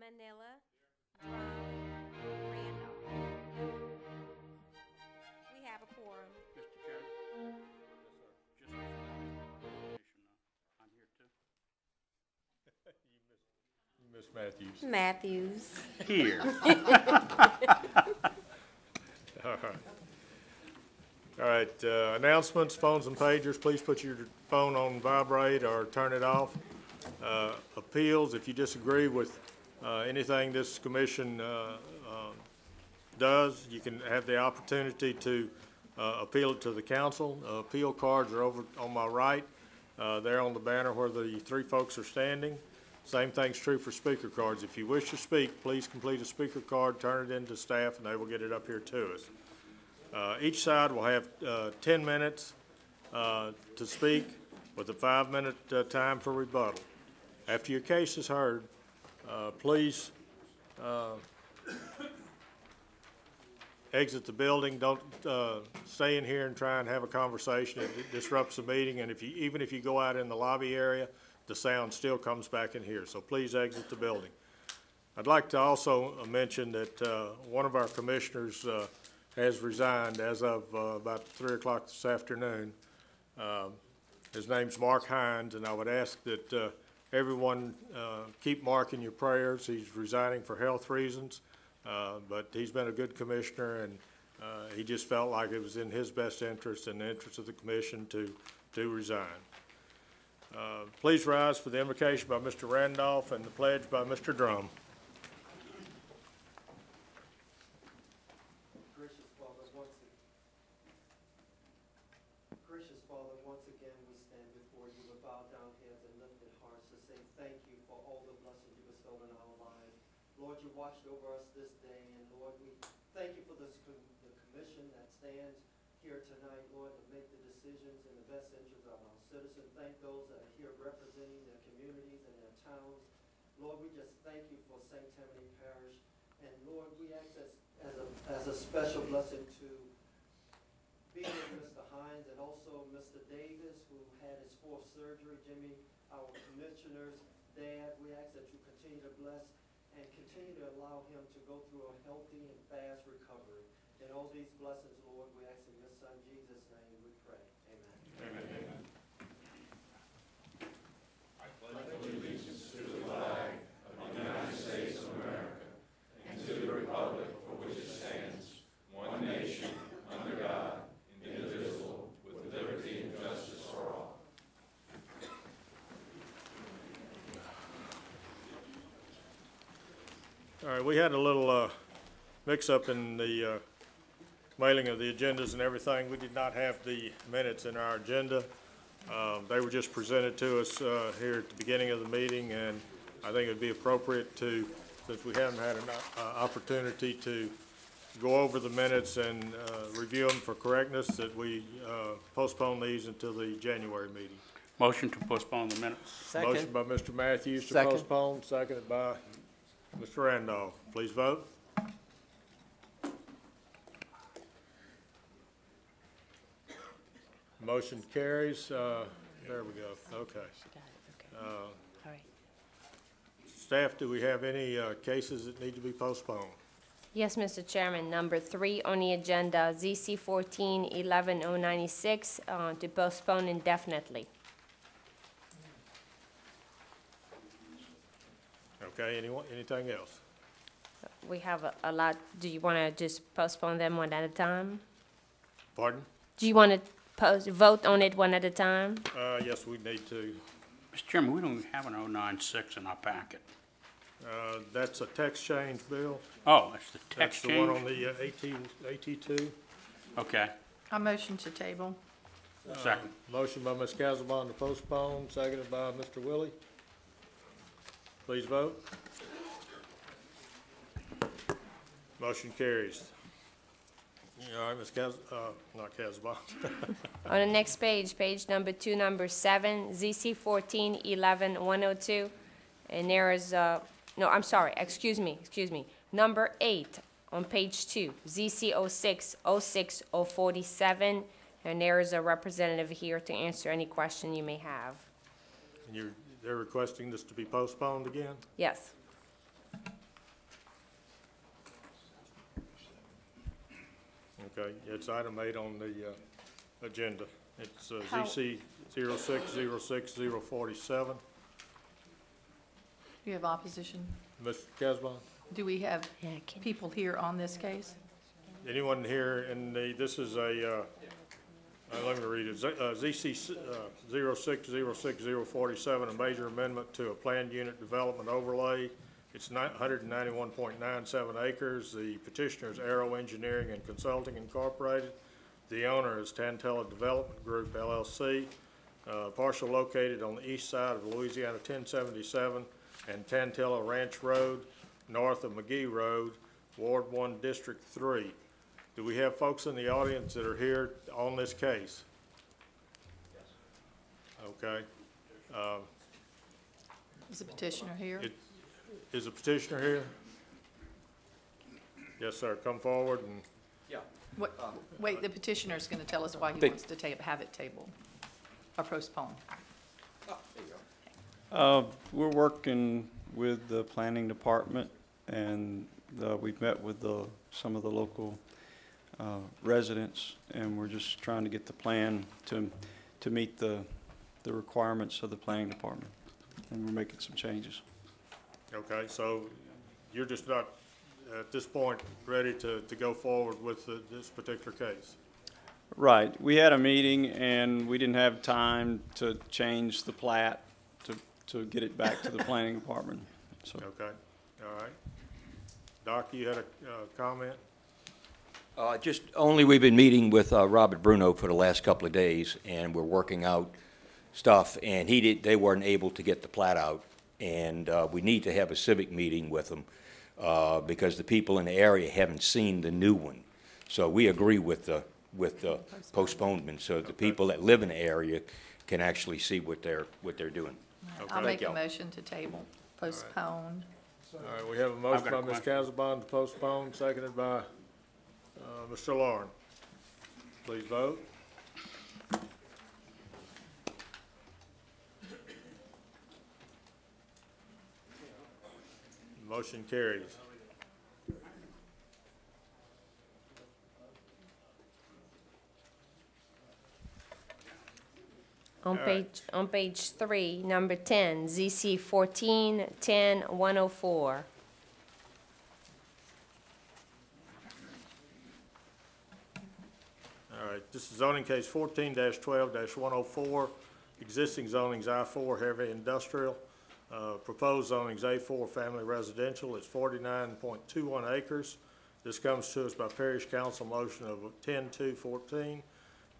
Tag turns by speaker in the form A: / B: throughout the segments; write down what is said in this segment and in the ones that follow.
A: Manila, Brown, Randall. We have a quorum.
B: Mr. Chairman? Yes, sir. Just as a nomination, I'm here too.
C: You Miss Matthews.
A: Matthews.
B: Here.
C: All right, announcements, phones and pagers, please put your phone on vibrate or turn it off. Appeals, if you disagree with anything this commission does, you can have the opportunity to appeal it to the council. Appeal cards are over on my right. They're on the banner where the three folks are standing. Same thing's true for speaker cards. If you wish to speak, please complete a speaker card, turn it in to staff, and they will get it up here to us. Each side will have 10 minutes to speak with a 5-minute time for rebuttal. After your case is heard, please exit the building. Don't stay in here and try and have a conversation. It disrupts the meeting, and even if you go out in the lobby area, the sound still comes back in here. So please exit the building. I'd like to also mention that one of our commissioners has resigned as of about 3 o'clock this afternoon. His name's Mark Hines, and I would ask that everyone keep Mark in your prayers. He's resigning for health reasons, but he's been a good commissioner, and he just felt like it was in his best interest and the interest of the commission to resign. Please rise for the invocation by Mr. Randolph and the pledge by Mr. Drum.
D: Gracious Father, once again we stand before you with bowed down heads and lifted hearts to say thank you for all the blessings you bestowed in our lives. Lord, you watched over us this day, and Lord, we thank you for the commission that stands here tonight, Lord, to make the decisions in the best interest of our citizens. Thank those that are here representing their communities and their towns. Lord, we just thank you for St. Tammany Parish, and Lord, we ask as a special blessing to be with Mr. Hines and also Mr. Davis, who had his 4th surgery. Jimmy, our commissioner's dad, we ask that you continue to bless and continue to allow him to go through a healthy and fast recovery. And all these blessings, Lord, we ask in your Son Jesus' name we pray. Amen.
C: Amen.
E: I pledge allegiance to the flag of the United States of America and to the republic for which it stands, one nation, under God, indivisible, with liberty and justice for all.
C: All right, we had a little mix-up in the mailing of the agendas and everything. We did not have the minutes in our agenda. They were just presented to us here at the beginning of the meeting, and I think it would be appropriate to, since we haven't had an opportunity to go over the minutes and review them for correctness, that we postpone these until the January meeting.
B: Motion to postpone the minutes.
D: Second.
C: Motion by Mr. Matthews to
D: Second.
C: postpone, seconded by Mr. Randolph. Please vote. Motion carries. There we go. Okay.
A: All right.
C: Staff, do we have any cases that need to be postponed?
A: Yes, Mr. Chairman. Number 3 on the agenda, ZC 14-11096, to postpone indefinitely.
C: Okay, anything else?
A: We have a lot. Do you want to just postpone them one at a time?
C: Pardon?
A: Do you want to vote on it one at a time?
C: Yes, we need to.
B: Mr. Chairman, we don't have an 096 in our packet.
C: That's a text change bill.
B: Oh, that's the text
C: That's the
B: change?
C: one on the AT2.
B: Okay.
F: I motion to table.
B: Second.
C: Motion by Ms. Casalbon to postpone, seconded by Mr. Willie. Please vote. Motion carries. All right, Ms. not Casalbon.
A: On the next page, page number 2, number 7, ZC 14-11-102, and there is, no, I'm sorry, excuse me, number 8 on page 2, ZC 06-06-047, and there is a representative here to answer any question you may have.
C: And they're requesting this to be postponed again?
A: Yes.
C: Okay, it's item 8 on the agenda. It's
F: How-
C: ZC 0606047.
F: Do you have opposition?
C: Mr. Casbon?
F: Do we have
A: Yeah, I can.
F: people here on this case?
C: Anyone here in the, this is a, let me read it, ZC 0606047, a major amendment to a planned unit development overlay. It's 191.97 acres. The petitioner is Aero Engineering and Consulting Incorporated. The owner is Tantella Development Group LLC. Parcel located on the east side of Louisiana 1077 and Tantella Ranch Road, north of McGee Road, Ward 1, District 3. Do we have folks in the audience that are here on this case? Okay.
F: Is the petitioner here?
C: Is the petitioner here? Yes, sir. Come forward and,
F: Wait, the petitioner's going to tell us why he wants to have it tabled or postponed.
G: We're working with the planning department, and we've met with some of the local residents, and we're just trying to get the plan to meet the requirements of the planning department, and we're making some changes.
C: okay, so you're just not, at this point, ready to go forward with this particular case?
G: Right. We had a meeting, and we didn't have time to change the plat to get it back to the planning department. So,
C: Okay, all right. Doc, you had a comment?
H: Just only we've been meeting with Robert Bruno for the last couple of days, and we're working out stuff, and they weren't able to get the plat out, and we need to have a civic meeting with them because the people in the area haven't seen the new one. So we agree with the postponement, so the people that live in the area can actually see what they're doing.
F: I'll
C: Okay.
F: make a
H: y'all.
F: motion to table, postpone.
C: All right, we have a motion
B: got
C: by
B: a
C: Ms. Casabon to postpone, seconded by Mr. Lauren. Please vote. Motion carries.
A: On page 3, number 10, ZC 1410-104.
C: All right, this is zoning case 14-12-104. Existing zoning's I-4 heavy industrial. Proposed zoning's A4 family residential. It's 49.21 acres. This comes to us by Parish Council motion of 10-2-14.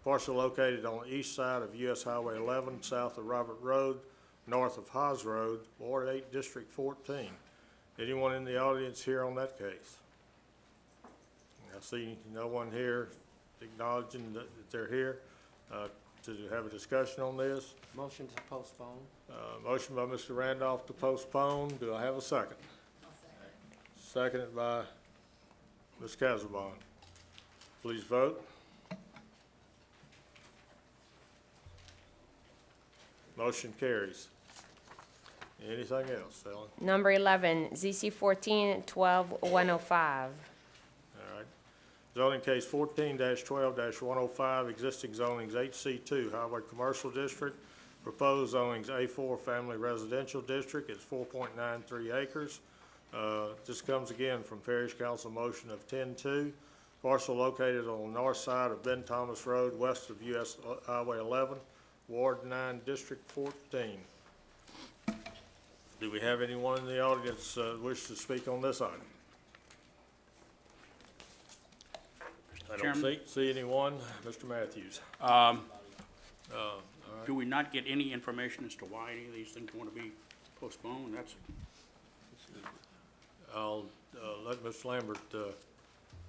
C: Parcel located on the east side of US Highway 11, south of Robert Road, north of Haas Road, Ward 8, District 14. Anyone in the audience here on that case? I see no one here acknowledging that they're here to have a discussion on this.
D: Motion to postpone.
C: Motion by Mr. Randolph to postpone. Do I have a second? Seconded by Ms. Casabon. Please vote. Motion carries. Anything else, Ellen?
A: Number 11, ZC 1412-105.
C: All right. Zoning case 14-12-105, existing zonings HC2, Highway Commercial District. Proposed zonings A4 Family Residential District. It's 4.93 acres. This comes again from Parish Council motion of 10-2. Parcel located on the north side of Ben Thomas Road, west of US Highway 11, Ward 9, District 14. Do we have anyone in the audience wish to speak on this item? I don't
B: Chairman?
C: see anyone. Mr. Matthews.
B: Do we not get any information as to why any of these things want to be postponed? That's,
C: I'll let Ms. Lambert,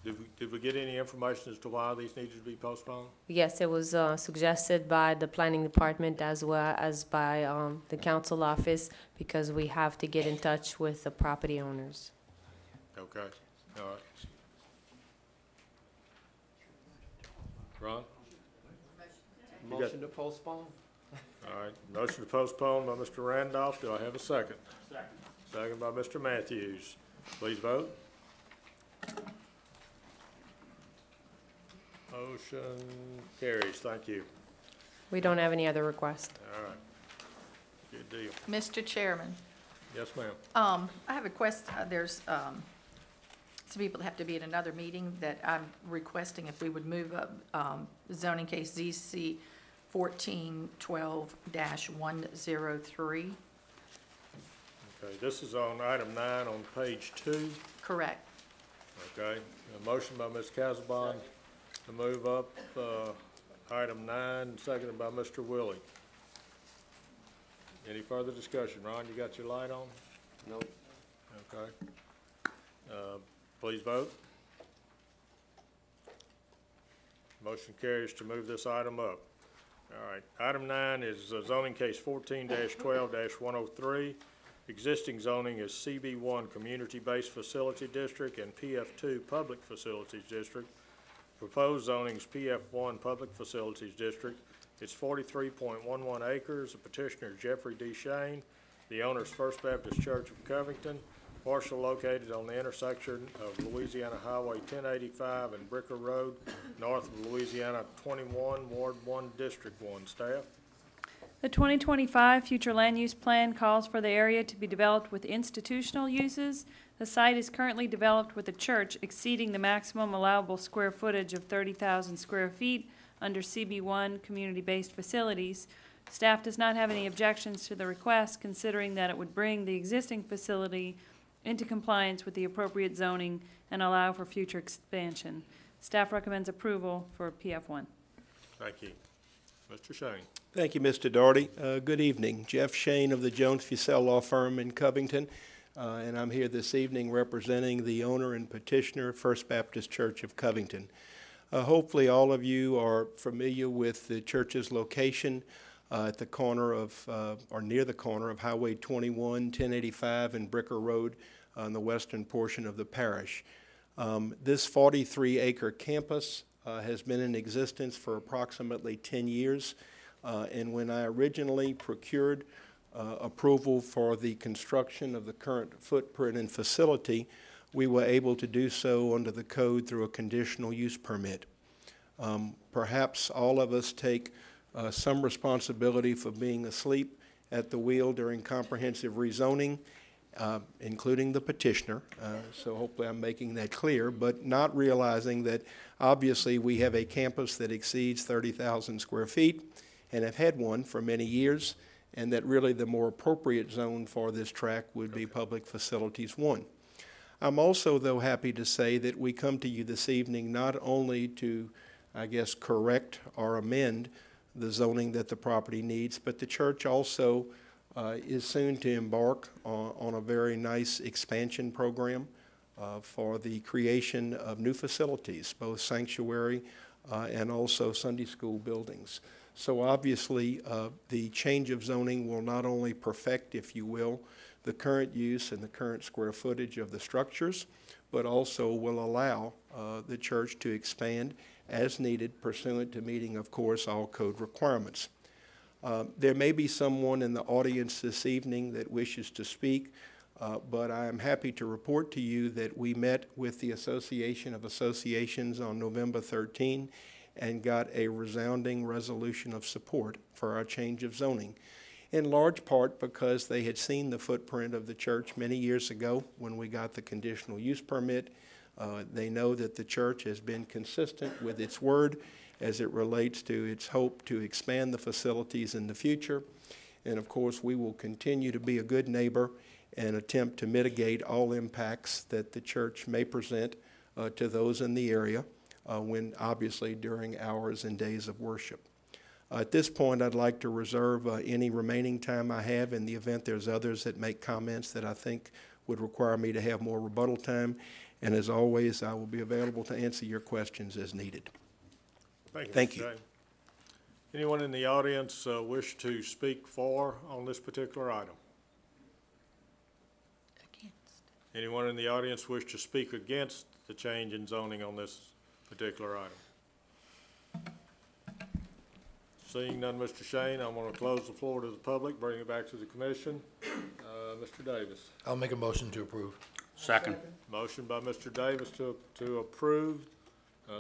C: did we get any information as to why these needed to be postponed?
A: Yes, it was suggested by the planning department as well as by the council office because we have to get in touch with the property owners.
C: Okay, all right. Ron?
D: Motion to postpone.
C: All right, motion to postpone by Mr. Randolph. Do I have a second? Second. Second by Mr. Matthews. Please vote. Motion carries. Thank you.
A: We don't have any other requests.
C: All right. Good deal.
F: Mr. Chairman,
C: Yes, ma'am.
F: I have a there's, some people that have to be at another meeting that I'm requesting if we would move up, zoning case ZC 1412-103.
C: Okay, this is on item 9 on page 2.
F: Correct.
C: Okay, a motion by Ms. Casabon to move up, item 9, seconded by Mr. Willie. Any further discussion? Ron, you got your light on?
D: No.
C: Okay. Please vote. Motion carries to move this item up. All right, item 9 is zoning case 14-12-103. Existing zoning is CB1 Community-Based Facility District and PF2 Public Facilities District. Proposed zoning is PF1 Public Facilities District. It's 43.11 acres. The petitioner is Jeffrey D. Shane. The owner is First Baptist Church of Covington. Parcel located on the intersection of Louisiana Highway 1085 and Bricker Road, north of Louisiana 21, Ward 1, District 1. Staff?
I: The 2025 Future Land Use Plan calls for the area to be developed with institutional uses. The site is currently developed with a church exceeding the maximum allowable square footage of 30,000 square feet under CB1 Community-Based Facilities. Staff does not have any objections to the request, considering that it would bring the existing facility into compliance with the appropriate zoning and allow for future expansion. Staff recommends approval for PF1.
C: Thank you. Mr. Shane.
J: Thank you, Mr. Doherty. Good evening. Jeff Shane of the Jones Fussell Law Firm in Covington, and I'm here this evening representing the owner and petitioner, First Baptist Church of Covington. Hopefully all of you are familiar with the church's location at the corner of, or near the corner of Highway 21, 1085, and Bricker Road on the western portion of the parish. This 43-acre campus has been in existence for approximately 10 years. And when I originally procured approval for the construction of the current footprint and facility, we were able to do so under the code through a conditional use permit. Perhaps all of us take some responsibility for being asleep at the wheel during comprehensive rezoning, including the petitioner, so hopefully I'm making that clear, but not realizing that obviously we have a campus that exceeds 30,000 square feet and have had one for many years, and that really the more appropriate zone for this tract would be Public Facilities 1. I'm also, though, happy to say that we come to you this evening not only to, I guess, correct or amend the zoning that the property needs, but the church also is soon to embark on a very nice expansion program for the creation of new facilities, both sanctuary and also Sunday school buildings. So obviously, the change of zoning will not only perfect, if you will, the current use and the current square footage of the structures, but also will allow the church to expand as needed, pursuant to meeting, of course, all code requirements. There may be someone in the audience this evening that wishes to speak, but I am happy to report to you that we met with the Association of Associations on November 13 and got a resounding resolution of support for our change of zoning, in large part because they had seen the footprint of the church many years ago when we got the conditional use permit. They know that the church has been consistent with its word as it relates to its hope to expand the facilities in the future. And of course, we will continue to be a good neighbor and attempt to mitigate all impacts that the church may present to those in the area when obviously during hours and days of worship. At this point, I'd like to reserve any remaining time I have in the event there's others that make comments that I think would require me to have more rebuttal time. And as always, I will be available to answer your questions as needed. Thank you.
C: Mr. Shane. Anyone in the audience wish to speak for on this particular item?
F: Against.
C: Anyone in the audience wish to speak against the change in zoning on this particular item? Seeing none, Mr. Shane, I'm going to close the floor to the public, bring it back to the commission. Mr. Davis.
K: I'll make a motion to approve.
B: Second.
C: Motion by Mr. Davis to approve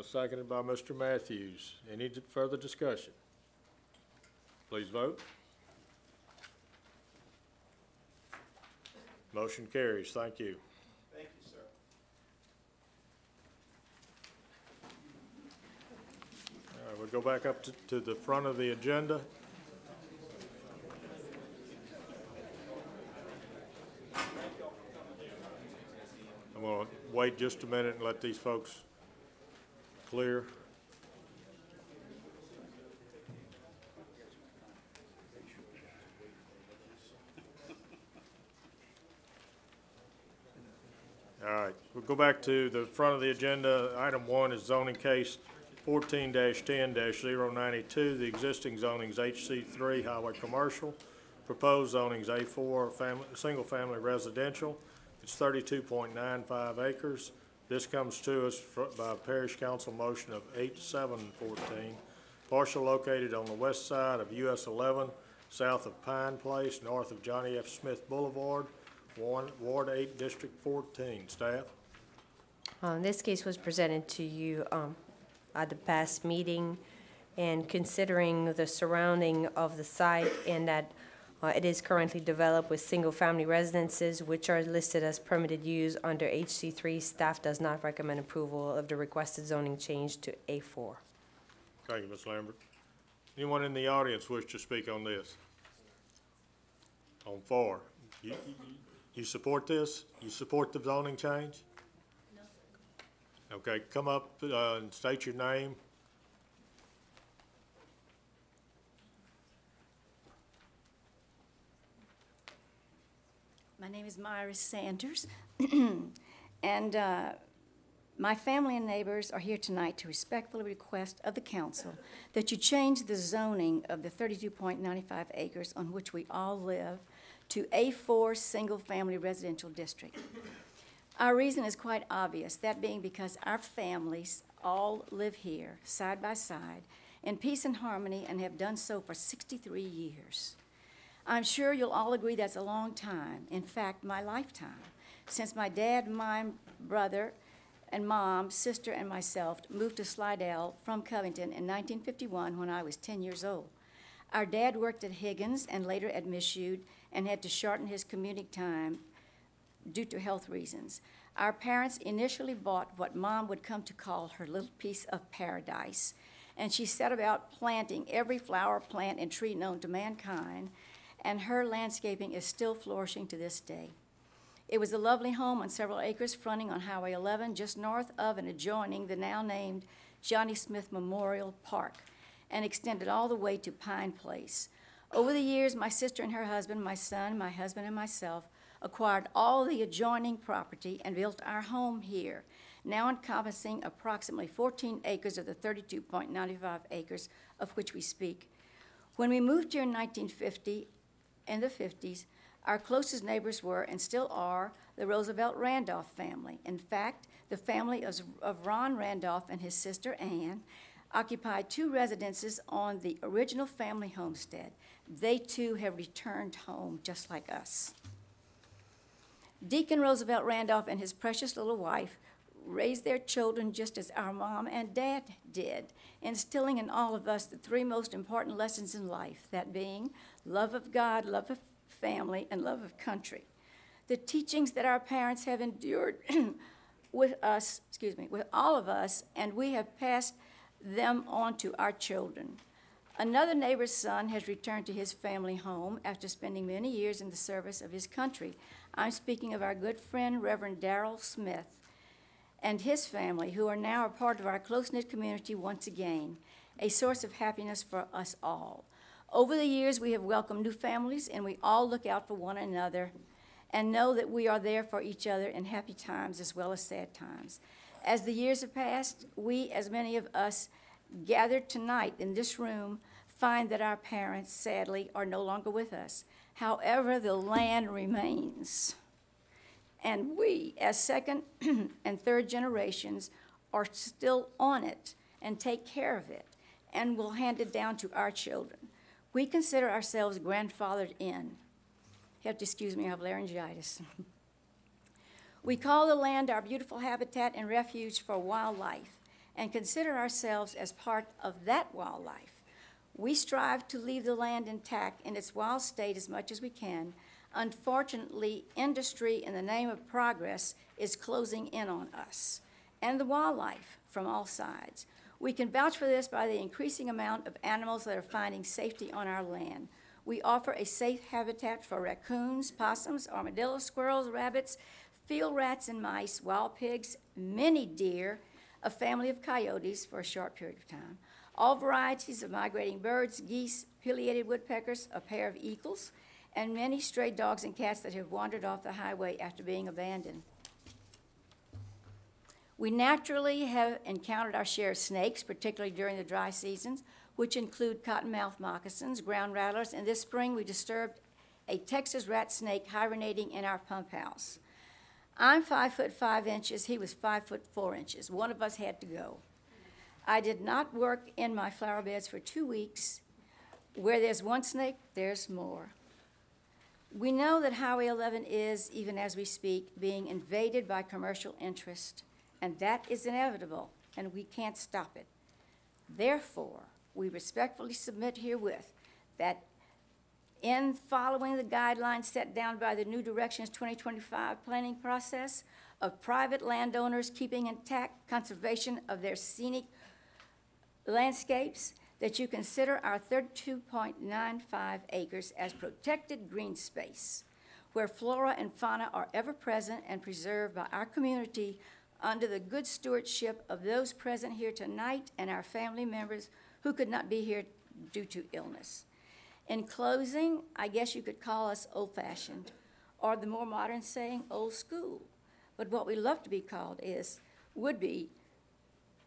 C: Seconded by Mr. Matthews. Any further discussion? Please vote. Motion carries. Thank you.
J: Thank you, sir.
C: All right, we'll go back up to the front of the agenda. I'm going to wait just a minute and let these folks clear. All right, we'll go back to the front of the agenda. Item 1 is zoning case 14-10-092. The existing zoning is HC3 Highway Commercial. Proposed zoning is A4 Single-Family Residential. It's 32.95 acres. This comes to us by Parish Council motion of 8/7/14. Parcel located on the west side of US 11, south of Pine Place, north of Johnny F. Smith Boulevard, Ward 8, District 14. Staff?
A: This case was presented to you at the past meeting, and considering the surrounding of the site and that it is currently developed with single-family residences, which are listed as permitted use under HC3, staff does not recommend approval of the requested zoning change to A4.
C: Thank you, Ms. Lambert. Anyone in the audience wish to speak on this? On 4. You support this? You support the zoning change? No. Okay, come up and state your name.
K: My name is Myra Sanders, and my family and neighbors are here tonight to respectfully request of the council that you change the zoning of the 32.95 acres on which we all live to A4 Single-Family Residential District. Our reason is quite obvious, that being because our families all live here, side by side, in peace and harmony, and have done so for 63 years. I'm sure you'll all agree that's a long time, in fact, my lifetime, since my dad, my brother, and mom, sister, and myself moved to Slidell from Covington in 1951 when I was 10 years old. Our dad worked at Higgins and later at Michoud and had to shorten his commuting time due to health reasons. Our parents initially bought what Mom would come to call her little piece of paradise, and she set about planting every flower, plant, and tree known to mankind, and her landscaping is still flourishing to this day. It was a lovely home on several acres fronting on Highway 11, just north of and adjoining the now named Johnny Smith Memorial Park, and extended all the way to Pine Place. Over the years, my sister and her husband, my son, my husband, and myself acquired all the adjoining property and built our home here, now encompassing approximately 14 acres of the 32.95 acres of which we speak. When we moved here in 1950, in the 50s, our closest neighbors were, and still are, the Roosevelt Randolph family. In fact, the family of Ron Randolph and his sister Ann occupied 2 residences on the original family homestead. They too have returned home just like us. Deacon Roosevelt Randolph and his precious little wife raised their children just as our mom and dad did, instilling in all of us the 3 most important lessons in life, that being love of God, love of family, and love of country. The teachings that our parents have endured with us, with all of us, and we have passed them on to our children. Another neighbor's son has returned to his family home after spending many years in the service of his country. I'm speaking of our good friend, Reverend Darrell Smith, and his family, who are now a part of our close-knit community once again, a source of happiness for us all. Over the years, we have welcomed new families, and we all look out for one another and know that we are there for each other in happy times as well as sad times. As the years have passed, we, as many of us gathered tonight in this room, find that our parents, sadly, are no longer with us. However, the land remains. And we, as second and third generations, are still on it and take care of it and will hand it down to our children. We consider ourselves grandfathered in. You have to excuse me, I have laryngitis. We call the land our beautiful habitat and refuge for wildlife, and consider ourselves as part of that wildlife. We strive to leave the land intact in its wild state as much as we can. Unfortunately, industry in the name of progress is closing in on us and the wildlife from all sides. We can vouch for this by the increasing amount of animals that are finding safety on our land. We offer a safe habitat for raccoons, possums, armadillos, squirrels, rabbits, field rats and mice, wild pigs, many deer, a family of coyotes for a short period of time, all varieties of migrating birds, geese, pileated woodpeckers, a pair of eagles, and many stray dogs and cats that have wandered off the highway after being abandoned. We naturally have encountered our share of snakes, particularly during the dry seasons, which include cottonmouth moccasins, ground rattlers, and this spring we disturbed a Texas rat snake hibernating in our pump house. I'm 5'5", he was 5'4". One of us had to go. I did not work in my flower beds for 2 weeks. Where there's one snake, there's more. We know that Highway 11 is, even as we speak, being invaded by commercial interest, and that is inevitable, and we can't stop it. Therefore, we respectfully submit herewith that in following the guidelines set down by the New Directions 2025 planning process of private landowners keeping intact conservation of their scenic landscapes, that you consider our 32.95 acres as protected green space, where flora and fauna are ever present and preserved by our community under the good stewardship of those present here tonight and our family members who could not be here due to illness. In closing, I guess you could call us old-fashioned, or the more modern saying, old school. But what we love to be called would be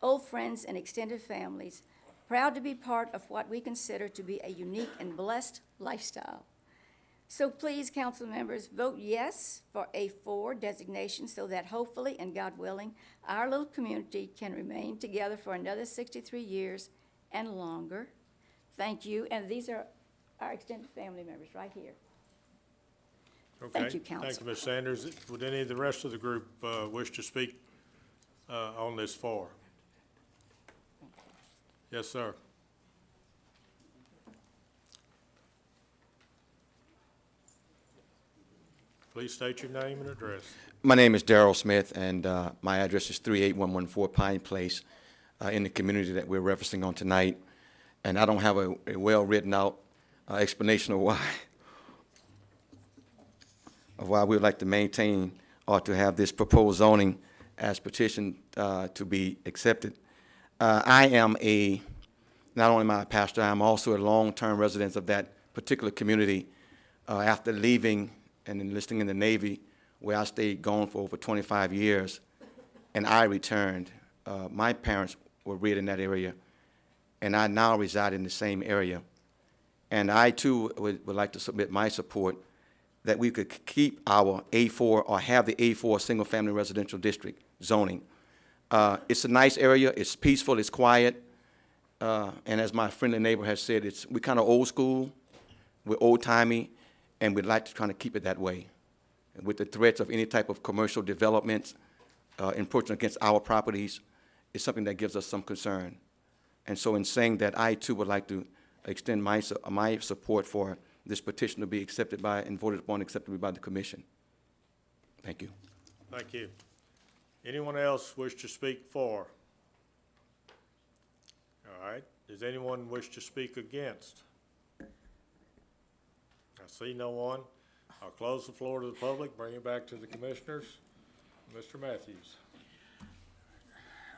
K: old friends and extended families, proud to be part of what we consider to be a unique and blessed lifestyle. So please, council members, vote yes for A4 designation so that hopefully, and God willing, our little community can remain together for another 63 years and longer. Thank you, and these are our extended family members right here.
C: Okay.
K: Thank you, council.
C: Thank you, Ms. Sanders. Would any of the rest of the group wish to speak on this for? Yes, sir. Please state your name and address.
L: My name is Darrell Smith, and my address is 38114 Pine Place in the community that we're referencing on tonight. And I don't have a well-written out explanation of why we would like to maintain or to have this proposed zoning as petitioned to be accepted. I am not only my pastor, I'm also a long-term resident of that particular community after leaving and enlisting in the Navy, where I stayed gone for over 25 years, and I returned. My parents were reared in that area, and I now reside in the same area. And I, too, would like to submit my support that we could keep our A4 or have the A4 single-family residential district zoning. It's a nice area. It's peaceful. It's quiet. And as my friendly neighbor has said, we're kind of old school. We're old-timey, and we'd like to try to keep it that way. And with the threats of any type of commercial developments encroaching against our properties, it's something that gives us some concern. And so in saying that, I, too, would like to extend my support for this petition to be accepted by and voted upon acceptably by the commission. Thank you.
C: Thank you. Anyone else wish to speak for? All right. Does anyone wish to speak against? I see no one. I'll close the floor to the public, bring it back to the commissioners. Mr. Matthews.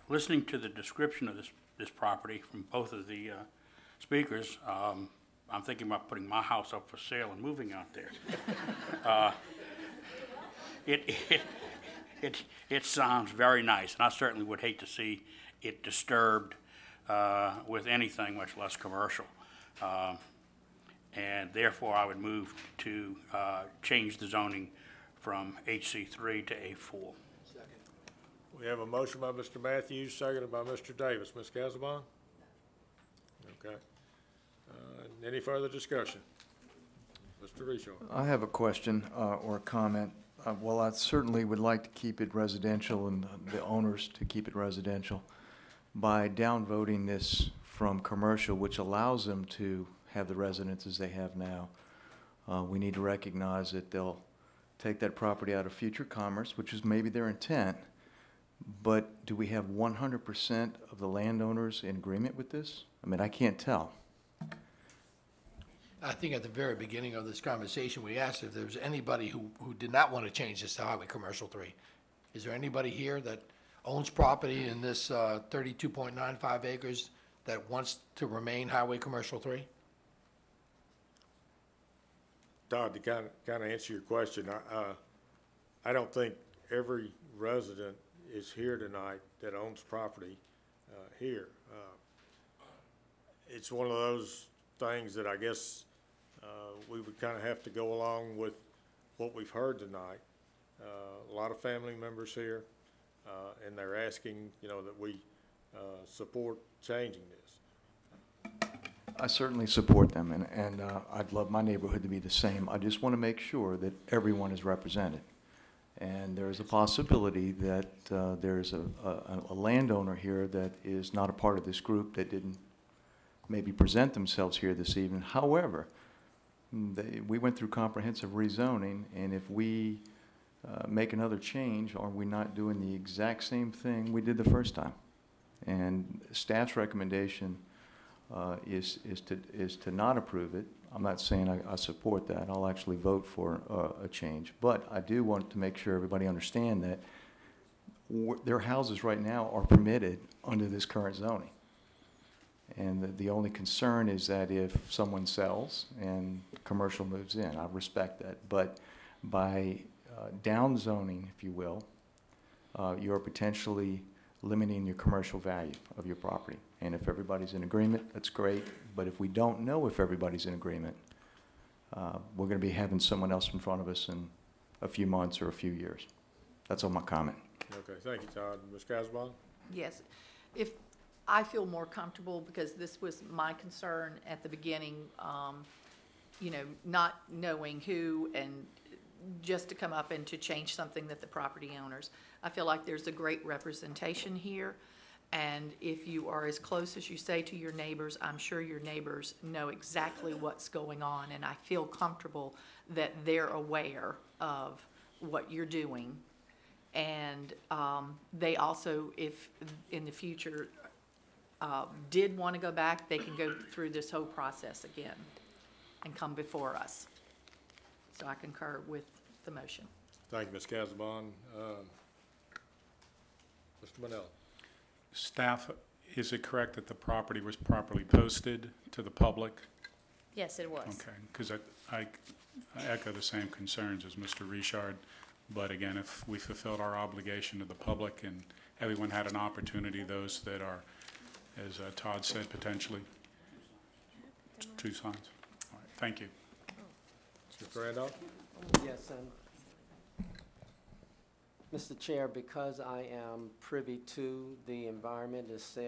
B: Listening to the description of this property from both of the speakers, I'm thinking about putting my house up for sale and moving out there. It sounds very nice, and I certainly would hate to see it disturbed with anything, much less commercial. And therefore, I would move to change the zoning from HC3 to A4.
C: We have a motion by Mr. Matthews, seconded by Mr. Davis. Ms. Gazabon? Okay. Any further discussion? Mr. Reshaw.
M: I have a question or a comment. Well, I certainly would like to keep it residential and the owners to keep it residential. by downvoting this from commercial, which allows them to have the residences they have now, we need to recognize that they'll take that property out of future commerce, which is maybe their intent, but do we have 100% of the landowners in agreement with this? I mean, I can't tell.
N: I think at the very beginning of this conversation, we asked if there was anybody who did not want to change this to Highway Commercial 3. Is there anybody here that owns property in this 32.95 acres that wants to remain Highway Commercial 3?
C: Todd, to kind of answer your question, I don't think every resident is here tonight that owns property here. It's one of those things that I guess we would kind of have to go along with what we've heard tonight. A lot of family members here, and they're asking, that we support changing this.
M: I certainly support them, and I'd love my neighborhood to be the same. I just want to make sure that everyone is represented. And there is a possibility that there's a landowner here that is not a part of this group that didn't maybe present themselves here this evening. However, we went through comprehensive rezoning, and if we make another change, are we not doing the exact same thing we did the first time? And staff's recommendation is to not approve it. I'm not saying I support that. I'll actually vote for a change. But I do want to make sure everybody understand that their houses right now are permitted under this current zoning. And the only concern is that if someone sells and commercial moves in, I respect that. But by down zoning, if you will, you're potentially limiting your commercial value of your property. And if everybody's in agreement, that's great. But if we don't know if everybody's in agreement, we're going to be having someone else in front of us in a few months or a few years. That's all my comment.
C: Okay, thank you, Todd. Ms. Casabon?
F: Yes. If I feel more comfortable, because this was my concern at the beginning, not knowing who and just to come up and to change something that the property owners. I feel like there's a great representation here. And if you are as close as you say to your neighbors, I'm sure your neighbors know exactly what's going on. And I feel comfortable that they're aware of what you're doing. And they also, if in the future did want to go back, they can go through this whole process again and come before us. So I concur with the motion.
C: Thank you, Ms. Casabon. Mr. Manella.
O: Staff, is it correct that the property was properly posted to the public?
A: Yes, it was.
O: Okay, because I echo the same concerns as Mr. Richard, but again, if we fulfilled our obligation to the public and everyone had an opportunity, those that are, as Todd said, potentially two signs. All right, thank you.
C: Mr. Randolph?
D: Yes, Mr. Chair, because I am privy to the environment, this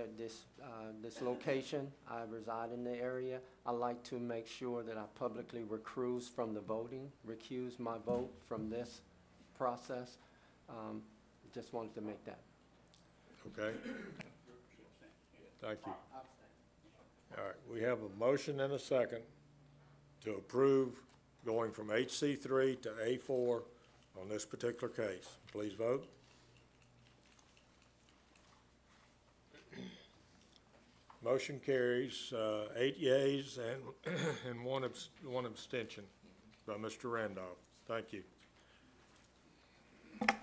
D: location, I reside in the area, I like to make sure that I publicly recuse from the voting, recuse my vote from this process. Just wanted to make that.
C: Okay. Thank you. All right, we have a motion and a second to approve going from HC3 to A4 on this particular case. Please vote. Motion carries 8 yeas and one abstention by Mr. Randolph. Thank you.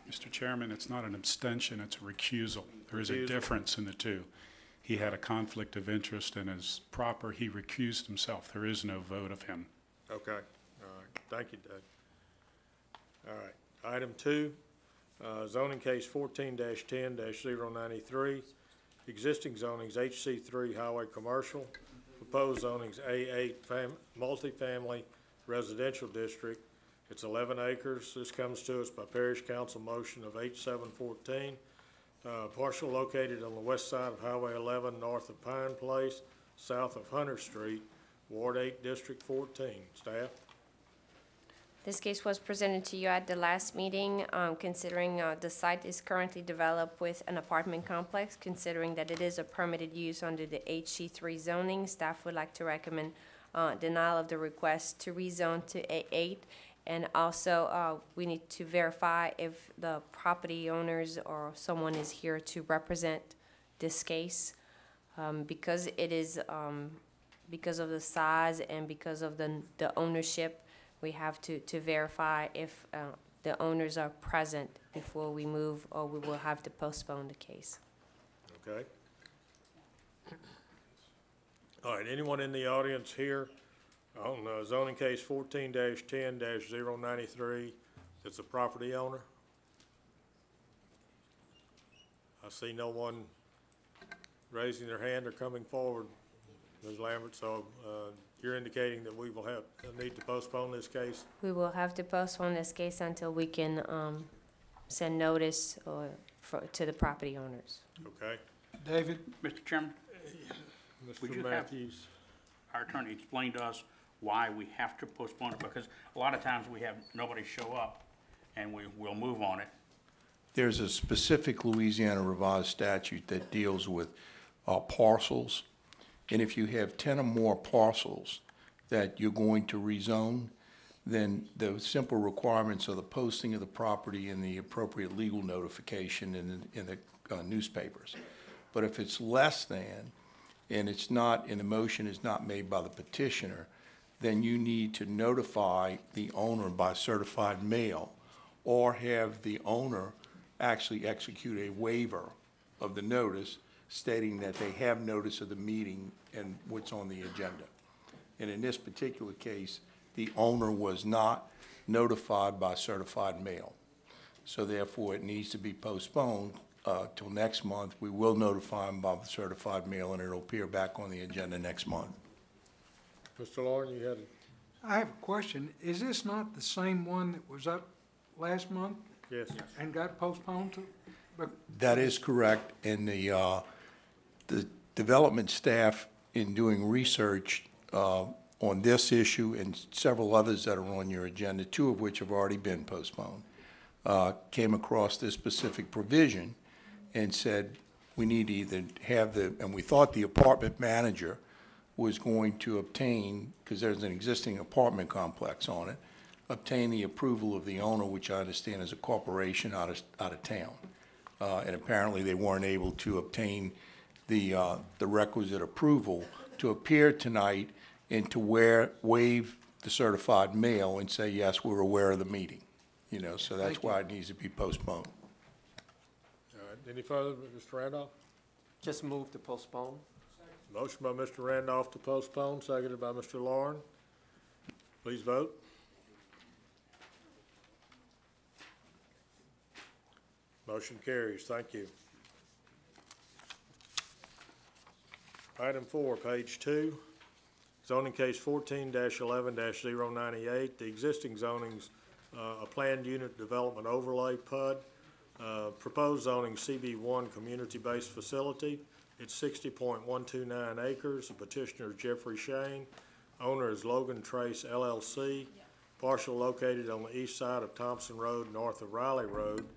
O: Mr. Chairman, it's not an abstention, it's a recusal. There is a difference in the two. He had a conflict of interest and as proper, he recused himself. There is no vote of him.
C: Okay. All right. Thank you, Doug. All right. Item 2, zoning case 14-10-093. Existing zonings HC3 highway commercial. Proposed zonings A8 multifamily residential district. It's 11 acres. This comes to us by Parish Council motion of H714. Parcel located on the west side of Highway 11 north of Pine Place, south of Hunter Street, Ward 8, District 14. Staff?
A: This case was presented to you at the last meeting, considering the site is currently developed with an apartment complex, considering that it is a permitted use under the HC3 zoning. Staff would like to recommend denial of the request to rezone to A8. And also, we need to verify if the property owners or someone is here to represent this case. Because it is, because of the size and because of the ownership, we have to verify if the owners are present before we move, or we will have to postpone the case.
C: Okay. All right, anyone in the audience here on zoning case 14-10-093 that's a property owner? I see no one raising their hand or coming forward, Ms. Lambert, so you're indicating that we will have a need to postpone this case?
A: We will have to postpone this case until we can send notice to the property owners.
C: Okay.
N: David?
B: Mr. Chairman, would
C: Mr.
B: you have
C: Matthews?
B: our attorney explain to us why we have to postpone it? Because a lot of times we have nobody show up and we'll move on it.
E: There's a specific Louisiana revised statute that deals with parcels. And if you have 10 or more parcels that you're going to rezone, then the simple requirements are the posting of the property and the appropriate legal notification in the newspapers. But if it's less than, and it's not, and the motion is not made by the petitioner, then you need to notify the owner by certified mail, or have the owner actually execute a waiver of the notice stating that they have notice of the meeting and what's on the agenda. And in this particular case, the owner was not notified by certified mail. So therefore, it needs to be postponed till next month. We will notify them by the certified mail, and it'll appear back on the agenda next month.
C: Mr. Lauren, you had
P: I have a question. Is this not the same one that was up last month
C: yes.
P: and got postponed to?
E: That is correct, and the development staff in doing research on this issue and several others that are on your agenda, two of which have already been postponed, came across this specific provision and said, we need to either have and we thought the apartment manager was going to obtain, because there's an existing apartment complex on it, obtain the approval of the owner, which I understand is a corporation out of town. And apparently they weren't able to obtain the requisite approval to appear tonight and to waive the certified mail and say, yes, we're aware of the meeting. You know, so that's why it needs to be postponed.
C: All right, any further, Mr. Randolph?
D: Just move to postpone.
C: Motion by Mr. Randolph to postpone, seconded by Mr. Lauren. Please vote. Motion carries. Thank you. Item 4, page 2, zoning case 14-11-098. The existing zoning's a planned unit development overlay PUD. Proposed zoning CB1 community-based facility. It's 60.129 acres. The petitioner is Jeffrey Shane. Owner is Logan Trace LLC. Parcel located on the east side of Thompson Road, north of Riley Road,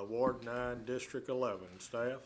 C: Ward 9, District 11. Staff?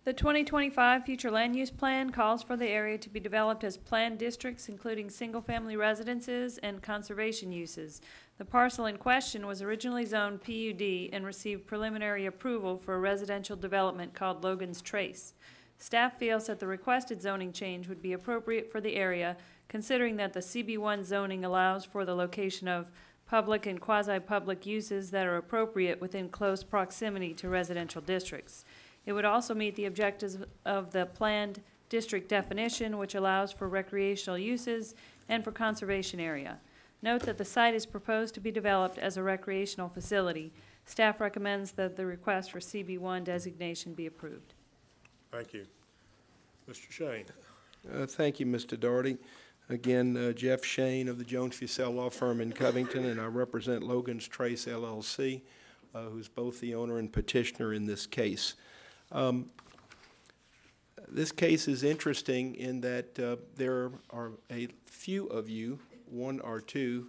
I: The 2025 future land use plan calls for the area to be developed as planned districts, including single-family residences and conservation uses. The parcel in question was originally zoned PUD and received preliminary approval for a residential development called Logan's Trace. Staff feels that the requested zoning change would be appropriate for the area, considering that the CB1 zoning allows for the location of public and quasi-public uses that are appropriate within close proximity to residential districts. It would also meet the objectives of the planned district definition, which allows for recreational uses and for conservation area. Note that the site is proposed to be developed as a recreational facility. Staff recommends that the request for CB1 designation be approved.
C: Thank you. Mr. Shane.
J: Thank you, Mr. Doherty. Again, Jeff Shane of the Jones Fussell Law Firm in Covington, and I represent Logan's Trace LLC, who's both the owner and petitioner in this case. This case is interesting in that there are a few of you, one or two,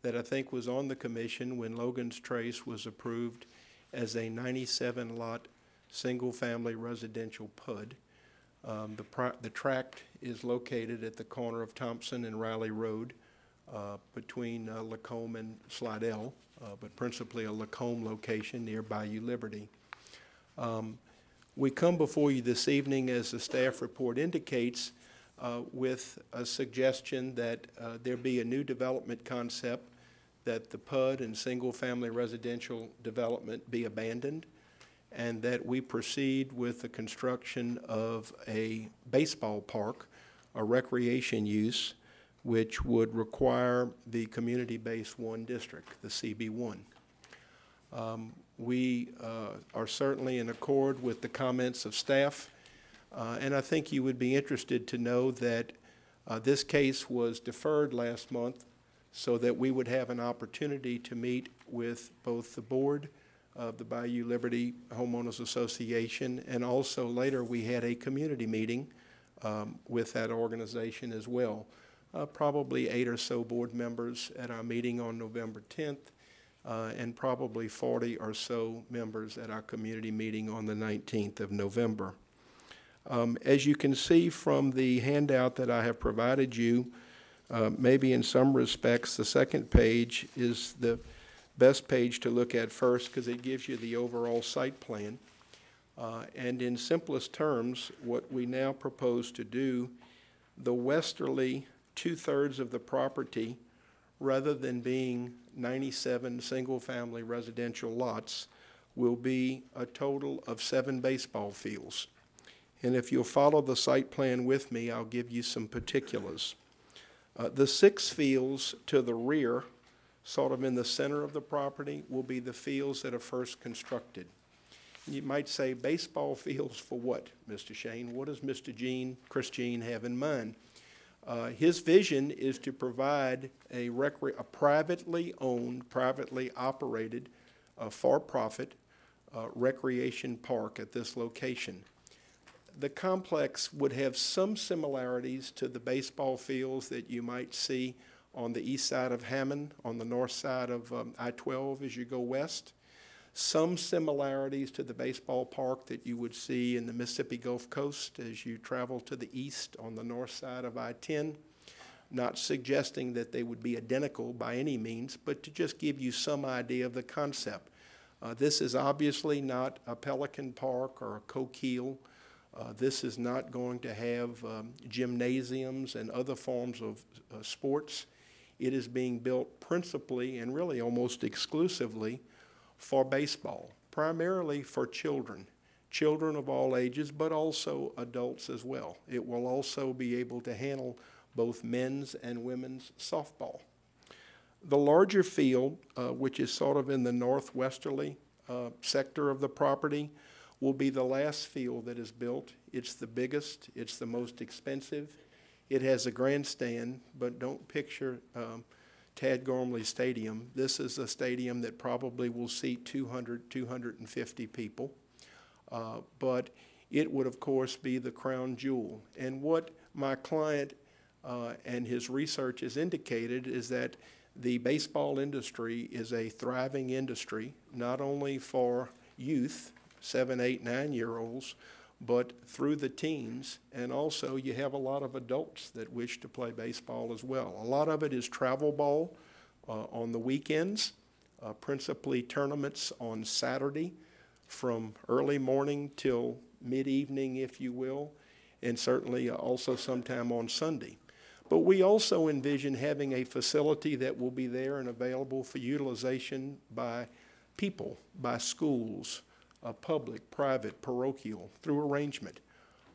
J: that I think was on the commission when Logan's Trace was approved as a 97-lot, single-family residential PUD. The tract is located at the corner of Thompson and Riley Road, between Lacombe and Slidell, but principally a Lacombe location near Bayou Liberty. We come before you this evening, as the staff report indicates, with a suggestion that there be a new development concept, that the PUD and single-family residential development be abandoned, and that we proceed with the construction of a baseball park, a recreation use, which would require the community-based 1 district, the CB1. We are certainly in accord with the comments of staff, and I think you would be interested to know that this case was deferred last month so that we would have an opportunity to meet with both the board of the Bayou Liberty Homeowners Association, and also later we had a community meeting with that organization as well. Probably 8 or so board members at our meeting on November 10th, and probably 40 or so members at our community meeting on the 19th of November. As you can see from the handout that I have provided you, maybe in some respects the second page is the best page to look at first because it gives you the overall site plan. And in simplest terms, what we now propose to do, the westerly 2/3 of the property, rather than being 97 single-family residential lots, will be a total of 7 baseball fields. And if you'll follow the site plan with me, I'll give you some particulars. The 6 fields to the rear, sort of in the center of the property, will be the fields that are first constructed. You might say, baseball fields for what, Mr. Shane? What does Mr. Chris Jean have in mind? His vision is to provide a privately owned, privately operated, for-profit recreation park at this location. The complex would have some similarities to the baseball fields that you might see on the east side of Hammond, on the north side of I-12 as you go west. Some similarities to the baseball park that you would see in the Mississippi Gulf Coast as you travel to the east on the north side of I-10. Not suggesting that they would be identical by any means, but to just give you some idea of the concept. This is obviously not a Pelican Park or a Coquille. This is not going to have gymnasiums and other forms of sports. It is being built principally and really almost exclusively for baseball, primarily for children of all ages, but also adults as well. It will also be able to handle both men's and women's softball. The larger field, which is sort of in the northwesterly sector of the property, will be the last field that is built. It's the biggest, it's the most expensive. It has a grandstand, but don't picture Tad Gormley Stadium. This is a stadium that probably will seat 200, 250 people. But it would, of course, be the crown jewel. And what my client and his research has indicated is that the baseball industry is a thriving industry, not only for youth, 7, 8, 9-year-olds, but through the teens, and also you have a lot of adults that wish to play baseball as well. A lot of it is travel ball on the weekends, principally tournaments on Saturday from early morning till mid-evening, if you will, and certainly also sometime on Sunday. But we also envision having a facility that will be there and available for utilization by people, by schools, public, private, parochial, through arrangement,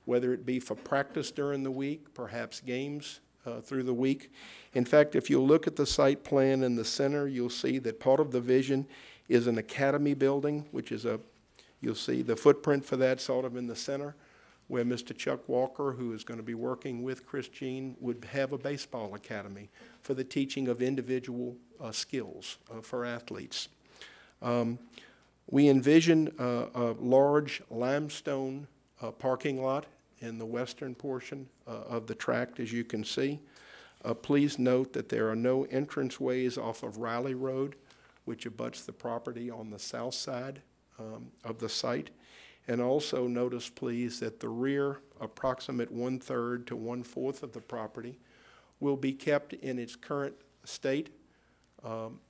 J: whether it be for practice during the week, perhaps games through the week. In fact, if you look at the site plan in the center, you'll see that part of the vision is an academy building, which is you'll see the footprint for that sort of in the center, where Mr. Chuck Walker, who is going to be working with Chris Jean, would have a baseball academy for the teaching of individual skills for athletes. We envision a large limestone parking lot in the western portion of the tract, as you can see. Please note that there are no entranceways off of Riley Road, which abuts the property on the south side of the site. And also notice, please, that the rear approximate 1/3 to 1/4 of the property will be kept in its current state,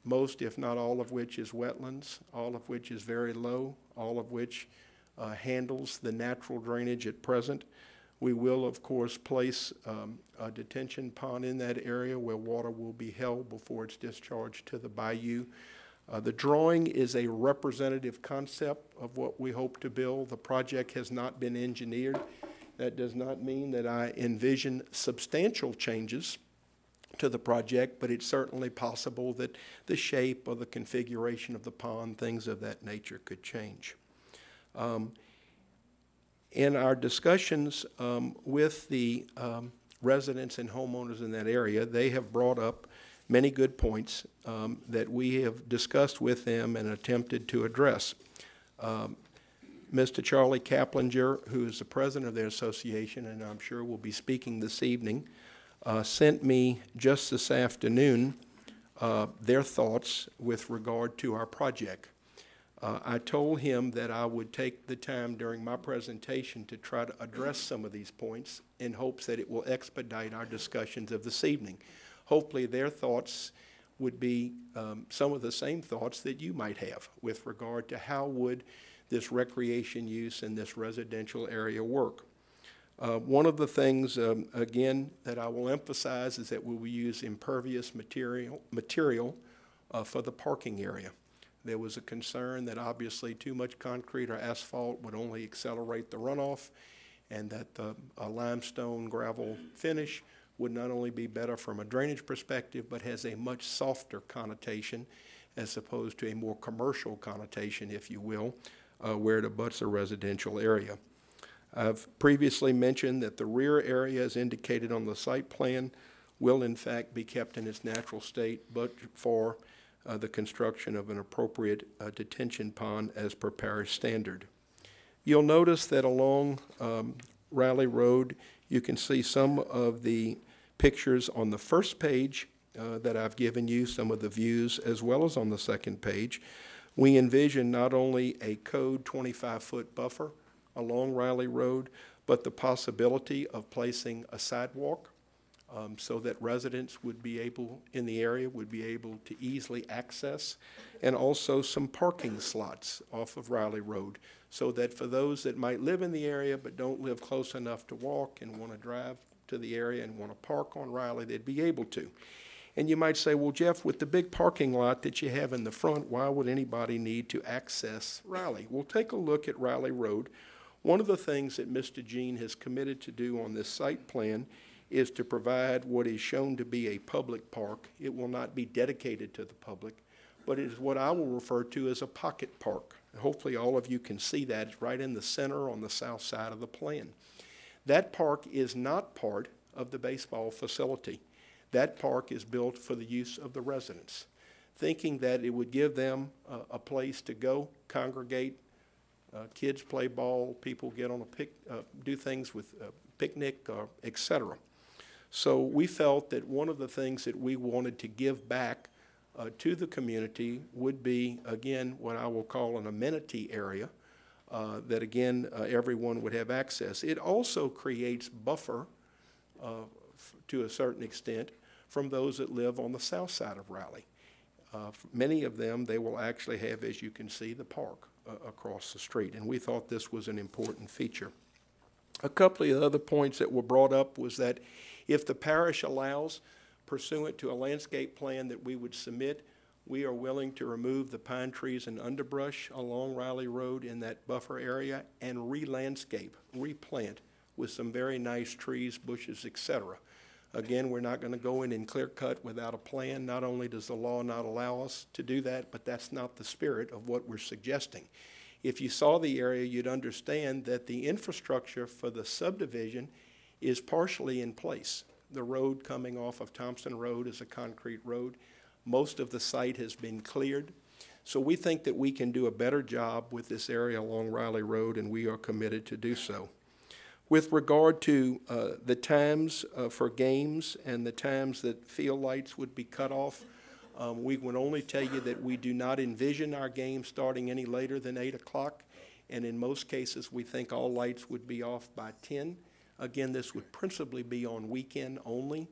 J: most, if not all of which is wetlands, all of which is very low, all of which handles the natural drainage at present. We will, of course, place a detention pond in that area where water will be held before it's discharged to the bayou. The drawing is a representative concept of what we hope to build. The project has not been engineered. That does not mean that I envision substantial changes to the project, but it's certainly possible that the shape or the configuration of the pond, things of that nature, could change. In our discussions with the residents and homeowners in that area, they have brought up many good points that we have discussed with them and attempted to address. Mr. Charlie Kaplinger, who is the president of their association, and I'm sure will be speaking this evening, sent me just this afternoon their thoughts with regard to our project. I told him that I would take the time during my presentation to try to address some of these points in hopes that it will expedite our discussions of this evening. Hopefully their thoughts would be some of the same thoughts that you might have with regard to how would this recreation use in this residential area work. One of the things, again, that I will emphasize is that we will use impervious material for the parking area. There was a concern that obviously too much concrete or asphalt would only accelerate the runoff, and that a limestone gravel finish would not only be better from a drainage perspective, but has a much softer connotation as opposed to a more commercial connotation, if you will, where it abuts a residential area. I've previously mentioned that the rear area, as indicated on the site plan, will in fact be kept in its natural state, but for the construction of an appropriate detention pond as per parish standard. You'll notice that along Riley Road, you can see some of the pictures on the first page that I've given you, some of the views, as well as on the second page. We envision not only a code 25-foot buffer along Riley Road, but the possibility of placing a sidewalk so that residents would be able, in the area, would be able to easily access, and also some parking slots off of Riley Road, so that for those that might live in the area but don't live close enough to walk and want to drive to the area and want to park on Riley, they'd be able to. And you might say, well, Jeff, with the big parking lot that you have in the front, why would anybody need to access Riley? Well, take a look at Riley Road. One of the things that Mr. Jean has committed to do on this site plan is to provide what is shown to be a public park. It will not be dedicated to the public, but it is what I will refer to as a pocket park. Hopefully all of you can see that. It's right in the center on the south side of the plan. That park is not part of the baseball facility. That park is built for the use of the residents, thinking that it would give them a place to go, congregate, kids play ball, people get on do things with picnic, etc. So we felt that one of the things that we wanted to give back to the community would be, again, what I will call an amenity area that, again, everyone would have access. It also creates buffer to a certain extent from those that live on the south side of Raleigh. Many of them, they will actually have, as you can see, the park across the street, and we thought this was an important feature. A couple of other points that were brought up was that if the parish allows, pursuant to a landscape plan that we would submit, we are willing to remove the pine trees and underbrush along Riley Road in that buffer area and re-landscape, replant with some very nice trees, bushes, etc. Again, we're not going to go in and clear cut without a plan. Not only does the law not allow us to do that, but that's not the spirit of what we're suggesting. If you saw the area, you'd understand that the infrastructure for the subdivision is partially in place. The road coming off of Thompson Road is a concrete road. Most of the site has been cleared. So we think that we can do a better job with this area along Riley Road, and we are committed to do so. With regard to the times for games and the times that field lights would be cut off, we would only tell you that we do not envision our game starting any later than 8 o'clock, and in most cases, we think all lights would be off by 10. Again, this would principally be on weekend only.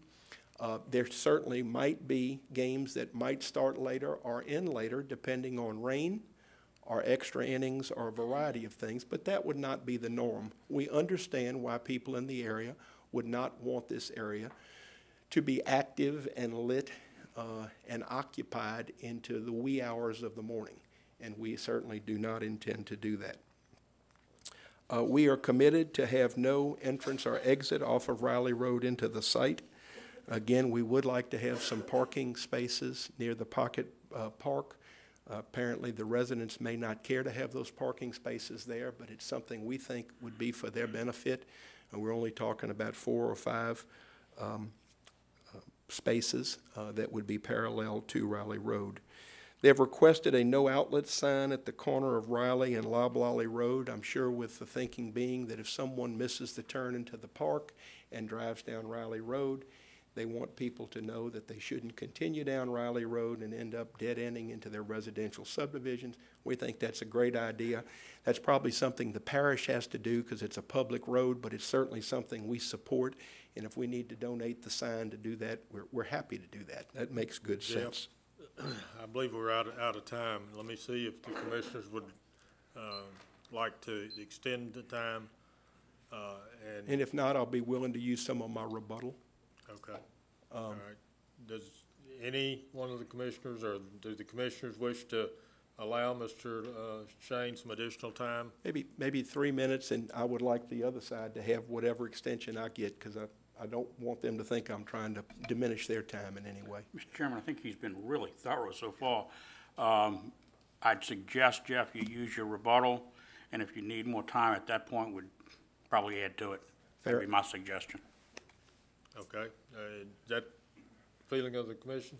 J: There certainly might be games that might start later or end later, depending on rain or extra innings or a variety of things, but that would not be the norm. We understand why people in the area would not want this area to be active and lit and occupied into the wee hours of the morning, and we certainly do not intend to do that. We are committed to have no entrance or exit off of Riley Road into the site. Again, we would like to have some parking spaces near the Pocket Park. Apparently, the residents may not care to have those parking spaces there, but it's something we think would be for their benefit. And we're only talking about 4 or 5 spaces that would be parallel to Riley Road. They've requested a no outlet sign at the corner of Riley and Loblolly Road. I'm sure with the thinking being that if someone misses the turn into the park and drives down Riley Road, they want people to know that they shouldn't continue down Riley Road and end up dead-ending into their residential subdivisions. We think that's a great idea. That's probably something the parish has to do because it's a public road, but it's certainly something we support. And if we need to donate the sign to do that, we're happy to do that. That makes good sense.
C: I believe we're out of time. Let me see if the commissioners would like to extend the time.
J: And if not, I'll be willing to use some of my rebuttal.
C: Okay. All right. Does any one of the commissioners, or do the commissioners wish to allow Mr. Shane some additional time?
J: Maybe 3 minutes, and I would like the other side to have whatever extension I get, because I don't want them to think I'm trying to diminish their time in any way.
B: Mr. Chairman, I think he's been really thorough so far. I'd suggest, Jeff, you use your rebuttal, and if you need more time at that point, would probably add to it. That'd be my suggestion.
C: Okay. Is that feeling of the commission?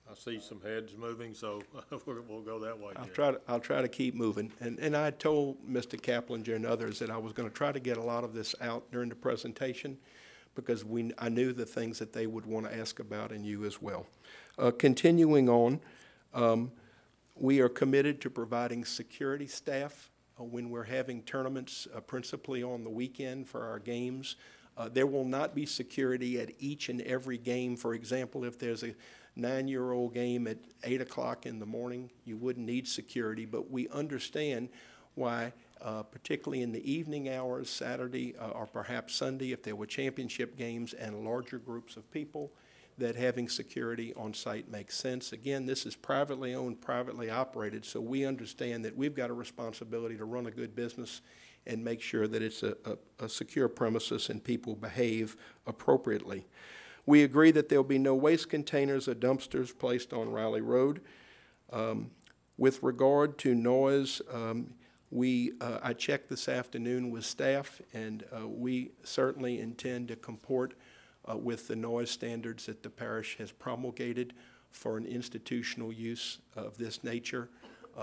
C: I see some heads moving, so we'll go that way.
J: I'll try to keep moving. And I told Mr. Kaplinger and others that I was going to try to get a lot of this out during the presentation because I knew the things that they would want to ask about, and you as well. Continuing on, we are committed to providing security staff when we're having tournaments, principally on the weekend for our games. There will not be security at each and every game. For example, if there's a 9-year-old game at 8 o'clock in the morning, you wouldn't need security, but we understand why, particularly in the evening hours, Saturday or perhaps Sunday, if there were championship games and larger groups of people, that having security on site makes sense. Again, this is privately owned, privately operated, so we understand that we've got a responsibility to run a good business and make sure that it's a secure premises and people behave appropriately. We agree that there will be no waste containers or dumpsters placed on Riley Road. With regard to noise, I checked this afternoon with staff, and we certainly intend to comport with the noise standards that the parish has promulgated for an institutional use of this nature.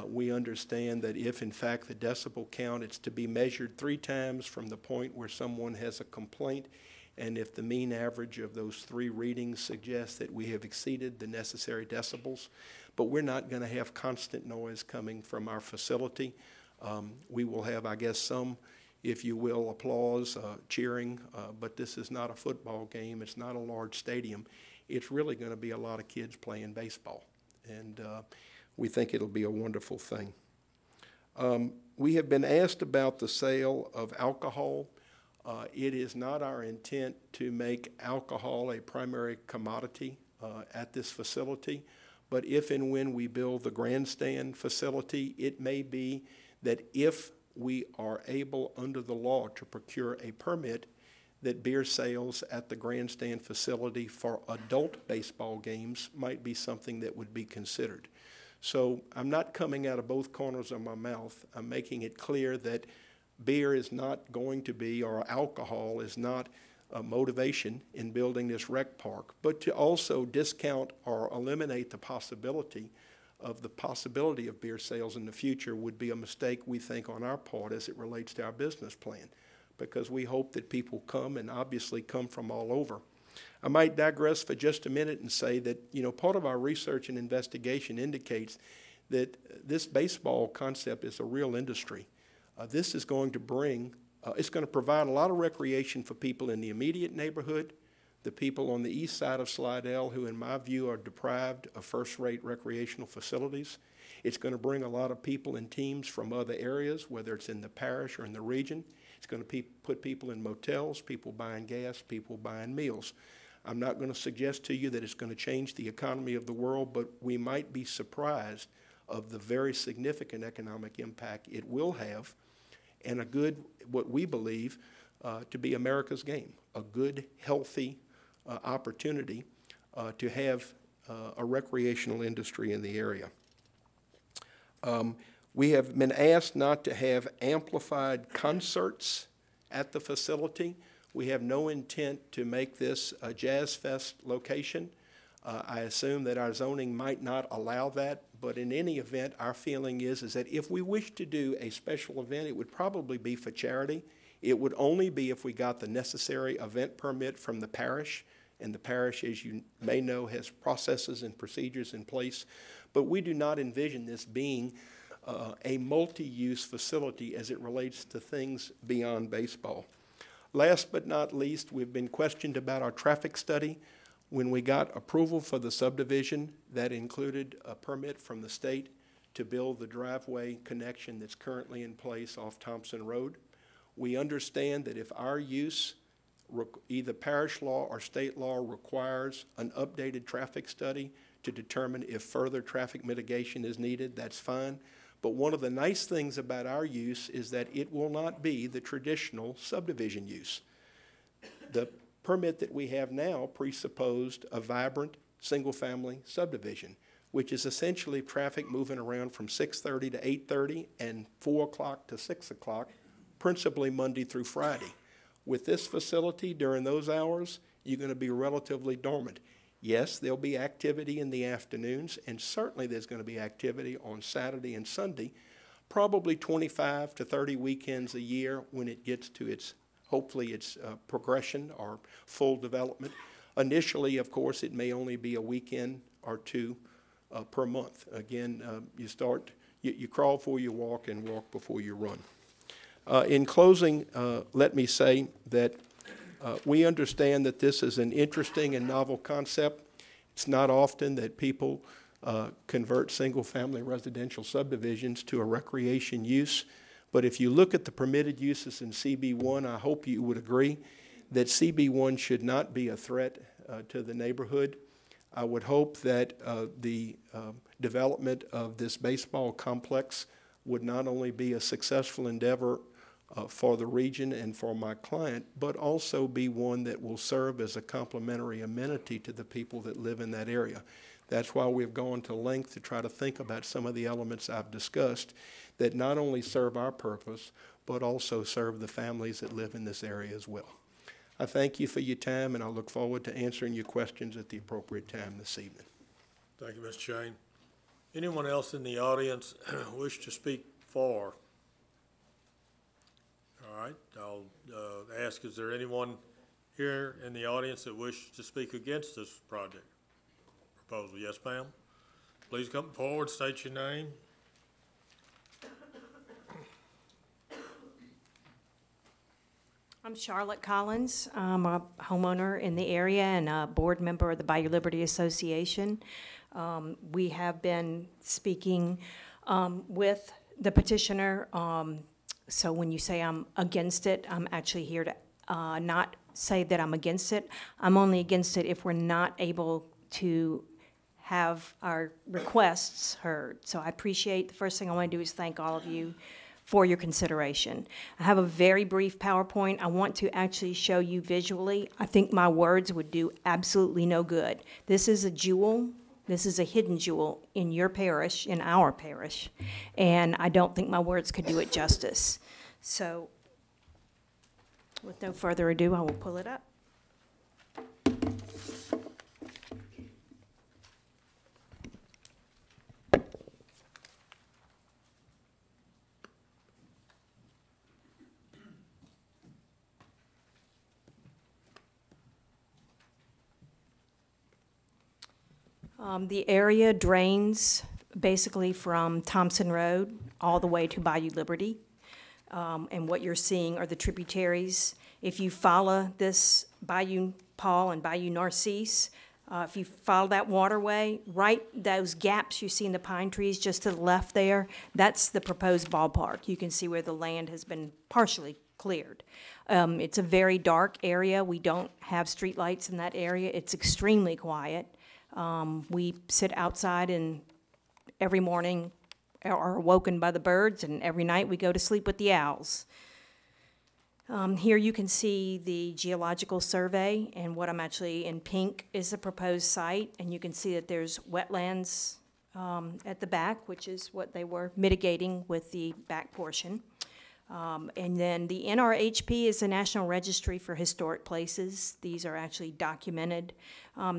J: We understand that if, in fact, the decibel count, it's to be measured 3 times from the point where someone has a complaint, and if the mean average of those 3 readings suggests that we have exceeded the necessary decibels, but we're not going to have constant noise coming from our facility. We will have, I guess, some, if you will, applause, cheering, but this is not a football game. It's not a large stadium. It's really going to be a lot of kids playing baseball, and we think it'll be a wonderful thing. We have been asked about the sale of alcohol. It is not our intent to make alcohol a primary commodity at this facility, but if and when we build the grandstand facility, it may be that if we are able under the law to procure a permit, that beer sales at the grandstand facility for adult baseball games might be something that would be considered. So I'm not coming out of both corners of my mouth. I'm making it clear that beer is not going to be, or alcohol is not a motivation in building this rec park, but to also discount or eliminate the possibility of beer sales in the future would be a mistake, we think, on our part as it relates to our business plan. because we hope that people come and obviously come from all over. I might digress for just a minute and say that, you know, part of our research and investigation indicates that this baseball concept is a real industry. This is going to bring, it's going to provide a lot of recreation for people in the immediate neighborhood, the people on the east side of Slidell who, in my view, are deprived of first-rate recreational facilities. It's going to bring a lot of people and teams from other areas, whether it's in the parish or in the region. It's going to put people in motels, people buying gas, people buying meals. I'm not going to suggest to you that it's going to change the economy of the world, but we might be surprised of the very significant economic impact it will have, and a good, what we believe to be America's game, a good, healthy opportunity to have a recreational industry in the area. We have been asked not to have amplified concerts at the facility. We have no intent to make this a Jazz Fest location. I assume that our zoning might not allow that, but in any event, our feeling is that if we wish to do a special event, it would probably be for charity. It would only be if we got the necessary event permit from the parish, and the parish, as you may know, has processes and procedures in place. But we do not envision this being a multi-use facility as it relates to things beyond baseball. Last but not least, we've been questioned about our traffic study. When we got approval for the subdivision, that included a permit from the state to build the driveway connection that's currently in place off Thompson Road. We understand that if our use, either parish law or state law, requires an updated traffic study to determine if further traffic mitigation is needed, that's fine. But one of the nice things about our use is that it will not be the traditional subdivision use. The permit that we have now presupposed a vibrant single-family subdivision, which is essentially traffic moving around from 6:30 to 8:30 and 4 o'clock to 6 o'clock, principally Monday through Friday. With this facility during those hours, you're going to be relatively dormant. Yes, there'll be activity in the afternoons, and certainly there's going to be activity on Saturday and Sunday, probably 25 to 30 weekends a year when it gets to its, hopefully its progression or full development. Initially, of course, it may only be a weekend or two per month. Again, you crawl before you walk and walk before you run. In closing, let me say that we understand that this is an interesting and novel concept. It's not often that people convert single-family residential subdivisions to a recreation use. But if you look at the permitted uses in CB1, I hope you would agree that CB1 should not be a threat to the neighborhood. I would hope that the development of this baseball complex would not only be a successful endeavor for the region and for my client, but also be one that will serve as a complementary amenity to the people that live in that area. That's why we've gone to length to try to think about some of the elements I've discussed that not only serve our purpose, but also serve the families that live in this area as well. I thank you for your time, and I look forward to answering your questions at the appropriate time this evening.
C: Thank you, Mr. Shane. Anyone else in the audience wish to speak for? All right, I'll ask, is there anyone here in the audience that wishes to speak against this project proposal? Yes, ma'am. Please come forward, state your name.
Q: I'm Charlotte Collins. I'm a homeowner in the area and a board member of the Bayou Liberty Association. We have been speaking with the petitioner. So when you say I'm against it, I'm actually here to not say that I'm against it. I'm only against it if we're not able to have our requests heard. So I appreciate, the first thing I want to do is thank all of you for your consideration. I have a very brief PowerPoint. I want to actually show you visually. I think my words would do absolutely no good. This is a jewel. This is a hidden jewel in your parish, in our parish, and I don't think my words could do it justice. So with no further ado, I will pull it up. The area drains basically from Thompson Road all the way to Bayou Liberty. And what you're seeing are the tributaries. If you follow this Bayou Paul and Bayou Narcisse, if you follow that waterway, right, those gaps you see in the pine trees just to the left there, that's the proposed ballpark. You can see where the land has been partially cleared. It's a very dark area. We don't have streetlights in that area. It's extremely quiet. We sit outside and every morning are awoken by the birds, and every night we go to sleep with the owls. Here you can see the geological survey, and what I'm actually in pink is the proposed site, and you can see that there's wetlands at the back, which is what they were mitigating with the back portion. And then the NRHP is the National Registry for Historic Places. These are actually documented.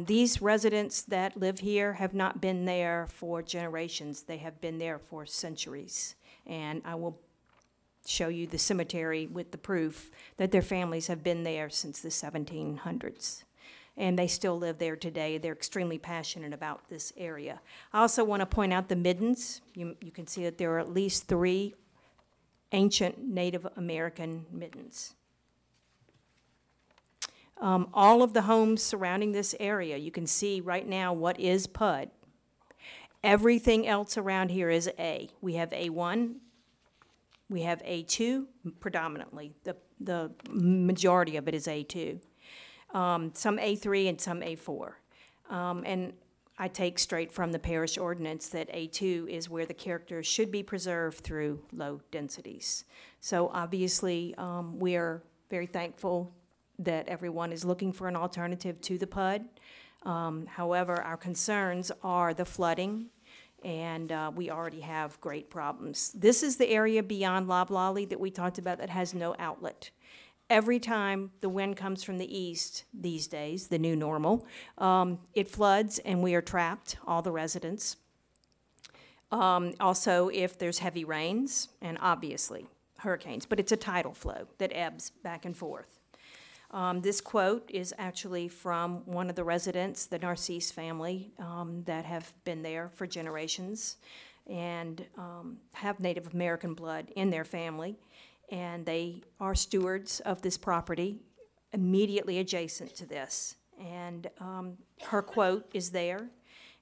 Q: These residents that live here have not been there for generations. They have been there for centuries. And I will show you the cemetery with the proof that their families have been there since the 1700s. And they still live there today. They're extremely passionate about this area. I also want to point out the middens. You can see that there are at least 3 ancient Native American middens. All of the homes surrounding this area, you can see right now what is PUD. Everything else around here is A. We have A1, we have A2 predominantly. The majority of it is A2. Some A3 and some A4. And I take straight from the parish ordinance that A2 is where the character should be preserved through low densities. So obviously, we are very thankful that everyone is looking for an alternative to the PUD. However, our concerns are the flooding, and we already have great problems. This is the area beyond Loblolly that we talked about that has no outlet. Every time the wind comes from the east these days, the new normal, it floods and we are trapped, all the residents. Also, if there's heavy rains, and obviously hurricanes, but it's a tidal flow that ebbs back and forth. This quote is actually from one of the residents, the Narcisse family, that have been there for generations and have Native American blood in their family. And they are stewards of this property immediately adjacent to this. And her quote is there.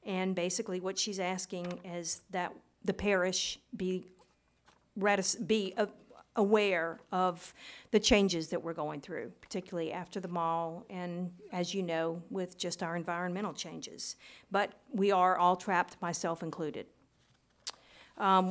Q: And basically what she's asking is that the parish be aware of the changes that we're going through, particularly after the mall and, as you know, with just our environmental changes. But we are all trapped, myself included.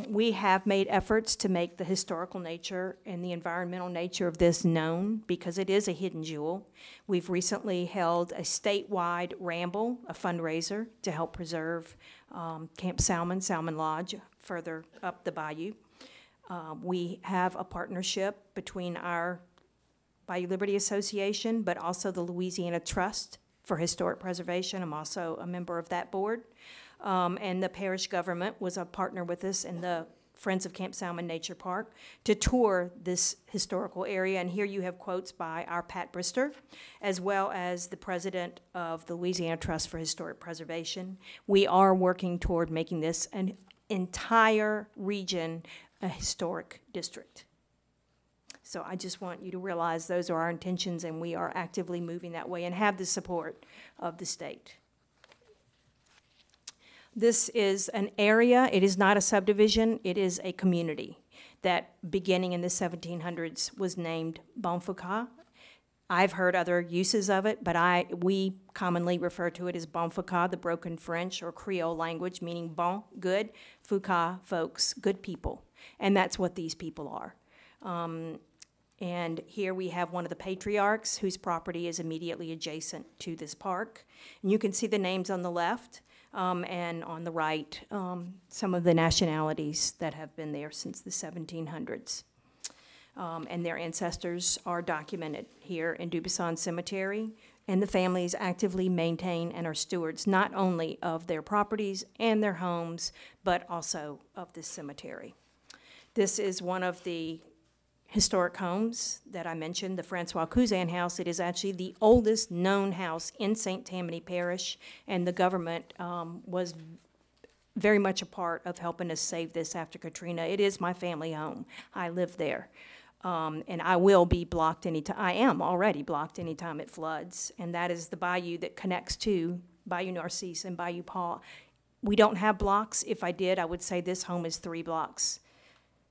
Q: We have made efforts to make the historical nature and the environmental nature of this known because it is a hidden jewel. We've recently held a statewide ramble, a fundraiser, to help preserve Camp Salmon, Salmon Lodge, further up the bayou. We have a partnership between our Bayou Liberty Association, but also the Louisiana Trust for Historic Preservation. I'm also a member of that board. And the parish government was a partner with us in the Friends of Camp Salmon Nature Park to tour this historical area. And here you have quotes by our Pat Brister, as well as the president of the Louisiana Trust for Historic Preservation. We are working toward making this an entire region a historic district. So I just want you to realize those are our intentions, and we are actively moving that way and have the support of the state. This is an area, it is not a subdivision, it is a community that beginning in the 1700s was named Bonfouca. I've heard other uses of it, but we commonly refer to it as Bonfouca, the broken French or Creole language, meaning bon, good, fouca, folks, good people. And that's what these people are. And here we have one of the patriarchs whose property is immediately adjacent to this park. And you can see the names on the left. And on the right, some of the nationalities that have been there since the 1700s. And their ancestors are documented here in Dubuisson Cemetery, and the families actively maintain and are stewards not only of their properties and their homes, but also of this cemetery. This is one of the historic homes that I mentioned, the Francois Cousin house. It is actually the oldest known house in St. Tammany Parish, and the government was very much a part of helping us save this after Katrina. It is my family home. I live there. And I will be blocked anytime. I am already blocked anytime it floods, and that is the bayou that connects to Bayou Narcisse and Bayou Paul. We don't have blocks. If I did, I would say this home is 3 blocks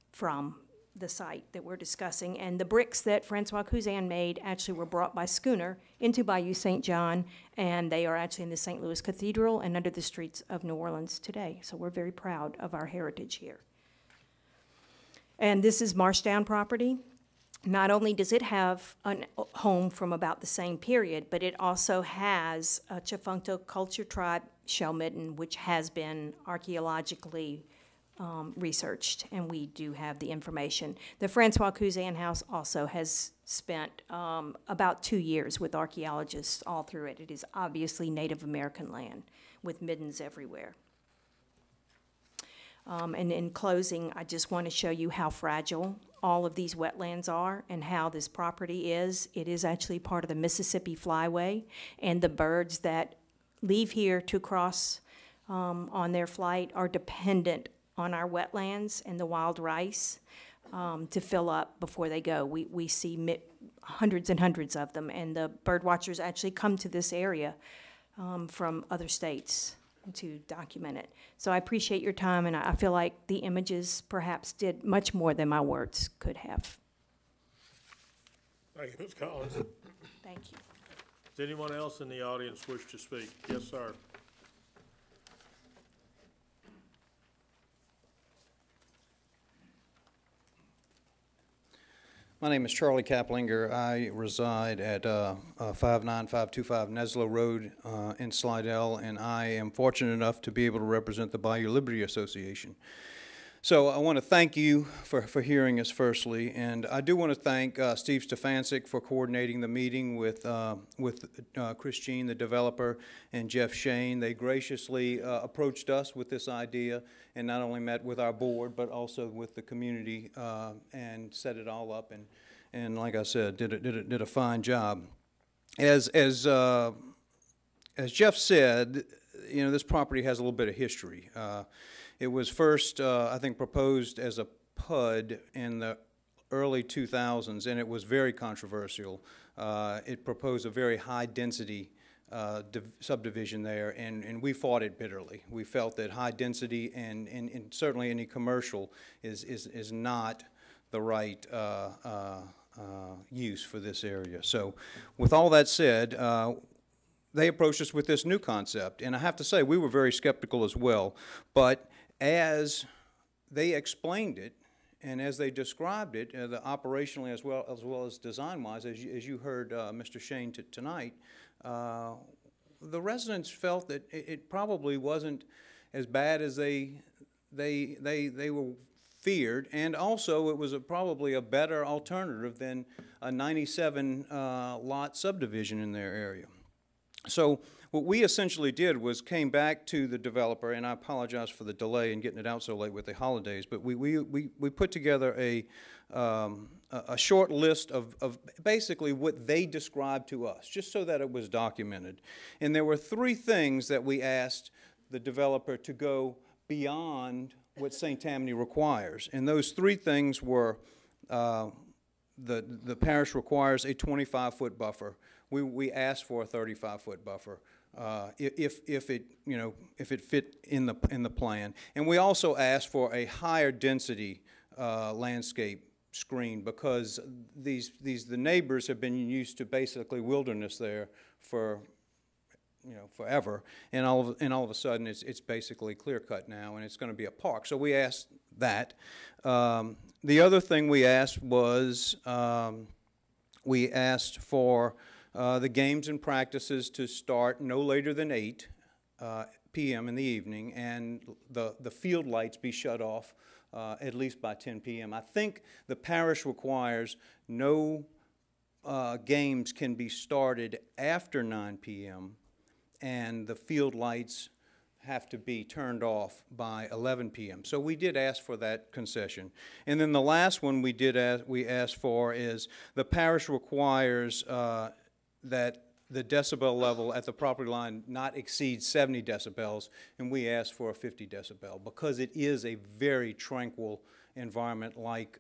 Q: from the site that we're discussing. And the bricks that Francois Cousin made actually were brought by schooner into Bayou St. John, and they are actually in the St. Louis Cathedral and under the streets of New Orleans today. So we're very proud of our heritage here. And this is Marshdown property. Not only does it have a home from about the same period, but it also has a Chifuncto culture tribe shell mitten, which has been archaeologically researched, and we do have the information. The Francois Cousin house also has spent about 2 years with archaeologists all through it. It is obviously Native American land with middens everywhere. And in closing, I just want to show you how fragile all of these wetlands are and how this property is. It is actually part of the Mississippi Flyway, and the birds that leave here to cross on their flight are dependent on our wetlands and the wild rice to fill up before they go. We see hundreds and hundreds of them, and the bird watchers actually come to this area from other states to document it. So I appreciate your time, and I feel like the images perhaps did much more than my words could have.
C: Thank you, Ms. Collins.
Q: Thank you.
C: Does anyone else in the audience wish to speak? Yes, sir.
G: My name is Charlie Kaplinger. I reside at 59525 Neslo Road in Slidell, and I am fortunate enough to be able to represent the Bayou Liberty Association. So I want to thank you for hearing us firstly, and I do want to thank Steve Stefancic for coordinating the meeting with Chris Jean, the developer, and Jeff Shane. They graciously approached us with this idea and not only met with our board, but also with the community and set it all up, and like I said, did a fine job. As Jeff said, you know, this property has a little bit of history. It was first, I think, proposed as a PUD in the early 2000s, and it was very controversial. It proposed a very high-density subdivision there, and we fought it bitterly. We felt that high density and certainly any commercial is not the right use for this area. So with all that said, they approached us with this new concept, and I have to say we were very skeptical as well, but as they explained it and as they described it, operationally as well as design-wise, as you heard Mr. Shane tonight, the residents felt that it probably wasn't as bad as they were feared, and also it was probably a better alternative than a 97 lot subdivision in their area. So what we essentially did was came back to the developer, and I apologize for the delay in getting it out so late with the holidays, but we put together a short list of basically what they described to us, just so that it was documented. And there were 3 things that we asked the developer to go beyond what St. Tammany requires. And those 3 things were the parish requires a 25-foot buffer. We asked for a 35-foot buffer if it fit in the plan, and we also asked for a higher density landscape screen because the neighbors have been used to basically wilderness there for forever, and all of a sudden it's basically clear cut now, and it's going to be a park. So we asked that. The other thing we asked was we asked for the games and practices to start no later than 8 p.m. in the evening, and the field lights be shut off at least by 10 p.m. I think the parish requires no games can be started after 9 p.m. and the field lights
R: have to be turned off by 11 p.m. So we did ask for that concession. And then the last one we asked for is the parish requires that the decibel level at the property line not exceed 70 decibels, and we asked for a 50 decibel because it is a very tranquil environment like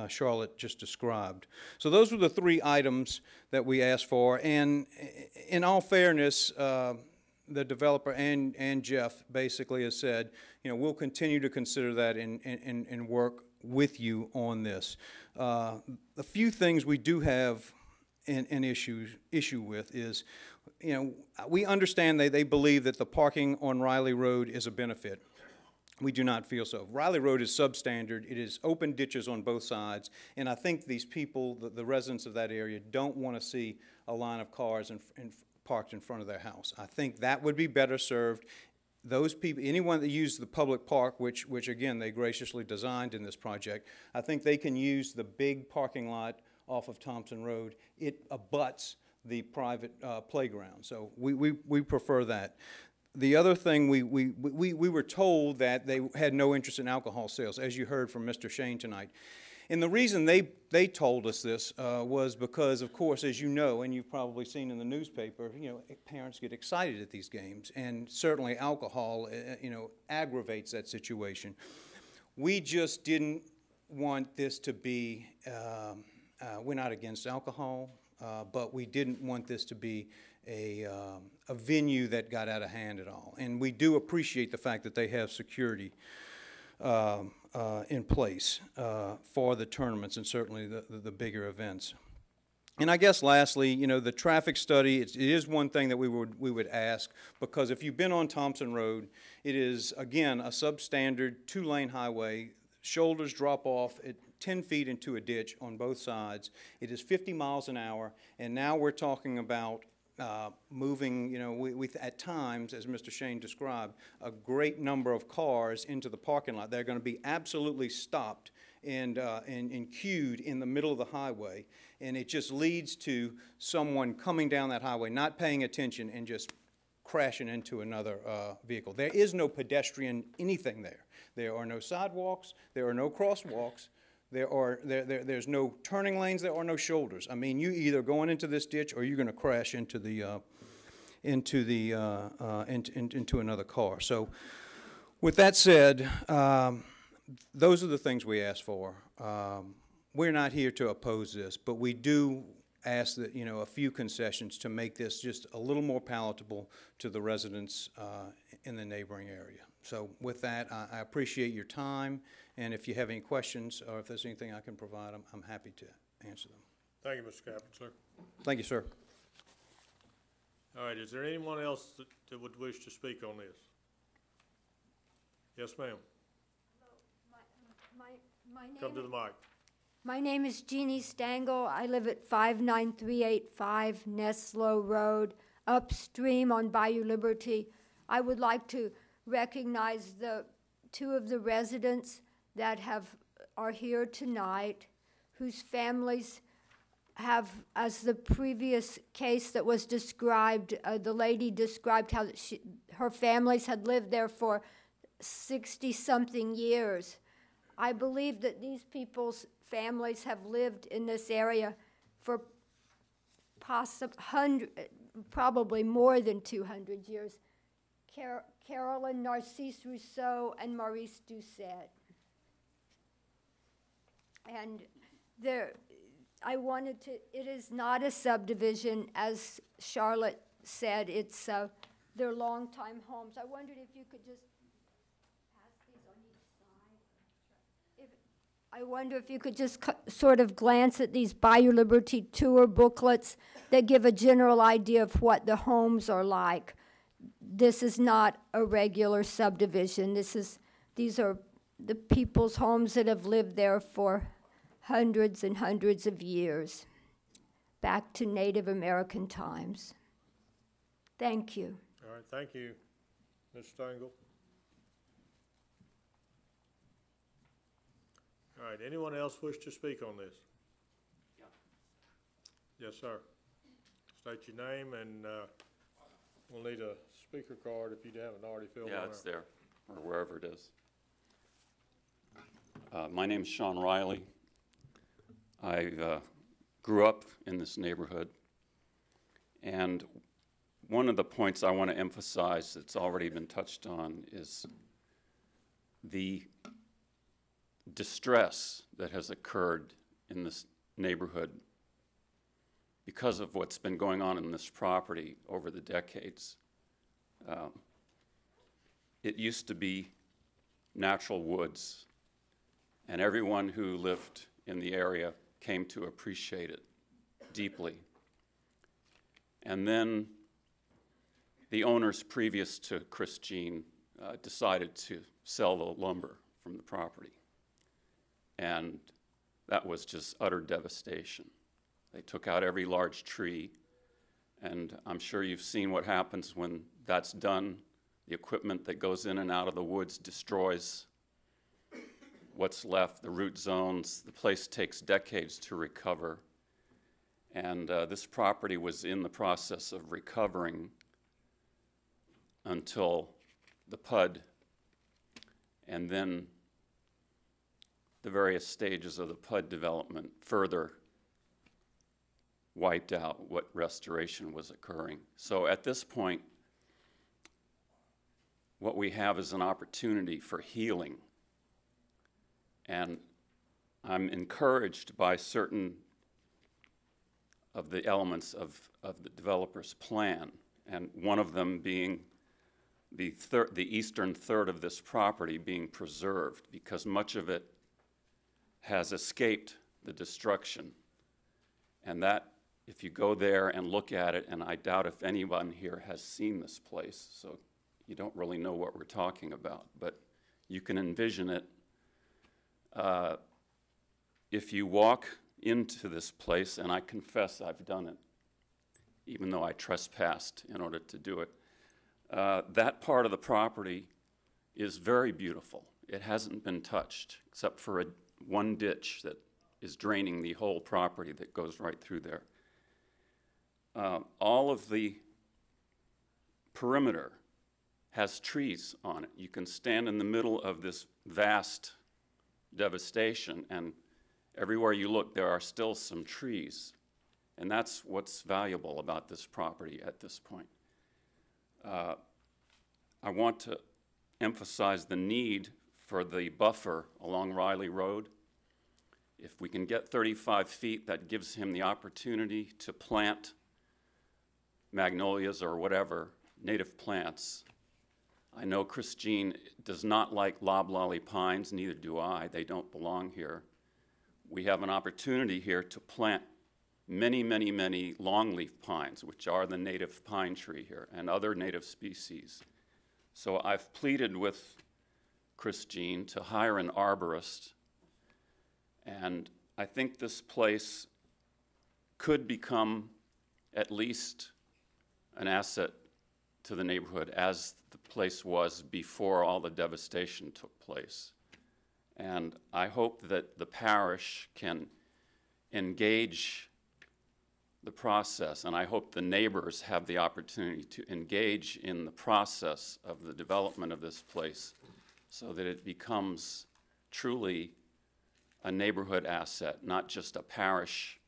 R: Charlotte just described. So those were the three items that we asked for, and in all fairness, the developer and Jeff basically has said, we'll continue to consider that and work with you on this. A few things we do have an issue with is, we understand they believe that the parking on Riley Road is a benefit. We do not feel so. Riley Road is substandard. It is open ditches on both sides, and I think these people, the residents of that area, don't want to see a line of cars parked in front of their house. I think that would be better served. Those people, anyone that uses the public park, which again they graciously designed in this project, I think they can use the big parking lot off of Thompson Road. It abuts the private playground, so we prefer that. The other thing, we were told that they had no interest in alcohol sales, as you heard from Mr. Shane tonight. And the reason they told us this was because, of course, as you know, and you've probably seen in the newspaper, parents get excited at these games, and certainly alcohol, aggravates that situation. We just didn't want this to be, we're not against alcohol, but we didn't want this to be a venue that got out of hand at all. And we do appreciate the fact that they have security in place for the tournaments and certainly the bigger events. And I guess lastly, the traffic study, it is one thing that we would ask, because if you've been on Thompson Road, it is, again, a substandard two-lane highway. Shoulders drop off at 10 feet into a ditch on both sides. It is 50 miles an hour, and now we're talking about moving, we at times, as Mr. Shane described, a great number of cars into the parking lot. They're going to be absolutely stopped and queued in the middle of the highway, and it just leads to someone coming down that highway, not paying attention, and just crashing into another vehicle. There is no pedestrian anything there. There are no sidewalks. There are no crosswalks. There's no turning lanes. There are no shoulders. I mean, you either going into this ditch or you're going to crash into another car. So, with that said, those are the things we asked for. We're not here to oppose this, but we do ask that a few concessions to make this just a little more palatable to the residents in the neighboring area. So with that, I appreciate your time, and if you have any questions or if there's anything I can provide, I'm happy to answer them.
C: Thank you, Mr. Captain, sir.
R: Thank you, sir.
C: All right, is there anyone else that would wish to speak on this? Yes, ma'am. Come to the mic.
S: My name is Jeannie Stangl. I live at 59385 Neslo Road, upstream on Bayou Liberty. I would like to recognize the two of the residents that are here tonight, whose families have, as the previous case that was described, the lady described how her families had lived there for 60-something years. I believe that these people's families have lived in this area for probably more than 200 years. Carolyn Narcisse Rousseau and Maurice Doucette. And it is not a subdivision, as Charlotte said. It's their longtime homes. I wondered if you could just pass these on each side. I wonder if you could just sort of glance at these Bayou Liberty tour booklets that give a general idea of what the homes are like. This is not a regular subdivision. These are the people's homes that have lived there for hundreds and hundreds of years, back to Native American times. Thank you.
C: All right, thank you, Ms. Stangl. All right, anyone else wish to speak on this? Yeah. Yes, sir. State your name and We'll need a speaker card if you haven't already filled one out.
T: Yeah, it's there, or wherever it is. My name's Sean Riley. I grew up in this neighborhood, and one of the points I want to emphasize that's already been touched on is the distress that has occurred in this neighborhood because of what's been going on in this property over the decades. It used to be natural woods, and everyone who lived in the area came to appreciate it deeply. And then the owners previous to Chris Jean decided to sell the lumber from the property. And that was just utter devastation. They took out every large tree, and I'm sure you've seen what happens when that's done. The equipment that goes in and out of the woods destroys what's left, the root zones. The place takes decades to recover. And this property was in the process of recovering until the PUD, and then the various stages of the PUD development further wiped out what restoration was occurring. So at this point, what we have is an opportunity for healing. And I'm encouraged by certain of the elements of the developer's plan, and one of them being the eastern third of this property being preserved, because much of it has escaped the destruction. And that, if you go there and look at it, and I doubt if anyone here has seen this place, so you don't really know what we're talking about, but you can envision it. If you walk into this place, and I confess I've done it, even though I trespassed in order to do it, that part of the property is very beautiful. It hasn't been touched, except for one ditch that is draining the whole property that goes right through there. All of the perimeter has trees on it. You can stand in the middle of this vast devastation, and everywhere you look, there are still some trees. And that's what's valuable about this property at this point. I want to emphasize the need for the buffer along Riley Road. If we can get 35 feet, that gives him the opportunity to plant magnolias or whatever, native plants. I know Chris Jean does not like loblolly pines, neither do I. They don't belong here. We have an opportunity here to plant many, many, many longleaf pines, which are the native pine tree here, and other native species. So I've pleaded with Chris Jean to hire an arborist, and I think this place could become at least an asset to the neighborhood, as the place was before all the devastation took place. And I hope that the parish can engage the process, and I hope the neighbors have the opportunity to engage in the process of the development of this place so that it becomes truly a neighborhood asset, not just a parish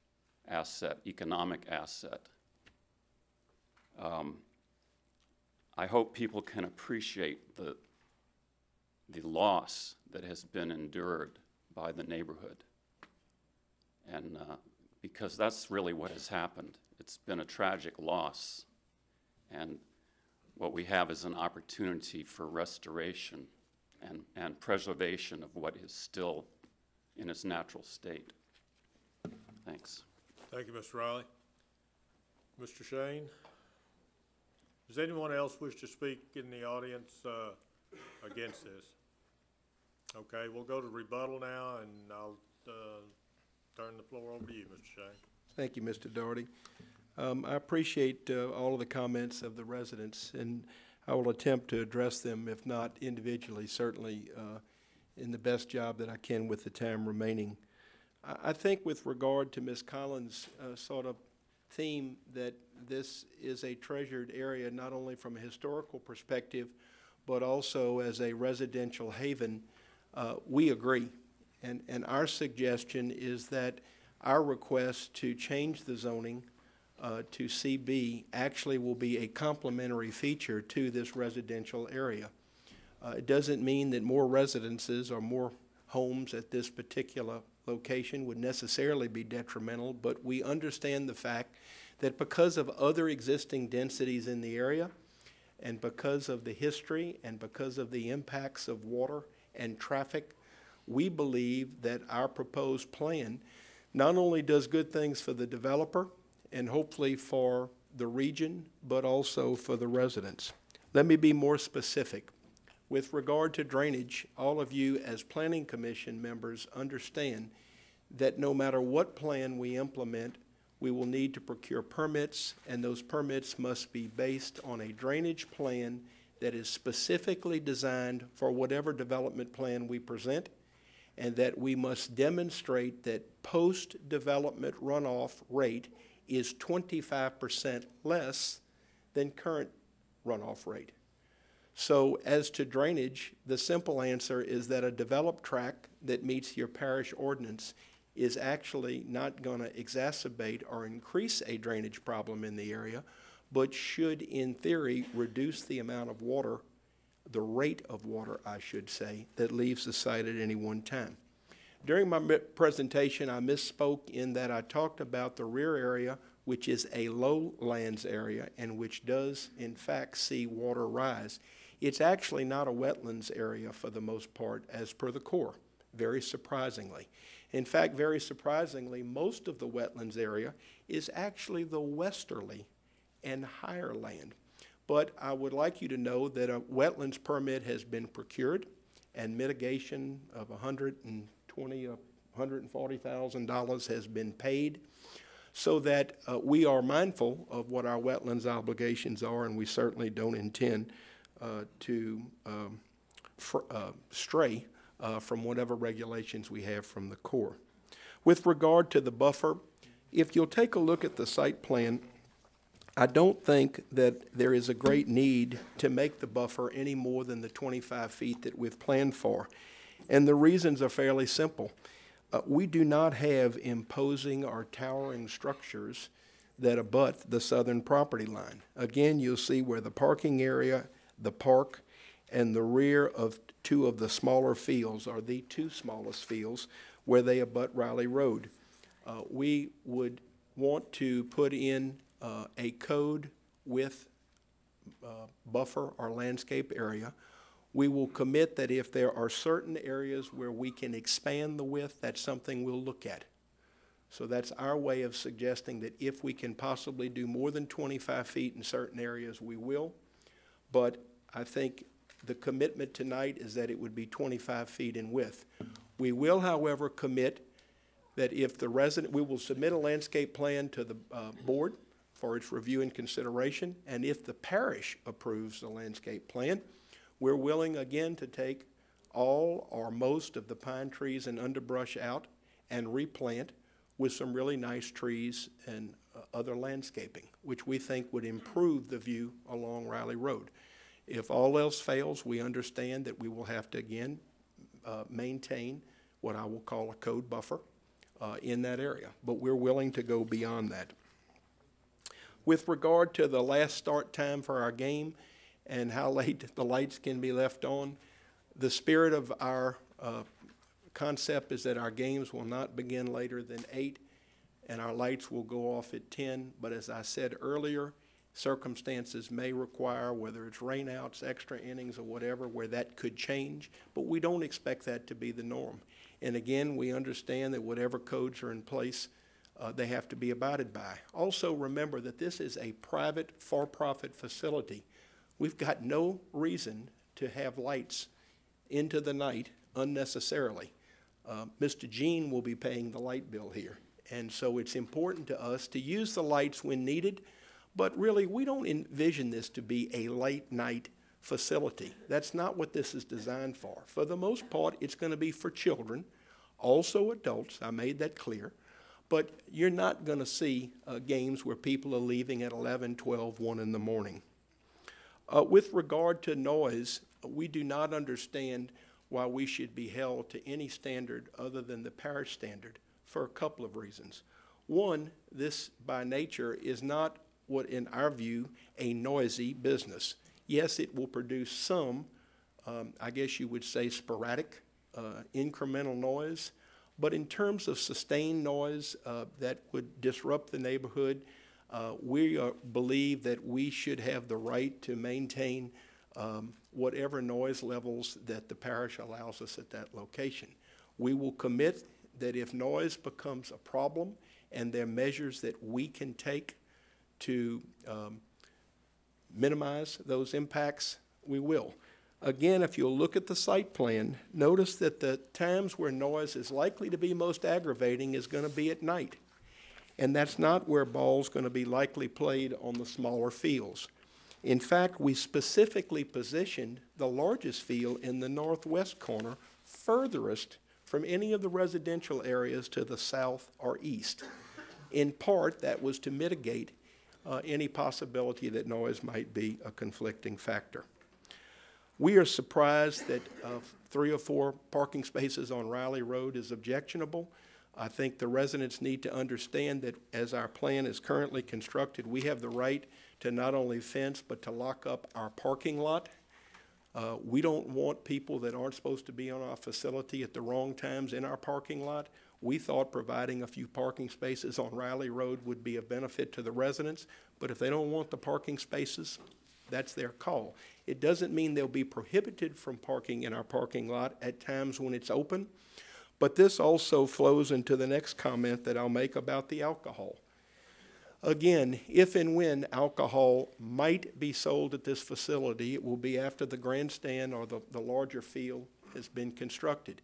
T: asset, economic asset. I hope people can appreciate the loss that has been endured by the neighborhood. And because that's really what has happened. It's been a tragic loss. And what we have is an opportunity for restoration and preservation of what is still in its natural state. Thanks.
C: Thank you, Mr. Riley. Mr. Shane? Does anyone else wish to speak in the audience against this? Okay, we'll go to rebuttal now, and I'll turn the floor over to you, Mr. Shane.
J: Thank you, Mr. Doherty. I appreciate all of the comments of the residents, and I will attempt to address them, if not individually, certainly in the best job that I can with the time remaining. I think with regard to Ms. Collins' sort of theme that this is a treasured area, not only from a historical perspective, but also as a residential haven, we agree. And our suggestion is that our request to change the zoning to CB actually will be a complementary feature to this residential area. It doesn't mean that more residences or more homes at this particular location would necessarily be detrimental, but we understand the fact that because of other existing densities in the area, and because of the history, and because of the impacts of water and traffic, we believe that our proposed plan not only does good things for the developer and hopefully for the region, but also for the residents. Let me be more specific. With regard to drainage, all of you as Planning Commission members understand that no matter what plan we implement, we will need to procure permits, and those permits must be based on a drainage plan that is specifically designed for whatever development plan we present, and that we must demonstrate that post-development runoff rate is 25% less than current runoff rate. So as to drainage, the simple answer is that a developed tract that meets your parish ordinance is actually not going to exacerbate or increase a drainage problem in the area, but should, in theory, reduce the amount of water, the rate of water, I should say, that leaves the site at any one time. During my presentation, I misspoke in that I talked about the rear area, which is a lowlands area and which does, in fact, see water rise. It's actually not a wetlands area for the most part, as per the Corps, very surprisingly. In fact, very surprisingly, most of the wetlands area is actually the westerly and higher land. But I would like you to know that a wetlands permit has been procured, and mitigation of $140,000 has been paid, so that we are mindful of what our wetlands obligations are, and we certainly don't intend to stray from whatever regulations we have from the Corps. With regard to the buffer, if you'll take a look at the site plan, I don't think that there is a great need to make the buffer any more than the 25 feet that we've planned for. And the reasons are fairly simple. We do not have imposing or towering structures that abut the southern property line. Again, you'll see where the parking area, the park, and the rear of two of the smaller fields are the two smallest fields where they abut Riley Road. We would want to put in a code with buffer or landscape area. We will commit that if there are certain areas where we can expand the width, that's something we'll look at. So that's our way of suggesting that if we can possibly do more than 25 feet in certain areas, we will. But I think the commitment tonight is that it would be 25 feet in width. We will, however, commit that if the resident, we will submit a landscape plan to the board for its review and consideration, and if the parish approves the landscape plan, we're willing again to take all or most of the pine trees and underbrush out and replant with some really nice trees and other landscaping, which we think would improve the view along Riley Road. If all else fails, we understand that we will have to again maintain what I will call a code buffer in that area, but we're willing to go beyond that. With regard to the last start time for our game and how late the lights can be left on, the spirit of our concept is that our games will not begin later than 8 and our lights will go off at 10, but as I said earlier, circumstances may require, whether it's rainouts, extra innings, or whatever, where that could change, but we don't expect that to be the norm. And again, we understand that whatever codes are in place, they have to be abided by. Also remember that this is a private, for-profit facility. We've got no reason to have lights into the night unnecessarily. Mr. Jean will be paying the light bill here, and so it's important to us to use the lights when needed, but really we don't envision this to be a late night facility. That's not what this is designed for. For the most part, it's going to be for children, also adults, I made that clear, But you're not going to see games where people are leaving at 11, 12, 1 in the morning. With regard to noise, we do not understand why we should be held to any standard other than the parish standard for a couple of reasons. One, this by nature is not what, in our view, a noisy business. Yes, it will produce some, I guess you would say, sporadic, incremental noise, but in terms of sustained noise that would disrupt the neighborhood, we believe that we should have the right to maintain whatever noise levels that the parish allows us at that location. We will commit that if noise becomes a problem and there are measures that we can take to minimize those impacts, we will. Again, if you'll look at the site plan, notice that the times where noise is likely to be most aggravating is going to be at night. And that's not where ball's going to be likely played on the smaller fields. In fact, we specifically positioned the largest field in the northwest corner, furthest from any of the residential areas to the south or east. In part, that was to mitigate any possibility that noise might be a conflicting factor. We are surprised that 3 or 4 parking spaces on Riley Road is objectionable. I think the residents need to understand that as our plan is currently constructed, we have the right to not only fence but to lock up our parking lot. We don't want people that aren't supposed to be on our facility at the wrong times in our parking lot. We thought providing a few parking spaces on Riley Road would be a benefit to the residents, but if they don't want the parking spaces, that's their call. It doesn't mean they'll be prohibited from parking in our parking lot at times when it's open, but this also flows into the next comment that I'll make about the alcohol. Again, if and when alcohol might be sold at this facility, it will be after the grandstand or the larger field has been constructed.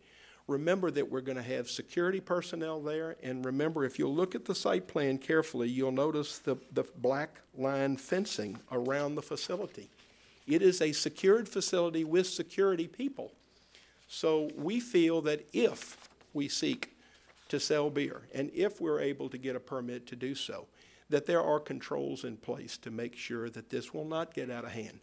J: Remember that we're going to have security personnel there, and remember, if you'll look at the site plan carefully, you'll notice the black line fencing around the facility. It is a secured facility with security people. So we feel that if we seek to sell beer, and if we're able to get a permit to do so, that there are controls in place to make sure that this will not get out of hand.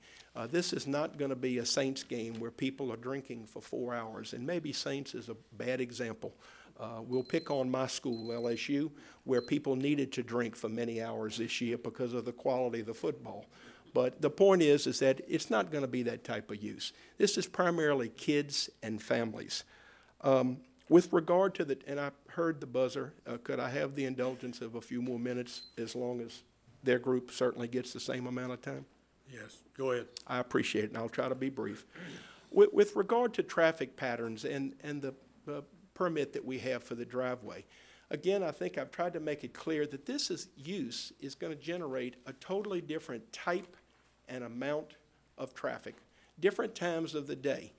J: This is not going to be a Saints game where people are drinking for 4 hours, and maybe Saints is a bad example. We'll pick on my school, LSU, where people needed to drink for many hours this year because of the quality of the football. But the point is that it's not going to be that type of use. This is primarily kids and families. With regard to the, and I heard the buzzer, could I have the indulgence of a few more minutes as long as their group certainly gets the same amount of time?
C: Yes, go ahead.
J: I appreciate it, and I'll try to be brief. With regard to traffic patterns and the permit that we have for the driveway, again, I think I've tried to make it clear that this use is going to generate a totally different type and amount of traffic, different times of the day.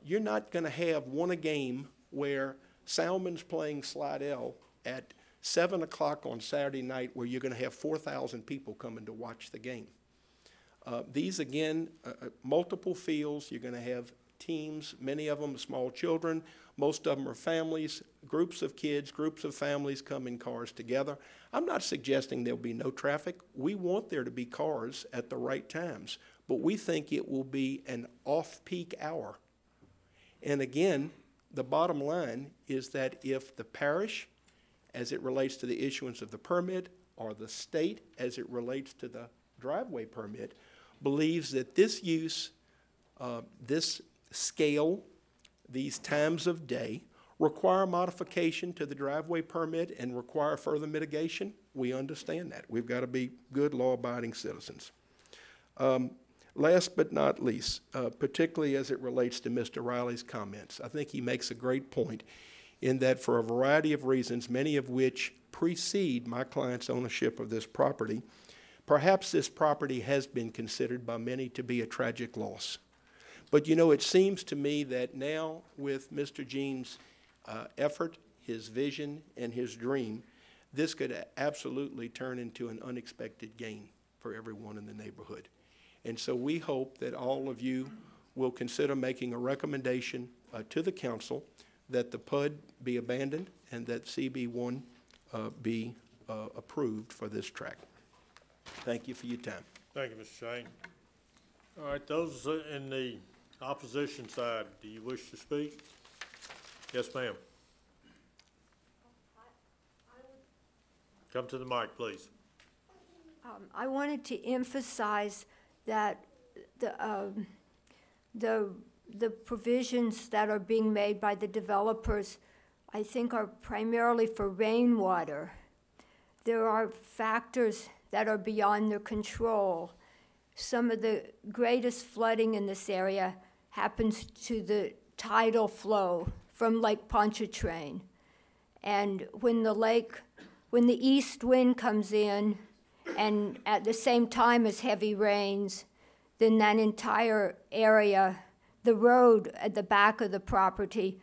J: You're not going to have one a game where Salmon's playing Slidell at 7 o'clock on Saturday night where you're going to have 4,000 people coming to watch the game. These, again, multiple fields. You're going to have teams, many of them small children. Most of them are families, groups of kids, groups of families come in cars together. I'm not suggesting there'll be no traffic. We want there to be cars at the right times, but we think it will be an off-peak hour. And again, the bottom line is that if the parish, as it relates to the issuance of the permit, or the state, as it relates to the driveway permit, believes that this use, this scale, these times of day require modification to the driveway permit and require further mitigation, we understand that. We've got to be good law-abiding citizens. Last but not least, particularly as it relates to Mr. Riley's comments, I think he makes a great point in that for a variety of reasons, many of which precede my client's ownership of this property, perhaps this property has been considered by many to be a tragic loss. But you know, it seems to me that now with Mr. Jean's effort, his vision, and his dream, this could absolutely turn into an unexpected gain for everyone in the neighborhood. And so we hope that all of you will consider making a recommendation to the council that the PUD be abandoned and that CB1 be approved for this tract. Thank you for your time.
C: Thank you, Mr. Shane. All right, those in the opposition side, do you wish to speak? Yes, ma'am. Come to the mic, please.
S: I wanted to emphasize that the provisions that are being made by the developers, I think, are primarily for rainwater. There are factors that are beyond their control. Some of the greatest flooding in this area happens to the tidal flow from Lake Pontchartrain. And when the east wind comes in, and at the same time as heavy rains, then that entire area, the road at the back of the property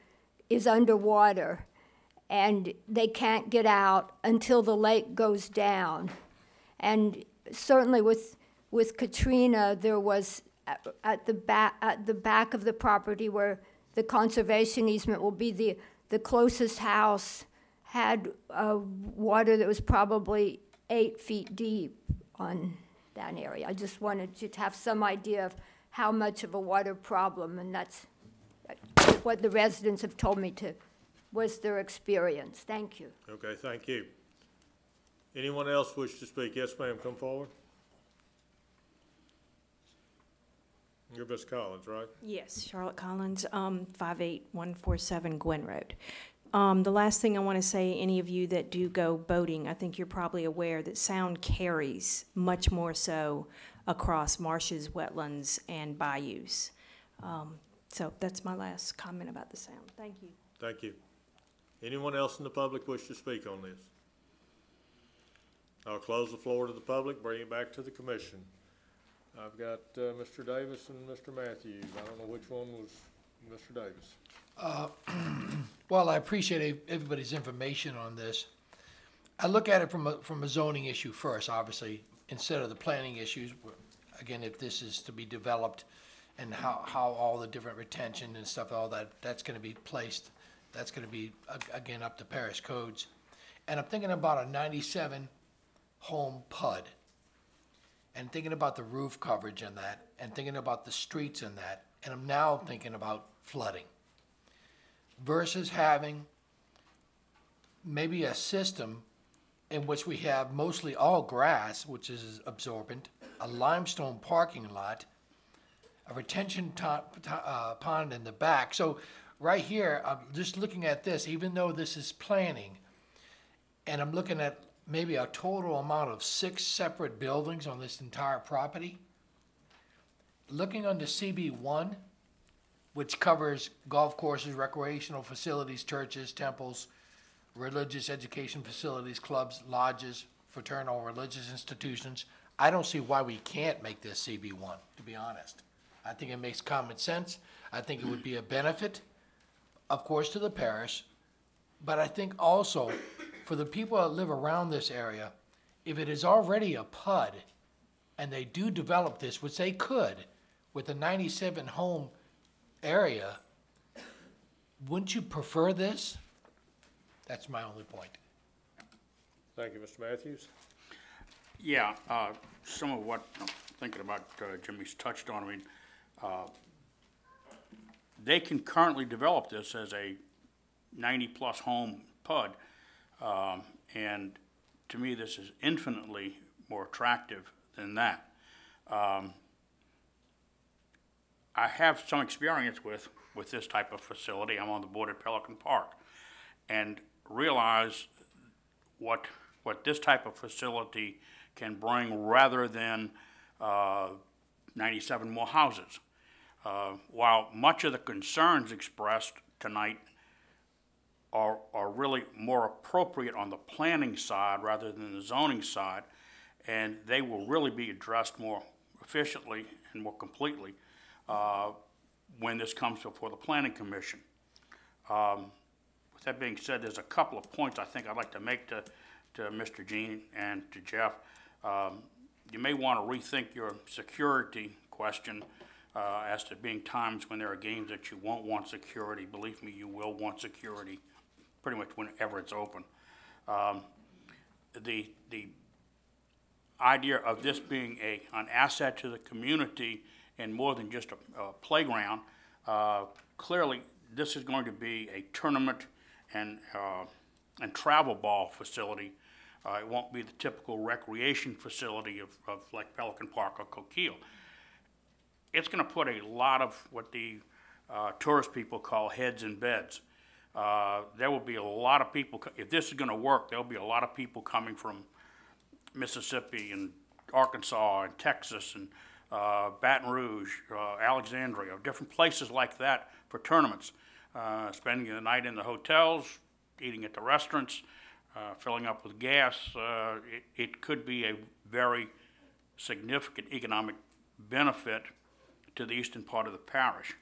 S: is underwater, and they can't get out until the lake goes down. And certainly with Katrina, there was at the back of the property where the conservation easement will be, the closest house had water that was probably 8 feet deep on that area. I just wanted you to have some idea of how much of a water problem, and that's what the residents have told me was their experience. Thank you.
C: Okay, thank you. Anyone else wish to speak? Yes, ma'am, come forward. You're Miss Collins, right?
Q: Yes, Charlotte Collins, 58147 Gwen Road. The last thing I want to say, any of you that do go boating, I think you're probably aware that sound carries much more so across marshes, wetlands, and bayous. So that's my last comment about the sound. Thank you.
C: Thank you. Anyone else in the public wish to speak on this? I'll close the floor to the public, bring it back to the commission. I've got Mr. Davis and Mr. Matthews. I don't know which one was Mr. Davis.
N: Well, I appreciate everybody's information on this. I look at it from a zoning issue first, obviously, instead of the planning issues. Again, if this is to be developed and how all the different retention and stuff, all that's going to be placed, that's going to be, again, up to parish codes. And I'm thinking about a 97 home PUD, and thinking about the roof coverage in that, and thinking about the streets in that, and I'm now thinking about flooding versus having maybe a system in which we have mostly all grass, which is absorbent, a limestone parking lot, a retention pond in the back. So right here, I'm just looking at this, even though this is planning, and I'm looking at maybe a total amount of 6 separate buildings on this entire property. Looking under CB1, which covers golf courses, recreational facilities, churches, temples, religious education facilities, clubs, lodges, fraternal religious institutions, I don't see why we can't make this CB1, to be honest. I think it makes common sense. I think it would be a benefit, of course, to the parish, but I think also for the people that live around this area, if it is already a PUD and they do develop this, which they could with a 97 home area, wouldn't you prefer this? That's my only point.
C: Thank you, Mr. Matthews.
B: Yeah, some of what I'm thinking about Jimmy's touched on. I mean, they can currently develop this as a 90-plus home PUD, and to me, this is infinitely more attractive than that. I have some experience with this type of facility. I'm on the board at Pelican Park, and realize what this type of facility can bring rather than 97 more houses. While much of the concerns expressed tonight are really more appropriate on the planning side rather than the zoning side, and they will really be addressed more efficiently and more completely when this comes before the Planning Commission. With that being said, there's a couple of points I think I'd like to make to Mr. Jean and to Jeff. You may want to rethink your security question as to being times when there are games that you won't want security. Believe me, you will want security pretty much whenever it's open. The idea of this being an asset to the community and more than just a playground, clearly this is going to be a tournament and travel ball facility. It won't be the typical recreation facility of like Pelican Park or Coquille. It's going to put a lot of what the tourist people call heads in beds. There will be a lot of people, if this is going to work, there'll be a lot of people coming from Mississippi and Arkansas and Texas and Baton Rouge, Alexandria, different places like that for tournaments, spending the night in the hotels, eating at the restaurants, filling up with gas. It could be a very significant economic benefit to the eastern part of the parish.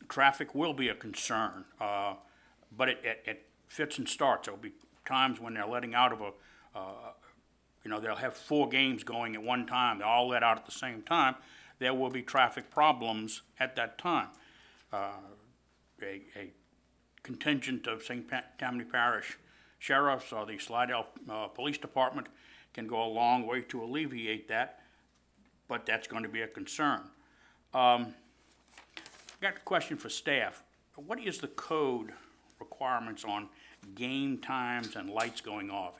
B: Traffic will be a concern, but it fits and starts. There will be times when they're letting out of they'll have 4 games going at one time. They're all let out at the same time. There will be traffic problems at that time. A contingent of St. Tammany Parish sheriffs or the Slidell Police Department can go a long way to alleviate that, but that's going to be a concern. I've got a question for staff. What is the code requirements on game times and lights going off?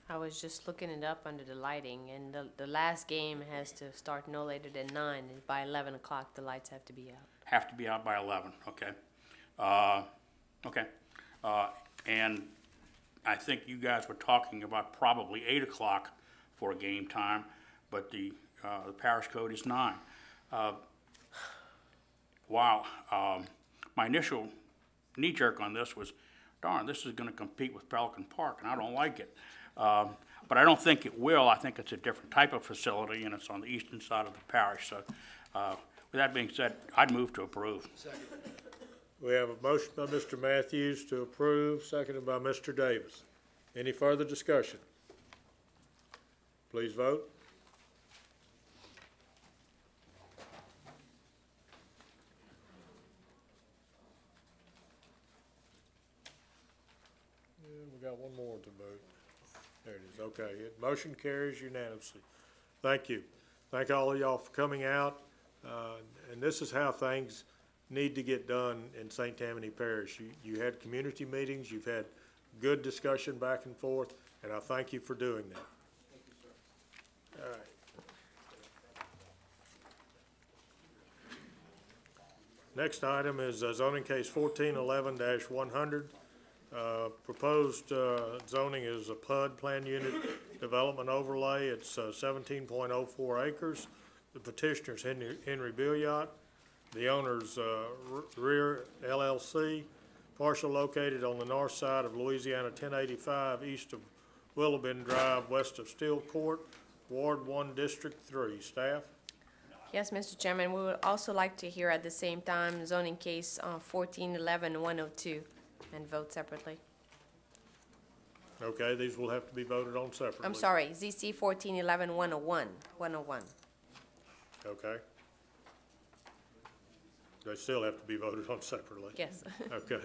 A: I was just looking it up under the lighting, and the last game has to start no later than 9, and by 11 o'clock the lights have to be out.
B: Have to be out by 11, okay. And I think you guys were talking about probably 8 o'clock for a game time, but the parish code is 9. Wow. My initial knee-jerk on this was, darn, this is going to compete with Pelican Park, and I don't like it. But I don't think it will. I think it's a different type of facility, and it's on the eastern side of the parish. So with that being said, I'd move to approve.
N: Second.
C: We have a motion by Mr. Matthews to approve, seconded by Mr. Davis. Any further discussion? Please vote. We got one more to vote. There it is. Okay. Motion carries unanimously. Thank you. Thank all of y'all for coming out. And this is how things need to get done in St. Tammany Parish. You had community meetings. You've had good discussion back and forth, and I thank you for doing that.
N: Thank you, sir.
C: All right. Next item is zoning case 1411-100. Proposed zoning is a PUD, Plan Unit Development Overlay. It's 17.04 acres. The petitioner's Henry Billiot. The owner's Rear LLC. Parcel located on the north side of Louisiana 1085, east of Willowbend Drive, west of Steel Court, Ward 1, District 3. Staff?
A: Yes, Mr. Chairman, we would also like to hear at the same time zoning case 1411-102 and vote separately.
C: Okay, these will have to be voted on separately.
A: I'm sorry, ZC 1411-101.
C: Okay. They still have to be voted on separately.
A: Yes.
C: Okay.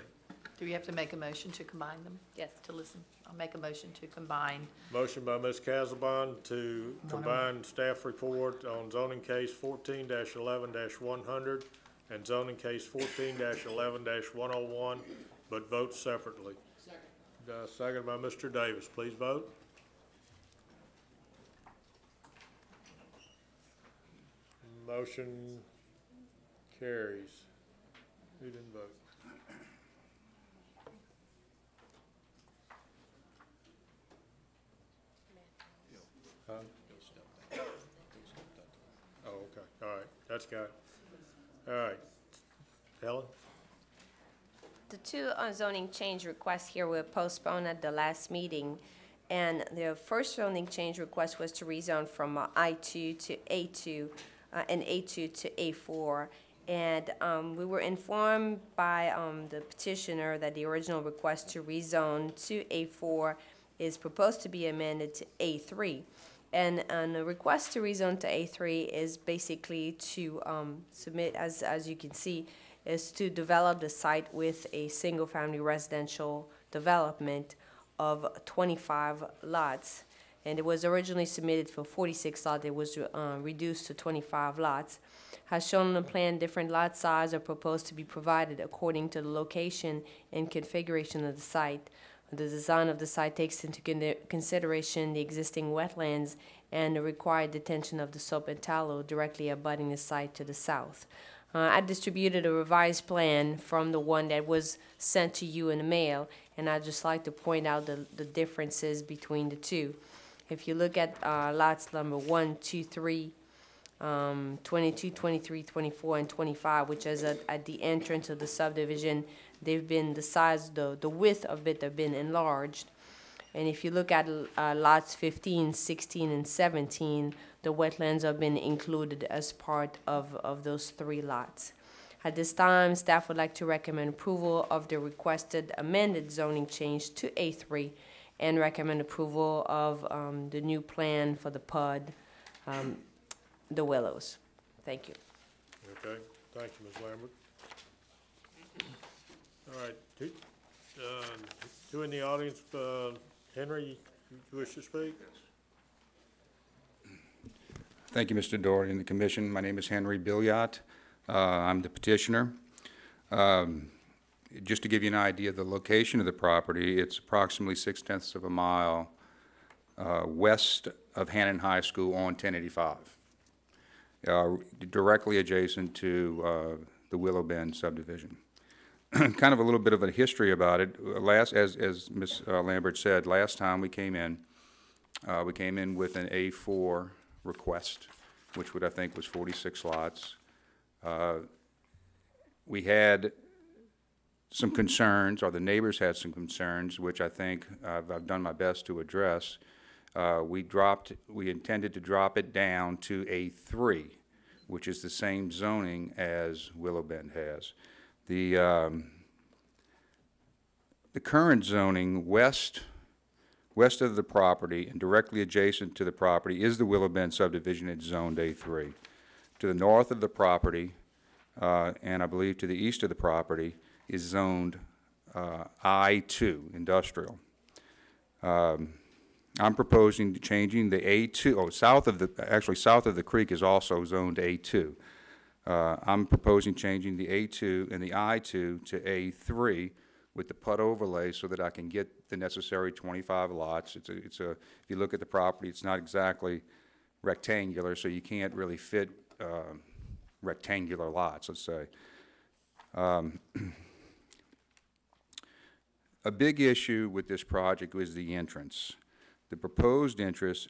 F: Do we have to make a motion to combine them?
A: Yes.
F: To listen? I'll make a motion to combine.
C: Motion by Ms. Casabon to combine staff report on zoning case 14-11-100 and zoning case 14-11-101, but vote separately. Second. Second by Mr. Davis. Please vote. Motion carries. Who didn't vote? Huh? Oh, okay. All right. That's got it. All right. Helen?
A: The two zoning change requests here were postponed at the last meeting, and the first zoning change request was to rezone from I2 to A2 and A2 to A4. And we were informed by the petitioner that the original request to rezone to A4 is proposed to be amended to A3. And the request to rezone to A3 is basically to submit, as you can see, is to develop the site with a single-family residential development of 25 lots. And it was originally submitted for 46 lots. It was reduced to 25 lots. As shown on the plan, different lot sizes are proposed to be provided according to the location and configuration of the site. The design of the site takes into consideration the existing wetlands and the required detention of the soap and tallow directly abutting the site to the south. I distributed a revised plan from the one that was sent to you in the mail, and I'd just like to point out the differences between the two. If you look at lots number 1, 2, 3, 22, 23, 24, and 25, which is at the entrance of the subdivision, they've been, the size, the width of it have been enlarged. And if you look at lots 15, 16, and 17, the wetlands have been included as part of those 3 lots. At this time, staff would like to recommend approval of the requested amended zoning change to A3 and recommend approval of the new plan for the PUD, the Willows. Thank you.
C: Okay, thank you, Ms. Lambert. All right, two in the audience, Henry, you wish to speak?
U: Thank you, Mr. Doherty and the Commission. My name is Henry Billiot. I'm the petitioner. Just to give you an idea of the location of the property, it's approximately 6/10 of a mile west of Hannon High School on 1085, directly adjacent to the Willow Bend subdivision. Kind of a little bit of a history about it. As Ms. Lambert said, last time we came in with an A4 request, which I think was 46 lots. We had some concerns, or the neighbors had some concerns, which I think I've done my best to address. We intended to drop it down to A3, which is the same zoning as Willow Bend has. The current zoning west of the property and directly adjacent to the property is the Willow Bend subdivision. It's zoned A3. To the north of the property, and I believe to the east of the property, is zoned I2, industrial. I'm proposing changing the A2, south of the creek is also zoned A2. I'm proposing changing the A2 and the I2 to A3 with the PUD overlay so that I can get the necessary 25 lots. If you look at the property, it's not exactly rectangular, so you can't really fit rectangular lots, let's say. A big issue with this project was the entrance. The proposed entrance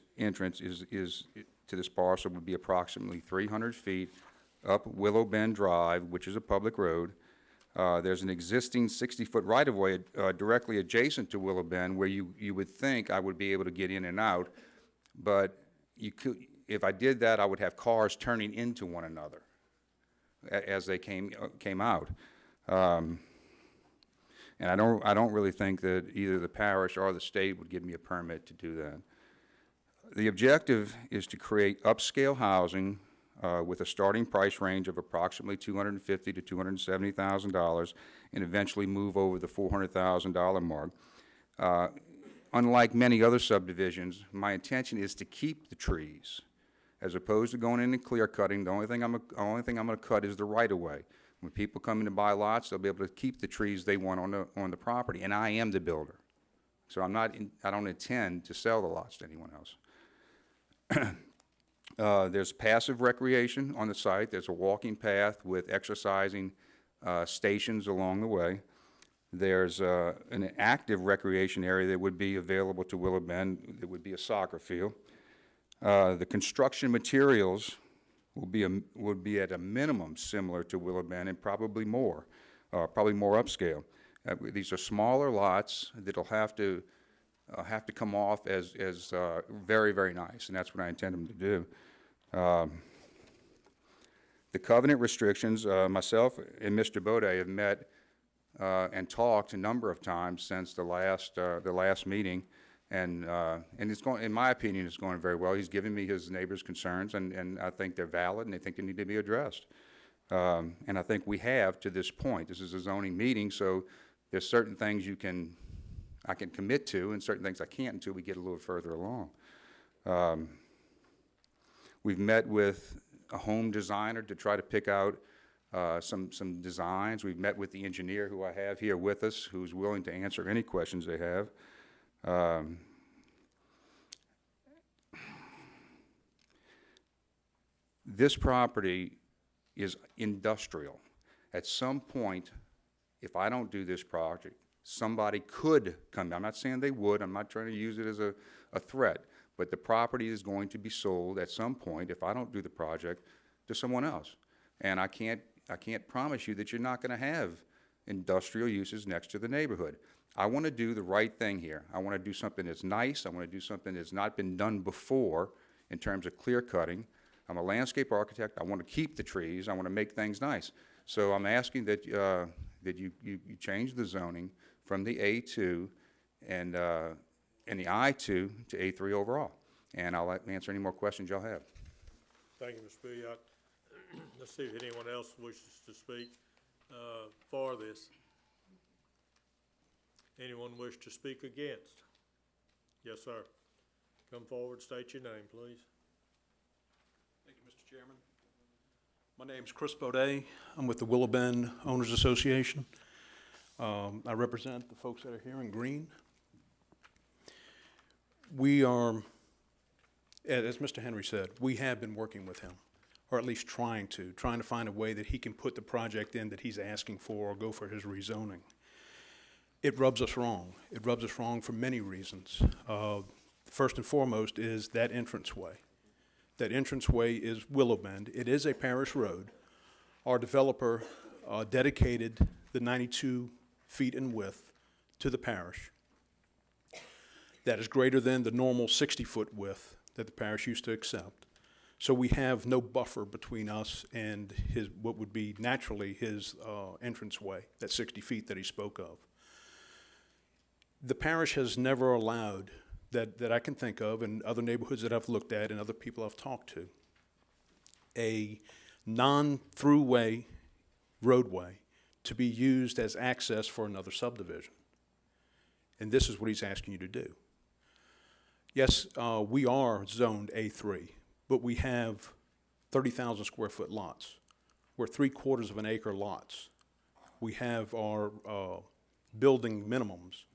U: is to this parcel would be approximately 300 feet up Willow Bend Drive, which is a public road. There's an existing 60-foot right-of-way directly adjacent to Willow Bend where you would think I would be able to get in and out, but if I did that, I would have cars turning into one another as they came out. And I don't really think that either the parish or the state would give me a permit to do that. The objective is to create upscale housing with a starting price range of approximately $250,000 to $270,000 and eventually move over the $400,000 mark. Unlike many other subdivisions, my intention is to keep the trees as opposed to going in and clear cutting. The only thing I'm going to cut is the right-of-way. When people come in to buy lots, they'll be able to keep the trees they want on the property, and I am the builder. So I don't intend to sell the lots to anyone else. There's passive recreation on the site. There's a walking path with exercising stations along the way. There's an active recreation area that would be available to Willow Bend. It would be a soccer field. The construction materials would be at a minimum similar to Willow Bend and probably more upscale. These are smaller lots that'll have to come off as very, very nice, and that's what I intend them to do. The covenant restrictions, myself and Mr. Bode have met and talked a number of times since the last meeting, and it's going, in my opinion, it's going very well. He's given me his neighbors' concerns, and I think they're valid, and I think they need to be addressed. And I think we have to this point. This is a zoning meeting, so there's certain things I can commit to and certain things I can't until we get a little further along. We've met with a home designer to try to pick out some designs. We've met with the engineer who I have here with us, who's willing to answer any questions they have. This property is industrial. At some point, if I don't do this project, somebody could come. I'm not saying they would. I'm not trying to use it as a threat. But the property is going to be sold at some point, if I don't do the project, to someone else. And I can't promise you that you're not going to have industrial uses next to the neighborhood. I want to do the right thing here. I want to do something that's nice. I want to do something that's not been done before in terms of clear cutting. I'm a landscape architect. I want to keep the trees. I want to make things nice. So I'm asking that that you change the zoning from the A2 and the I2 to A3 overall. And I'll answer any more questions y'all have.
C: Thank you, Mr. Bouillot. Let's see if anyone else wishes to speak for this. Anyone wish to speak against? Yes, sir. Come forward, state your name, please.
H: Thank you, Mr. Chairman. My name's Chris Baudet. I'm with the Willow Bend Owners Association. I represent the folks that are here in green. We are, as Mr. Henry said, we have been working with him, or at least trying to find a way that he can put the project in that he's asking for or go for his rezoning. It rubs us wrong. It rubs us wrong for many reasons. First and foremost is that entranceway. That entranceway is Willow Bend. It is a parish road. Our developer dedicated the 92 feet in width to the parish. That is greater than the normal 60-foot width that the parish used to accept. So we have no buffer between us and what would be naturally his entranceway, that 60 feet that he spoke of. The parish has never allowed, that I can think of, and other neighborhoods that I've looked at and other people I've talked to, a non-throughway roadway to be used as access for another subdivision. And this is what he's asking you to do. Yes, we are zoned A3, but we have 30,000 square foot lots. We're 3/4 of an acre lots. We have our building minimums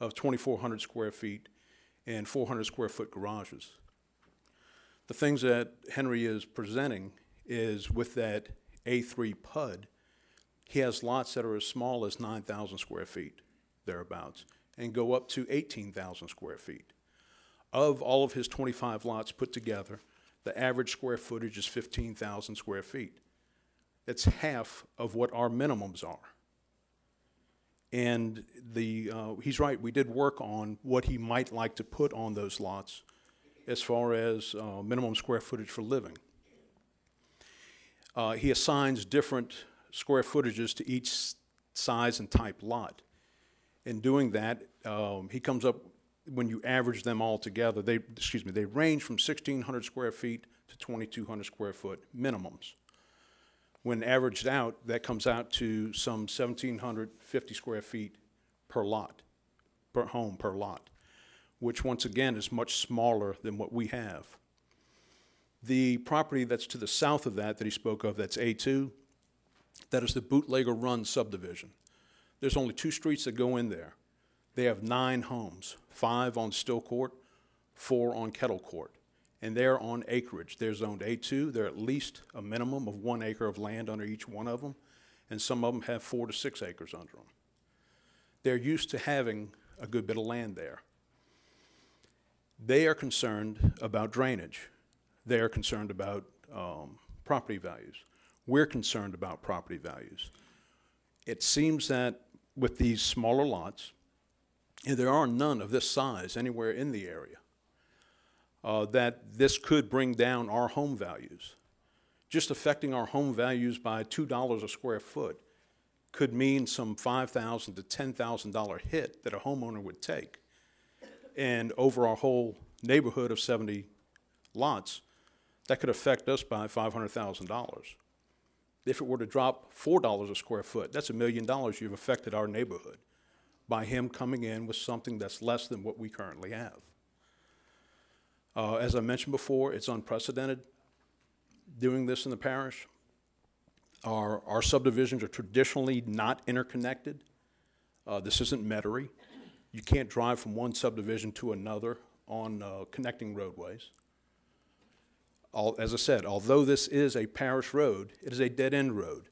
H: of 2,400 square feet and 400 square foot garages. The things that Henry is presenting is with that A3 PUD, he has lots that are as small as 9,000 square feet, thereabouts, and go up to 18,000 square feet. Of all of his 25 lots put together, the average square footage is 15,000 square feet. That's half of what our minimums are. And he's right, we did work on what he might like to put on those lots as far as minimum square footage for living. He assigns different square footages to each size and type lot. In doing that, he comes up, when you average them all together, they range from 1,600 square feet to 2,200 square foot minimums. When averaged out, that comes out to some 1,750 square feet per lot, per home per lot, which once again is much smaller than what we have. The property that's to the south of that he spoke of, that's A2, that is the Bootlegger Run subdivision. There's only 2 streets that go in there. They have 9 homes, 5 on Still Court, 4 on Kettle Court. And they're on acreage. They're zoned A2. They're at least a minimum of 1 acre of land under each one of them, and some of them have 4 to 6 acres under them. They're used to having a good bit of land there. They are concerned about drainage. They are concerned about property values. We're concerned about property values. It seems that with these smaller lots, and there are none of this size anywhere in the area, that this could bring down our home values. Just affecting our home values by $2 a square foot could mean some $5,000 to $10,000 hit that a homeowner would take. And over our whole neighborhood of 70 lots, that could affect us by $500,000. If it were to drop $4 a square foot, that's $1 million you've affected our neighborhood by him coming in with something that's less than what we currently have. As I mentioned before, it's unprecedented doing this in the parish. Our subdivisions are traditionally not interconnected. This isn't Metairie. You can't drive from one subdivision to another on connecting roadways. As I said, although this is a parish road, it is a dead-end road.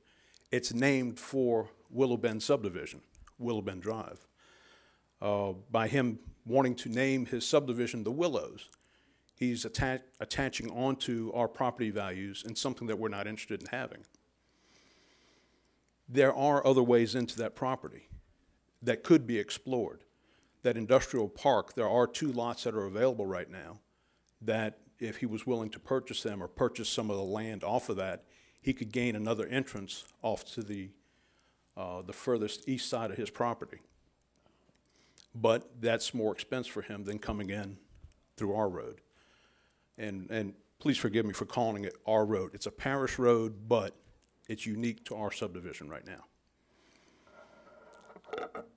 H: It's named for Willow Bend subdivision, Willow Bend Drive. By him wanting to name his subdivision the Willows, he's attaching onto our property values and something that we're not interested in having. There are other ways into that property that could be explored. That industrial park, there are 2 lots that are available right now that if he was willing to purchase them or purchase some of the land off of that, he could gain another entrance off to the furthest east side of his property. But that's more expense for him than coming in through our road. And please forgive me for calling it our road. It's a parish road, but it's unique to our subdivision right now.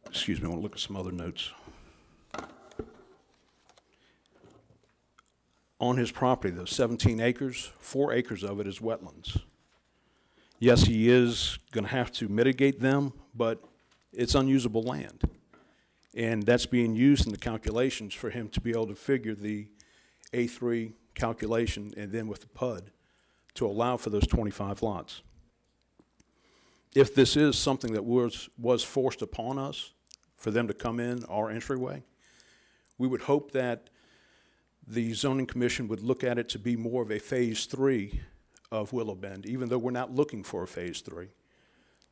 H: Excuse me, I want to look at some other notes. On his property, those 17 acres, 4 acres of it is wetlands. Yes, he is going to have to mitigate them, but it's unusable land. And that's being used in the calculations for him to be able to figure the A3 calculation and then with the PUD to allow for those 25 lots. If this is something that was forced upon us for them to come in our entryway, we would hope that the zoning commission would look at it to be more of a phase 3 of Willow Bend, even though we're not looking for a phase 3,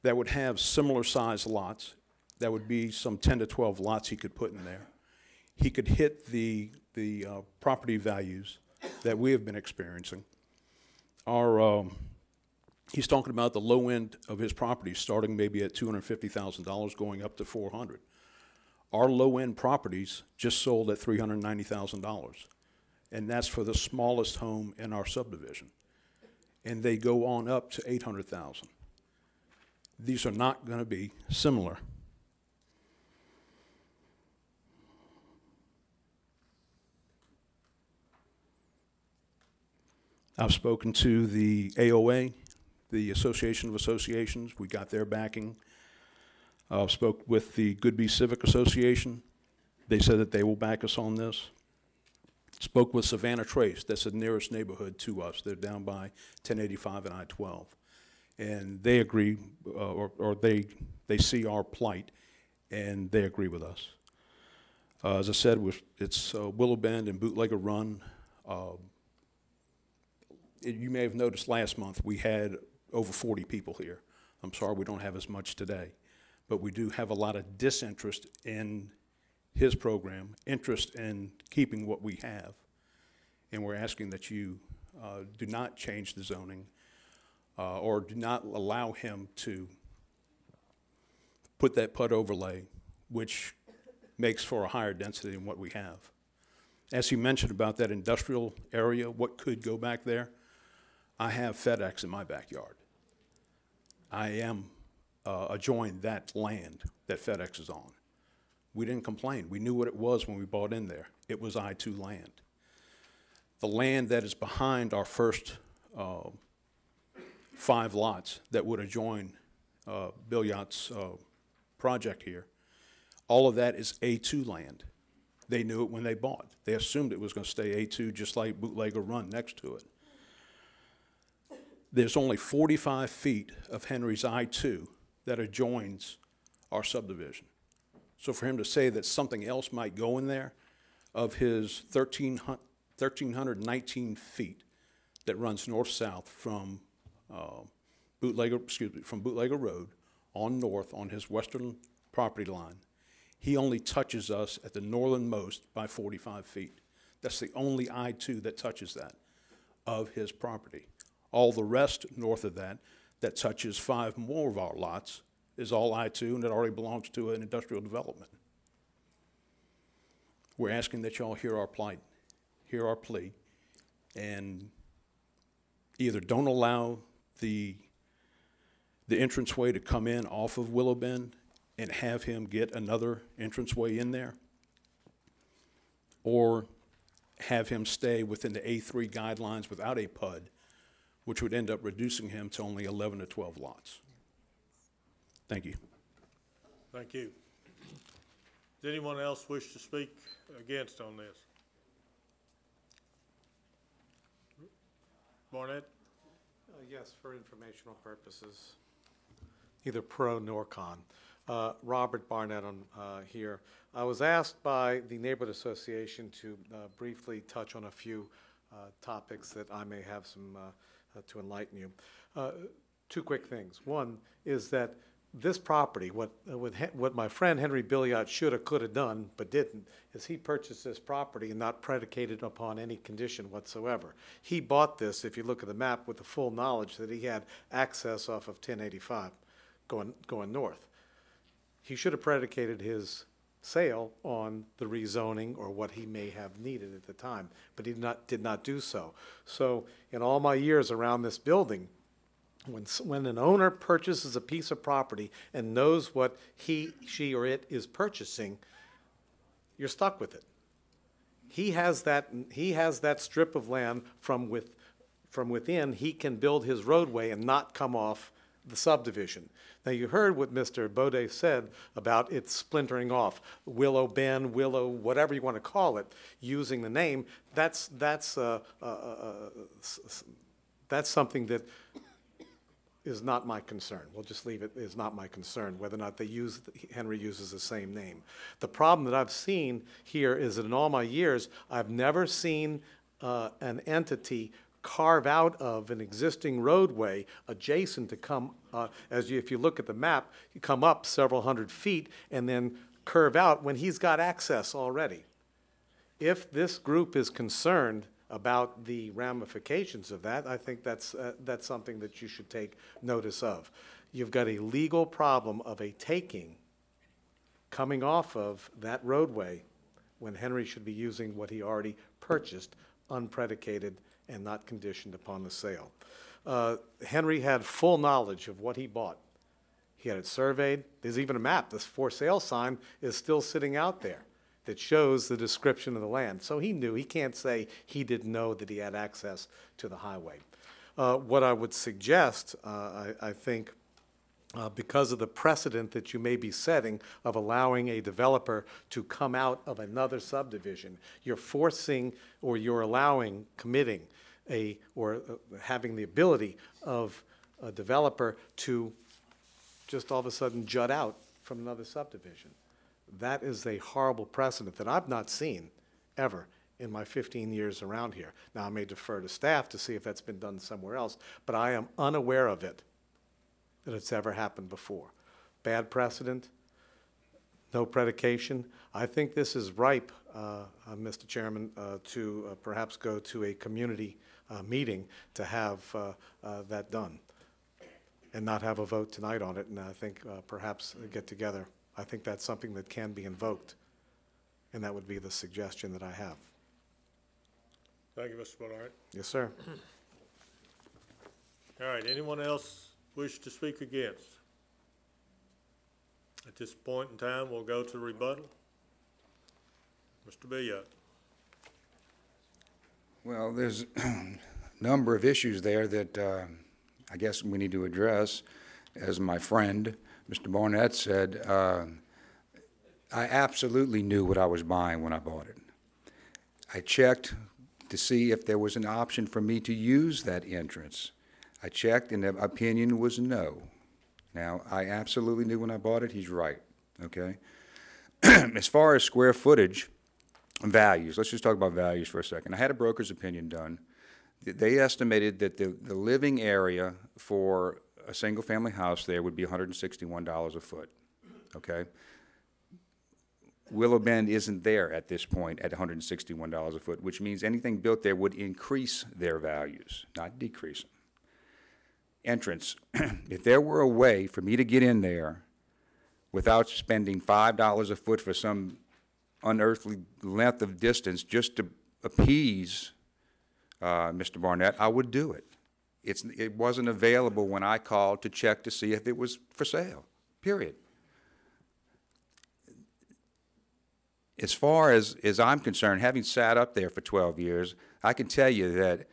H: that would have similar size lots. That would be some 10 to 12 lots he could put in there. He could hit the property values that we have been experiencing. He's talking about the low end of his property starting maybe at $250,000 going up to $400,000. Our low end properties just sold at $390,000. And that's for the smallest home in our subdivision. And they go on up to $800,000. These are not going to be similar. I've spoken to the AOA, the Association of Associations. We got their backing. Spoke with the Goodby Civic Association. They said that they will back us on this. Spoke with Savannah Trace, that's the nearest neighborhood to us. They're down by 1085 and I-12. And they agree, or they see our plight, and they agree with us. As I said, it's Willow Bend and Bootlegger Run. You may have noticed last month we had over 40 people here. I'm sorry we don't have as much today. But we do have a lot of disinterest in his program, interest in keeping what we have. And we're asking that you do not change the zoning or do not allow him to put that PUD overlay, which makes for a higher density than what we have. As he mentioned about that industrial area, what could go back there, I have FedEx in my backyard. I am adjoined that land that FedEx is on. We didn't complain. We knew what it was when we bought in there. It was I-2 land. The land that is behind our first 5 lots that would adjoin Bill Yacht's project here, all of that is A2 land. They knew it when they bought. They assumed it was going to stay A2 just like Bootlegger Run next to it. There's only 45 feet of Henry's I-2 that adjoins our subdivision. So for him to say that something else might go in there of his 1,319 feet that runs north-south from from Bootlegger Road on north on his western property line, he only touches us at the northernmost by 45 feet. That's the only I-2 that touches that of his property. All the rest north of that touches 5 more of our lots is all I-2, and it already belongs to an industrial development. We're asking that y'all hear our plight, hear our plea, and either don't allow the the entranceway to come in off of Willow Bend and have him get another entranceway in there, or have him stay within the A3 guidelines without a PUD, which would end up reducing him to only 11 to 12 lots. Thank you.
C: Thank you. Does anyone else wish to speak against on this? Barnett?
K: Yes, for informational purposes, neither pro nor con. Robert Barnett here. I was asked by the Neighborhood Association to briefly touch on a few topics that I may have some to enlighten you. Two quick things. One is that this property, what my friend Henry Billiot should have, could have done, but didn't, is he purchased this property and not predicated upon any condition whatsoever. He bought this, if you look at the map, with the full knowledge that he had access off of 1085 going north. He should have predicated his sale on the rezoning or what he may have needed at the time, but he did not do so. So in all my years around this building, when an owner purchases a piece of property and knows what he, she, or it is purchasing, you're stuck with it. He has that strip of land from within. He can build his roadway and not come off the subdivision. Now, you heard what Mr. Bode said about it splintering off. Willow Bend, Willow, whatever you want to call it, using the name. That's something that is not my concern. We'll just leave it, is not my concern, whether or not Henry uses the same name. The problem that I've seen here is that in all my years, I've never seen an entity carve out of an existing roadway adjacent to come, if you look at the map, you come up several hundred feet and then curve out when he's got access already. If this group is concerned about the ramifications of that, I think that's something that you should take notice of. You've got a legal problem of a taking coming off of that roadway when Henry should be using what he already purchased, unpredicated and not conditioned upon the sale. Henry had full knowledge of what he bought. He had it surveyed. There's even a map. This for sale sign is still sitting out there that shows the description of the land. So he knew. He can't say he didn't know that he had access to the highway. What I would suggest, I think, because of the precedent that you may be setting of allowing a developer to come out of another subdivision, you're forcing or you're allowing, committing having the ability of a developer to just all of a sudden jut out from another subdivision. That is a horrible precedent that I've not seen ever in my 15 years around here. Now, I may defer to staff to see if that's been done somewhere else, but I am unaware of it, that it's ever happened before. Bad precedent, no predication. I think this is ripe, Mr. Chairman, to perhaps go to a community meeting to have that done and not have a vote tonight on it, and I think perhaps get together. I think that's something that can be invoked, and that would be the suggestion that I have.
C: Thank you, Mr. Bernard.
K: Yes, sir.
C: All right, anyone else wish to speak against? At this point in time, we'll go to rebuttal. Mr. Billiot.
U: Well, there's a number of issues there that I guess we need to address. As my friend, Mr. Barnett, said, I absolutely knew what I was buying when I bought it. I checked to see if there was an option for me to use that entrance. I checked, and the opinion was no. Now, I absolutely knew when I bought it. He's right, okay? As far as square footage values, let's just talk about values for a second. I had a broker's opinion done. They estimated that the living area for a single-family house there would be $161 a foot, okay? Willow Bend isn't there at this point at $161 a foot, which means anything built there would increase their values, not decrease them. Entrance, if there were a way for me to get in there without spending $5 a foot for some unearthly length of distance just to appease Mr. Barnett, I would do it, It wasn't available when I called to check to see if it was for sale, period. As far as I'm concerned, having sat up there for 12 years, I can tell you that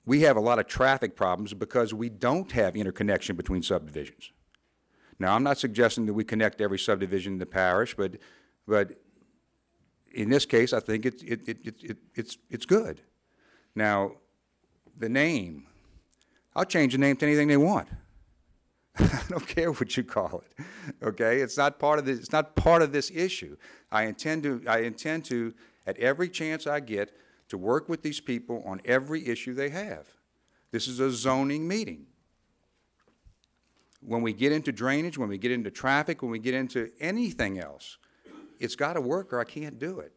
U: we have a lot of traffic problems because we don't have interconnection between subdivisions. Now, I'm not suggesting that we connect every subdivision in the parish, but in this case, I think it's good. Now, the name, I'll change the name to anything they want. I don't care what you call it, okay? It's not part of this. It's not part of this issue. I intend to, at every chance I get, to work with these people on every issue they have. This is a zoning meeting. When we get into drainage, when we get into traffic, when we get into anything else, it's got to work or I can't do it.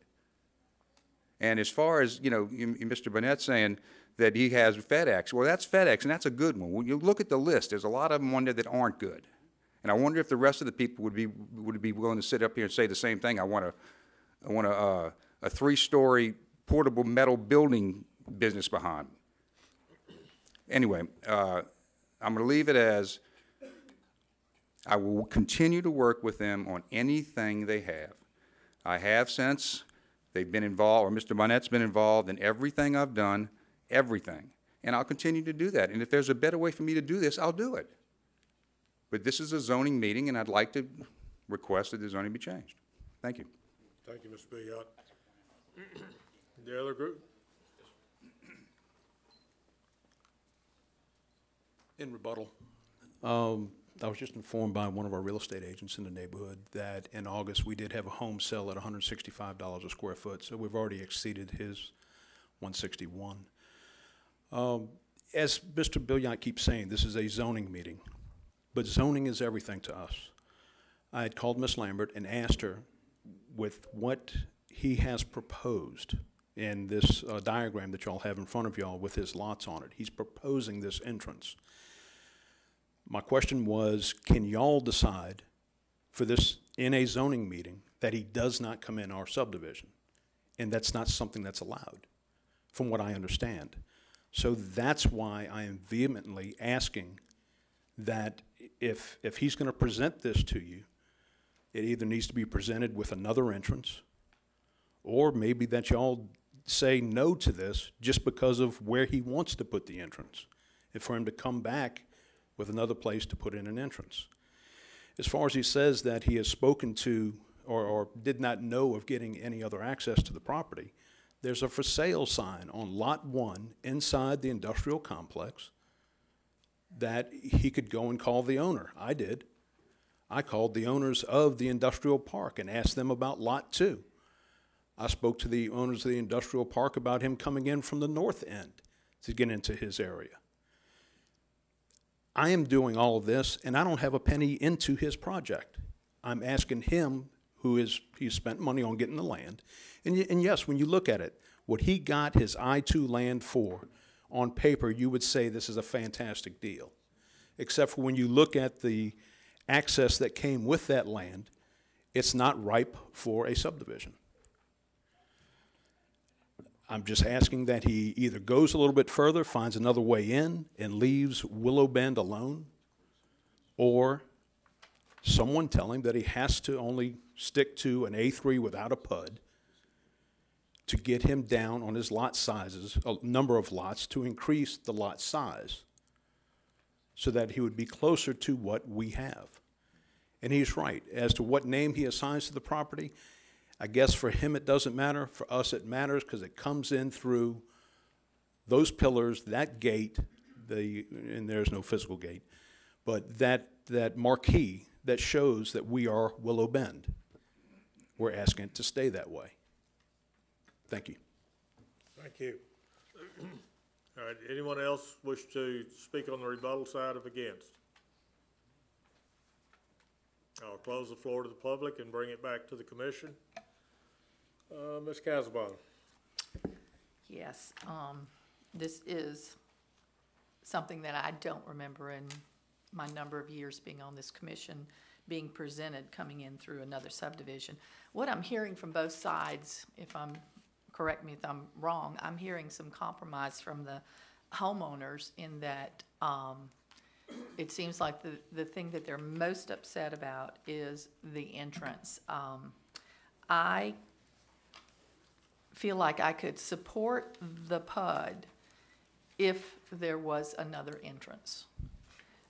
U: And as far as, Mr. Burnett saying that he has FedEx, well, that's FedEx, and that's a good one. When you look at the list, there's a lot of them on there that aren't good. And I wonder if the rest of the people would be willing to sit up here and say the same thing. I want a 3-story portable metal building business behind. Anyway, I'm going to leave it as I will continue to work with them on anything they have. I have since they've been involved, or Mr. Bonnett's been involved in everything I've done, everything. And I'll continue to do that. And if there's a better way for me to do this, I'll do it. But this is a zoning meeting, and I'd like to request that the zoning be changed. Thank you.
C: Thank you, Mr. Billiot. The other group?
H: In rebuttal, I was just informed by one of our real estate agents in the neighborhood that in August we did have a home sell at $165 a square foot, so we've already exceeded his $161. As Mr. Billiot keeps saying, this is a zoning meeting, but zoning is everything to us. I had called Ms. Lambert and asked her with what he has proposed in this diagram that y'all have in front of y'all with his lots on it. He's proposing this entrance. My question was, can y'all decide for this in a zoning meeting that he does not come in our subdivision? And that's not something that's allowed, from what I understand. So that's why I am vehemently asking that if he's going to present this to you, it either needs to be presented with another entrance, or maybe that y'all say no to this just because of where he wants to put the entrance, and for him to come back with another place to put in an entrance. As far as he says that he has spoken to or did not know of getting any other access to the property, there's a for sale sign on Lot 1 inside the industrial complex that he could go and call the owner. I did. I called the owners of the industrial park and asked them about Lot 2. I spoke to the owners of the industrial park about him coming in from the north end to get into his area. I am doing all of this, and I don't have a penny into his project. I'm asking him, he's spent money on getting the land. And yes, when you look at it, what he got his I-2 land for, on paper, you would say this is a fantastic deal. Except for when you look at the access that came with that land, it's not ripe for a subdivision. I'm just asking that he either goes a little bit further, finds another way in, and leaves Willow Bend alone, or someone tell him that he has to only stick to an A3 without a PUD to get him down on his lot sizes, a number of lots, to increase the lot size so that he would be closer to what we have. And he's right. As to what name he assigns to the property, I guess for him it doesn't matter. For us it matters because it comes in through those pillars, that gate, and there's no physical gate, but that marquee that shows that we are Willow Bend. We're asking it to stay that way. Thank you.
C: Thank you. All right, anyone else wish to speak on the rebuttal side of against? I'll close the floor to the public and bring it back to the commission. Ms. Casabon.
F: Yes, this is something that I don't remember in my number of years being on this commission being presented coming in through another subdivision. What I'm hearing from both sides, correct me if I'm wrong, I'm hearing some compromise from the homeowners in that it seems like the thing that they're most upset about is the entrance. I feel like I could support the PUD if there was another entrance.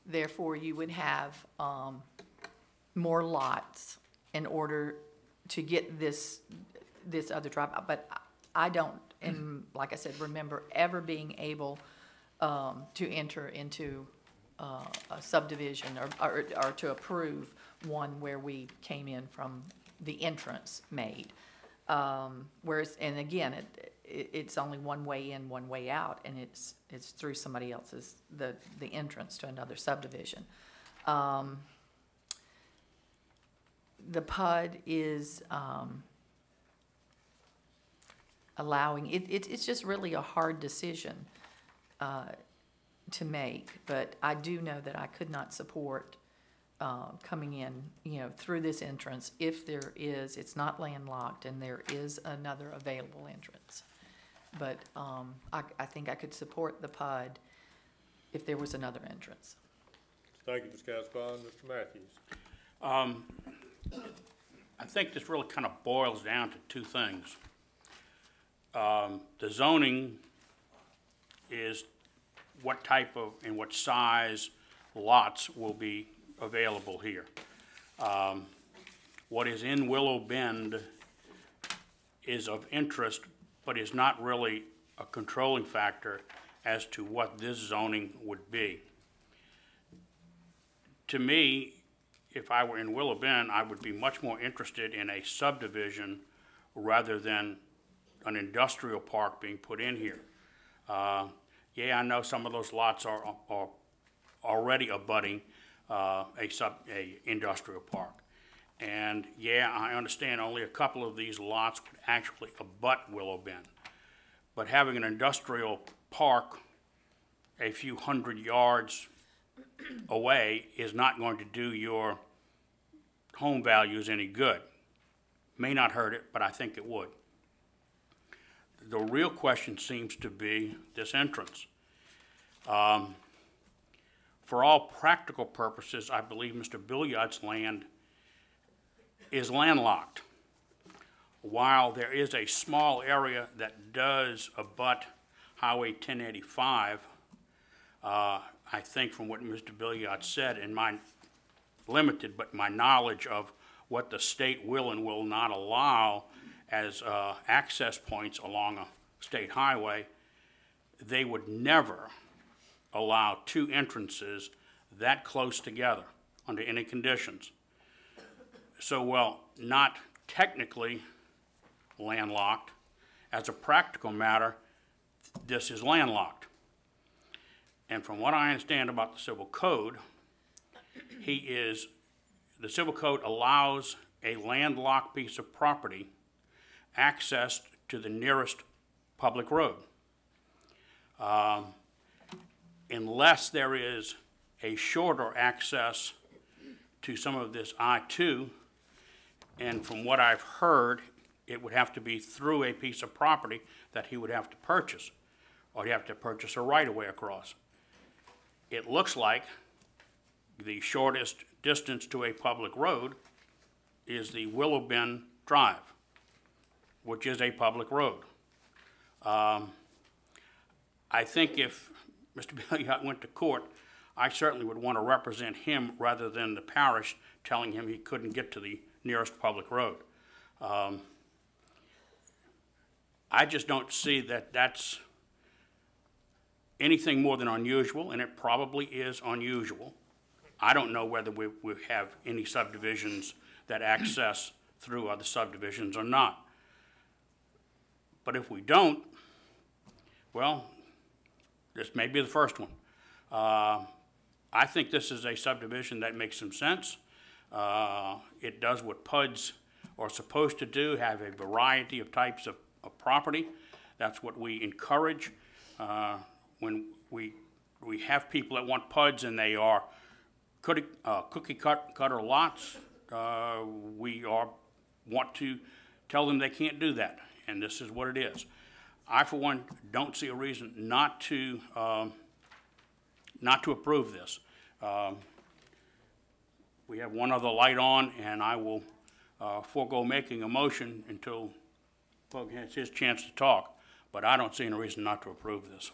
F: Therefore, you would have more lots in order to get this other drive. But I don't, and like I said, remember ever being able to enter into a subdivision or to approve one where we came in from the entrance made. Whereas, and again, it's only one way in, one way out, and it's through somebody else's, the entrance to another subdivision. The PUD is allowing, it's just really a hard decision to make, but I do know that I could not support coming in, through this entrance if there is, it's not landlocked and there is another available entrance. But I think I could support the PUD if there was another entrance.
C: Thank you, Ms. Casbon. Mr. Matthews.
B: I think this really kind of boils down to two things. The zoning is what type of and what size lots will be available here. What is in Willow Bend is of interest, but is not really a controlling factor as to what this zoning would be. To me, if I were in Willow Bend, I would be much more interested in a subdivision rather than an industrial park being put in here. Yeah, I know some of those lots are already abutting a industrial park. And yeah, I understand only a couple of these lots would actually abut Willow Bend. But having an industrial park a few hundred yards away is not going to do your home values any good. May not hurt it, but I think it would. The real question seems to be this entrance. For all practical purposes, I believe Mr. Billiard's land is landlocked. While there is a small area that does abut Highway 1085, I think from what Mr. Billiard said, in my limited, but my knowledge of what the state will and will not allow as access points along a state highway, they would never allow two entrances that close together under any conditions. So, well, not technically landlocked, as a practical matter, this is landlocked. And from what I understand about the civil code, the civil code allows a landlocked piece of property access to the nearest public road. Unless there is a shorter access to some of this I-2, and from what I've heard, it would have to be through a piece of property that he would have to purchase, or he'd have to purchase a right-of-way across. It looks like the shortest distance to a public road is the Willow Bend Drive, which is a public road. I think if Mr. Billiot went to court, I certainly would want to represent him rather than the parish telling him he couldn't get to the nearest public road. I just don't see that that's anything more than unusual, and it probably is unusual. I don't know whether we have any subdivisions that access through other subdivisions or not. But if we don't, well, this may be the first one. I think this is a subdivision that makes some sense. It does what PUDs are supposed to do, have a variety of types of property. That's what we encourage. When we have people that want PUDs and they are cookie cutter lots, we want to tell them they can't do that, and this is what it is. I, for one, don't see a reason not to approve this. We have one other light on, and I will forego making a motion until Pug has his chance to talk, but I don't see any reason not to approve this.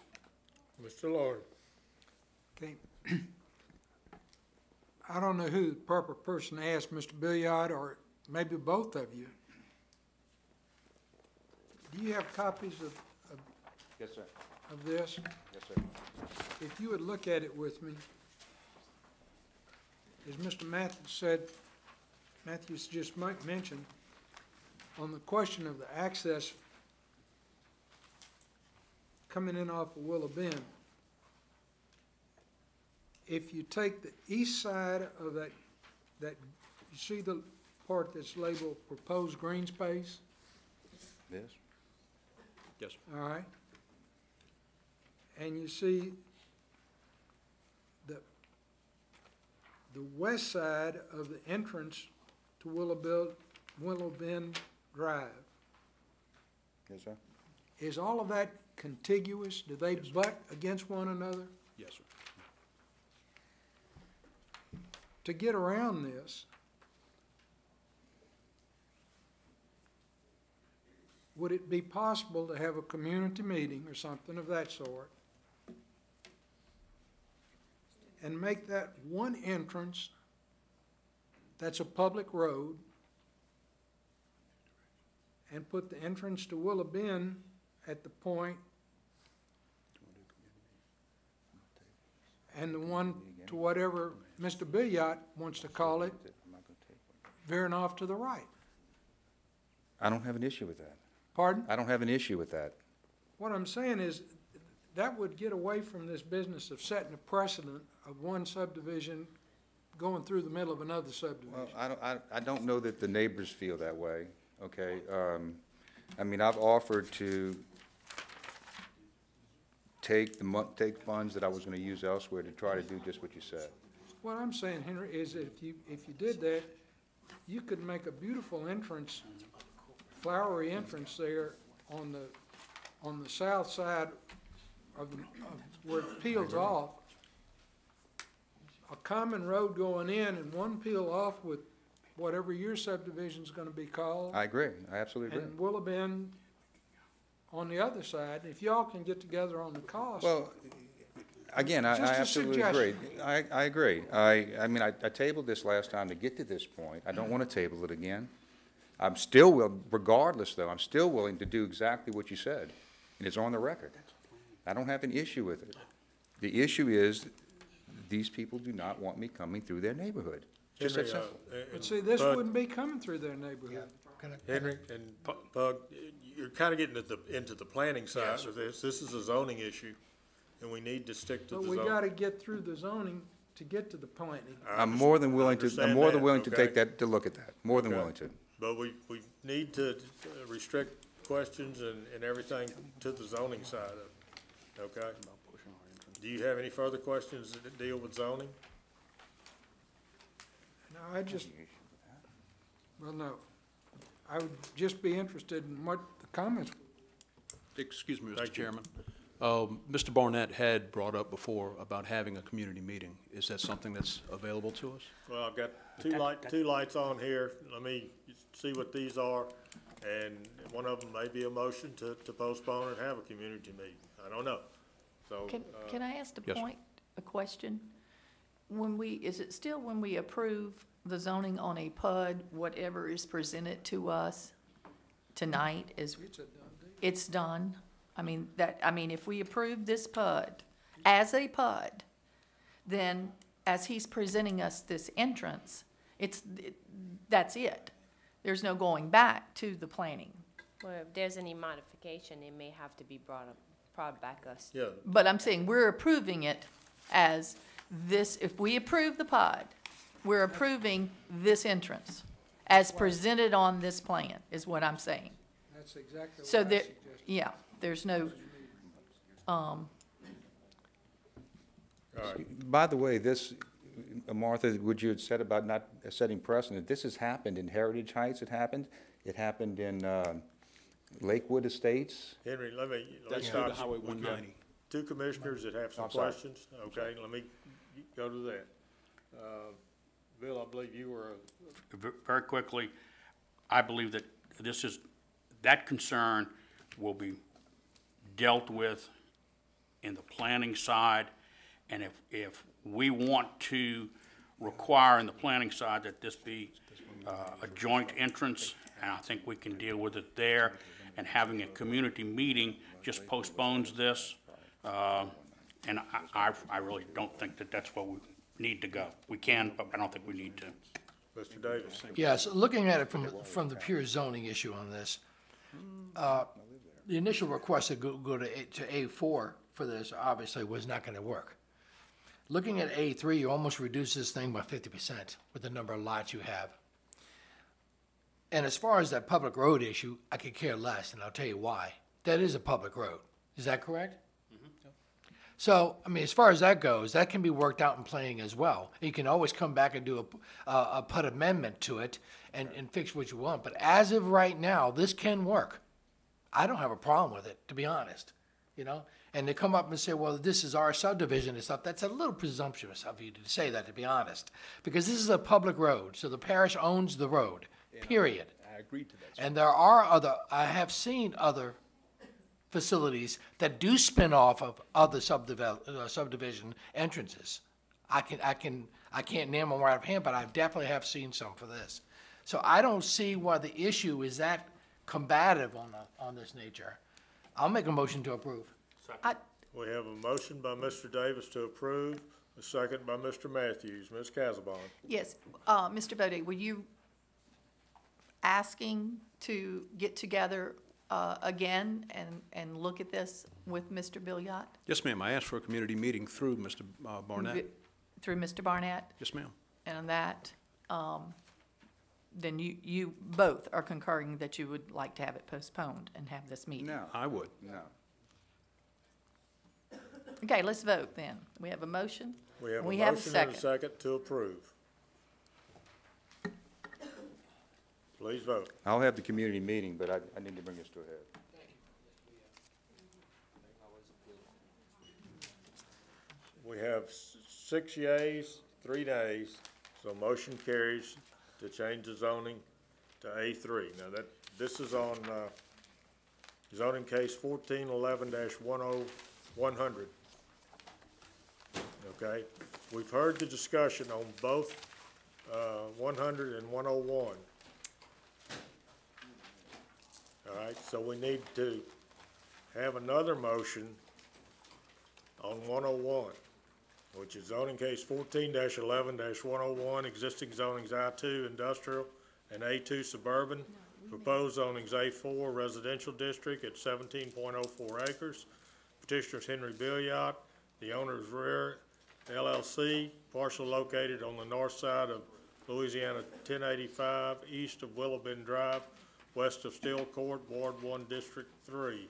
C: Mr. Lord.
P: Okay. I don't know who the proper person to ask, Mr. Billiard, or maybe both of you. Do you have copies of
U: Yes, sir.
P: of this?
U: Yes, sir.
P: If you would look at it with me, as Mr. Matthews just mentioned, on the question of the access coming in off of Willow Bend, if you take the east side of that, you see the part that's labeled proposed green space?
U: Yes?
H: Yes.
P: All right. And you see the west side of the entrance to Willow Bend Drive.
U: Yes, sir.
P: Is all of that contiguous? Do they butt against one another?
H: Yes, sir.
P: To get around this, would it be possible to have a community meeting or something of that sort and make that one entrance that's a public road and put the entrance to Willow Bend at the point and the one to whatever Mr. Billiot wants to call it, veering off to the right?
U: I don't have an issue with that.
P: Pardon?
U: I don't have an issue with that.
P: What I'm saying is, that would get away from this business of setting a precedent of one subdivision going through the middle of another subdivision.
U: Well, I don't know that the neighbors feel that way, okay? I mean, I've offered to take funds that I was gonna use elsewhere to try to do just what you said.
P: What I'm saying, Henry, is that if you did that, you could make a beautiful entrance, flowery entrance there on the south side of where it peels off. A common road going in and one peel off with whatever your subdivision's gonna be called.
U: I agree, I absolutely agree.
P: And Willow Bend on the other side. If y'all can get together on the cost.
U: Well, again, I
P: Just a
U: absolutely agree.
P: suggestion.
U: I agree. I mean, I tabled this last time to get to this point. I don't want to table it again. I'm still, regardless though, I'm still willing to do exactly what you said, and it's on the record. I don't have an issue with it. The issue is, these people do not want me coming through their neighborhood. Just that simple.
P: But see, this wouldn't be coming through their neighborhood.
C: Henry and Pug, you're kind of getting into the planning side of this. This is a zoning issue, and we need to stick to the
P: But
C: zoning.
P: we gotta get through the zoning to get to the planning.
U: I'm more than willing to take
C: okay?
U: that, to look at that, more than
C: Okay.
U: willing to.
C: But we need to restrict questions and everything to the zoning side of it, okay? Do you have any further questions that deal with zoning?
P: No, I would just be interested in what the comments.
H: Excuse me, Mr.
C: Thank you.
H: Chairman. Mr. Barnett had brought up before about having a community meeting. Is that something that's available to us?
C: Well, I've got two lights on here. Let me see what these are. And one of them may be a motion to postpone and have a community meeting. I don't know. So.
F: Can I ask
H: Yes,
F: a question? Is it still when we approve the zoning on a PUD, whatever is presented to us tonight is, it's done? I mean, if we approve this PUD as a PUD, then as he's presenting us this entrance, that's it. There's no going back to the planning.
A: Well, if there's any modification, it may have to be brought back us.
C: Yeah.
F: But I'm saying we're approving it as this, if we approve the PUD, we're approving this entrance as presented on this plan, is what I'm saying.
P: That's exactly
F: So
P: what I
F: there,
P: suggested.
F: yeah, there's no,
U: By the way, this, Martha, what you had said about not setting precedent, this has happened in Heritage Heights, it happened in Lakewood Estates.
C: Henry, let me
H: That's
C: stop
H: to
C: you.
H: Highway
C: We've got
H: 190.
C: two commissioners that have some
U: I'm sorry.
C: questions. Okay, let me go to that. Bill, I believe you were,
B: Very quickly, I believe that that concern will be dealt with in the planning side. And if we want to require in the planning side that this be a joint entrance, and I think we can deal with it there, and having a community meeting just postpones this. And I really don't think that that's where we need to go. We can, but I don't think we need to.
C: Mr. Davis.
N: Yes, looking at it from the pure zoning issue on this, the initial request to go to A4 for this obviously was not gonna work. Looking at A3, you almost reduce this thing by 50% with the number of lots you have. And as far as that public road issue, I could care less, and I'll tell you why. That is a public road. Is that correct? So, I mean, as far as that goes, that can be worked out in planning as well. You can always come back and do a PUD amendment to it and fix what you want. But as of right now, this can work. I don't have a problem with it, to be honest, you know? And they come up and say, well, this is our subdivision and stuff. That's a little presumptuous of you to say that, to be honest. Because this is a public road, so the parish owns the road, period.
H: I agree to that.
N: And there are I have seen other facilities that do spin off of other subdivision entrances. I can't name them right offhand, but I definitely have seen some for this. So I don't see why the issue is that combative on this nature. I'll make a motion to approve.
C: We have a motion by Mr. Davis to approve, a second by Mr. Matthews. Ms. Casabon.
F: Yes, Mr. Bodie, were you asking to get together again and look at this with Mr. Billiot?
H: Yes, ma'am. I asked for a community meeting through Mr. Barnett.
F: Through Mr. Barnett?
H: Yes, ma'am.
F: And that, then you both are concurring that you would like to have it postponed and have this meeting?
U: No.
H: I would.
U: No.
F: Okay, let's vote then. We have a motion.
C: We have a
F: We have a
C: motion and a
F: second.
C: second to approve. Please vote.
U: I'll have the community meeting, but I need to bring this to a head.
C: We have 6 yeas, 3 nays, so motion carries to change the zoning to A3. Now this is on, zoning case 1411-100. Okay, we've heard the discussion on both, 100 and 101. All right, so we need to have another motion on 101, which is zoning case 14-11-101, existing zonings I2 industrial and A2 suburban, proposed zonings A4 residential district at 17.04 acres. Petitioner's Henry Billiot, the owner's Rear LLC, parcel located on the north side of Louisiana 1085, east of Willow Bend Drive, west of Steel Court, Ward 1, District 3.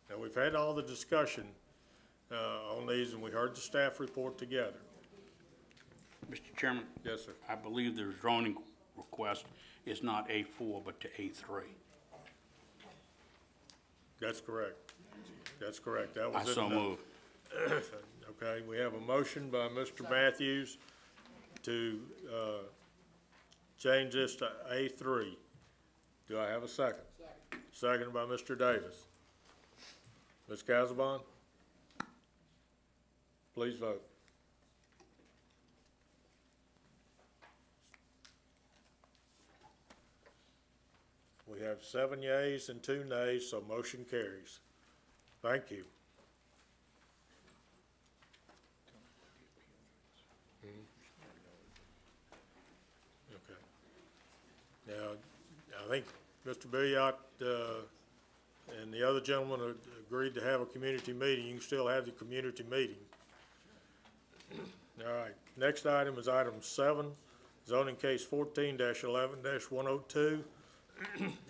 C: Now, we've had all the discussion on these, and we heard the staff report together.
B: Mr. Chairman?
C: Yes, sir.
B: I believe the zoning request is not A4, but to A3.
C: That's correct. That's correct. That
B: I
C: was it.
B: so move.
C: Okay, we have a motion by Mr. Matthews to change this to A3. Do I have a second? Second by Mr. Davis. Ms. Casabon? Please vote. We have 7 yeas and 2 nays, so motion carries. Thank you. Okay. Now, I think Mr. Billiot and the other gentleman agreed to have a community meeting. You can still have the community meeting. All right, next item is item 7, zoning case 14-11-102.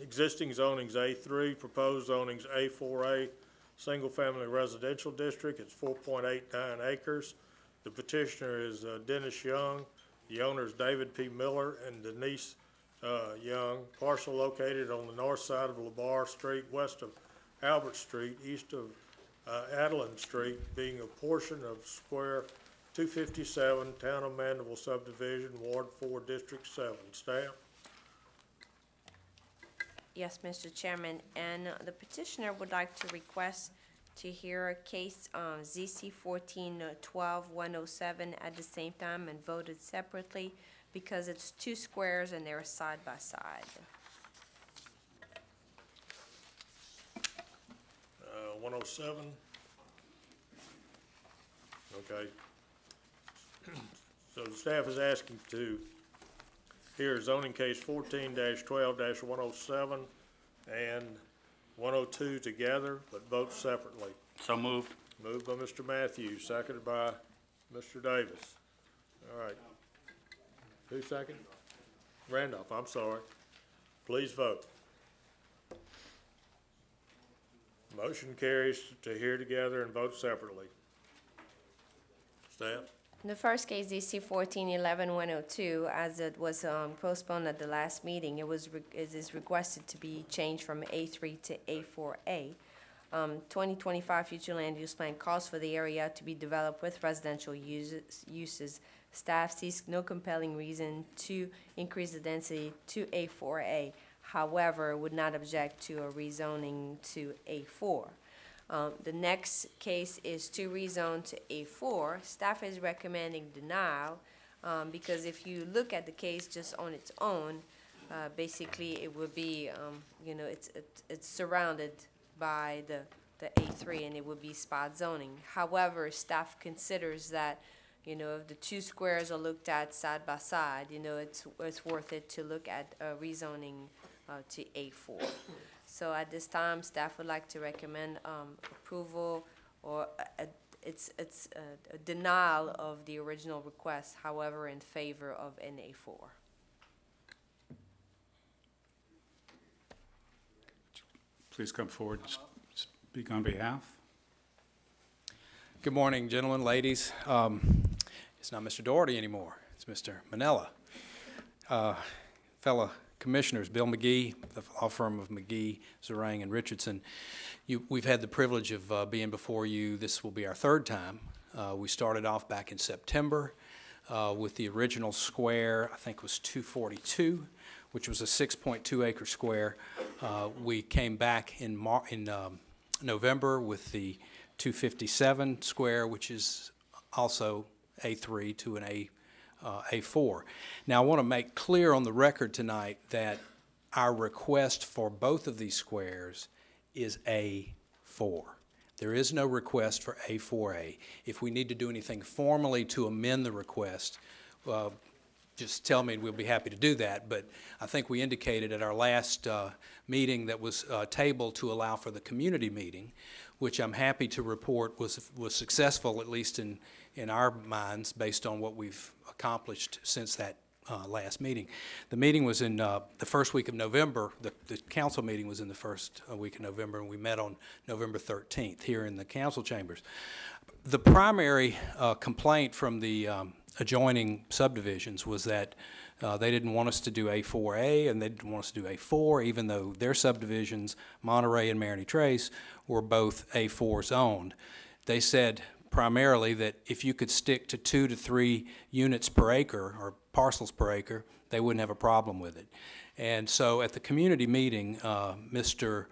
C: Existing zonings A3, proposed zonings A4A, single-family residential district. It's 4.89 acres. The petitioner is Dennis Young. The owner is David P. Miller and Denise Young, parcel located on the north side of LeBar Street, west of Albert Street, east of Adeline Street, being a portion of Square 257, Town of Mandeville subdivision, Ward 4, District 7. Staff?
A: Yes, Mr. Chairman, and the petitioner would like to request to hear case ZC 14-12-107 at the same time and voted separately because it's two squares and they're side by side.
C: 107. Okay. So the staff is asking to hear zoning case 14-12-107 and 102 together, but vote separately.
B: So moved.
C: Moved by Mr. Matthews, seconded by Mr. Davis. All right. Who seconded? Randolph, I'm sorry. Please vote. Motion carries to hear together and vote separately. Staff?
A: The first case, DC 14-11-102, as it was postponed at the last meeting, it is requested to be changed from A3 to A4A. 2025 future land use plan calls for the area to be developed with residential uses. Staff sees no compelling reason to increase the density to A4A. However, would not object to a rezoning to A4. The next case is to rezone to A4. Staff is recommending denial because if you look at the case just on its own, basically it would be, it's surrounded by the A3 and it would be spot zoning. However, staff considers that, if the two squares are looked at side by side, it's worth it to look at rezoning to A4. So at this time, staff would like to recommend approval or a denial of the original request, however, in favor of an A4.
O: Please come forward, speak on behalf.
R: Good morning, gentlemen, ladies. It's not Mr. Doherty anymore. It's Mr. Manella. Fellow commissioners, Bill McGee, the law firm of McGee, Zerang, and Richardson. We've had the privilege of being before you. This will be our third time. We started off back in September with the original square, I think was 242, which was a 6.2 acre square. We came back in November with the 257 square, which is also A3 to an A4. Now, I want to make clear on the record tonight that our request for both of these squares is A4. There is no request for A4A. If we need to do anything formally to amend the request, just tell me and we'll be happy to do that. But I think we indicated at our last meeting that was tabled to allow for the community meeting, which I'm happy to report was successful, at least in our minds, based on what we've accomplished since that last meeting. The meeting was in the first week of November. The council meeting was in the first week of November, and we met on November 13th here in the council chambers. The primary complaint from the adjoining subdivisions was that they didn't want us to do A4A and they didn't want us to do A4, even though their subdivisions, Monterey and Maroney Trace, were both A4 zoned. They said primarily that if you could stick to 2 to 3 units per acre or parcels per acre, they wouldn't have a problem with it. And so at the community meeting, Mr.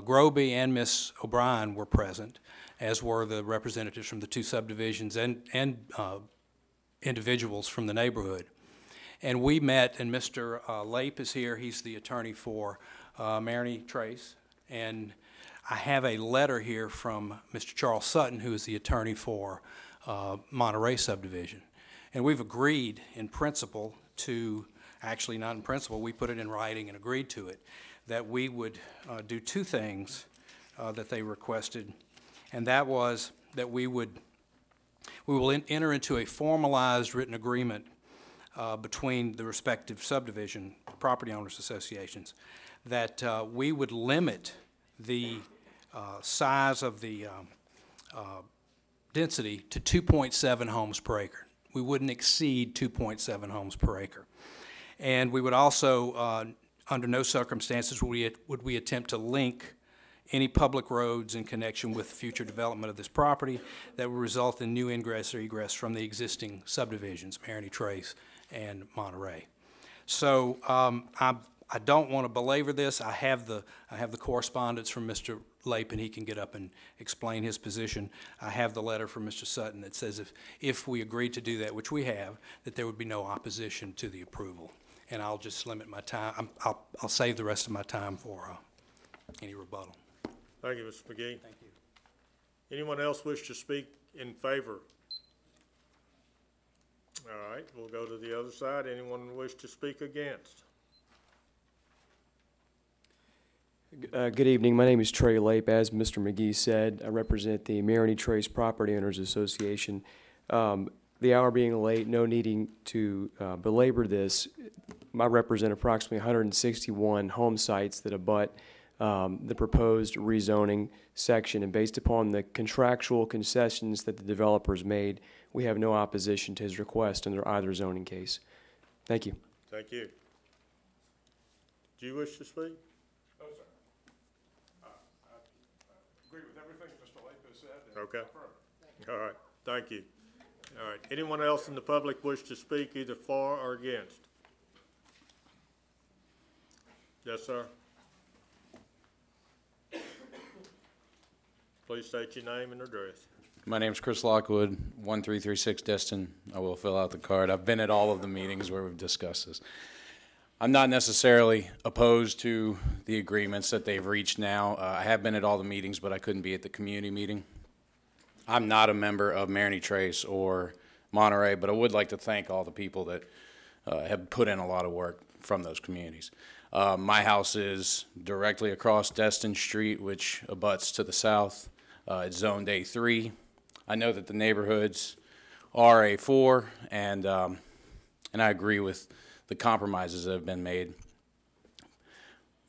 R: Groby and Ms. O'Brien were present, as were the representatives from the two subdivisions and individuals from the neighborhood. And we met, and Mr. Lape is here. He's the attorney for Maroney Trace. And I have a letter here from Mr. Charles Sutton, who is the attorney for Monterey subdivision. And we've agreed in principle to, actually not in principle, we put it in writing and agreed to it, that we would do two things that they requested. And that was that we will enter into a formalized written agreement between the respective subdivision property owners associations, that we would limit the size of the density to 2.7 homes per acre. We wouldn't exceed 2.7 homes per acre.
L: And we would also, under no circumstances would we attempt to link any public roads in connection with future development of this property that would result in new ingress or egress from the existing subdivisions, Maroney Trace and Monterey. So I don't want to belabor this. I have the correspondence from Mr. Lapin. He can get up and explain his position. I have the letter from Mr. Sutton that says if we agree to do that, which we have, that there would be no opposition to the approval. And I'll just limit my time. I'll save the rest of my time for any rebuttal.
C: Thank you, Mr. McGee.
L: Thank you.
C: Anyone else wish to speak in favor? All right, we'll go to the other side. Anyone wish to speak against?
V: Good evening. My name is Trey Lape. As Mr. McGee said, I represent the Maroney Trace Property Owners Association. The hour being late, no needing to belabor this, I represent approximately 161 home sites that abut the proposed rezoning section, and based upon the contractual concessions that the developers made, we have no opposition to his request under either zoning case. Thank you.
C: Thank you. Do you wish to speak?
H: No, sir. I agree with everything Mr. Lape has said.
C: Okay. All right. Thank you. All right. Anyone else in the public wish to speak either for or against? Yes, sir. Please state your name and address.
W: My name's Chris Lockwood, 1336 Destin. I will fill out the card. I've been at all of the meetings where we've discussed this. I'm not necessarily opposed to the agreements that they've reached now. I have been at all the meetings, but I couldn't be at the community meeting. I'm not a member of Maroney Trace or Monterey, but I would like to thank all the people that have put in a lot of work from those communities. My house is directly across Destin Street, which abuts to the south. It's zoned A3. I know that the neighborhoods are A4, and I agree with the compromises that have been made.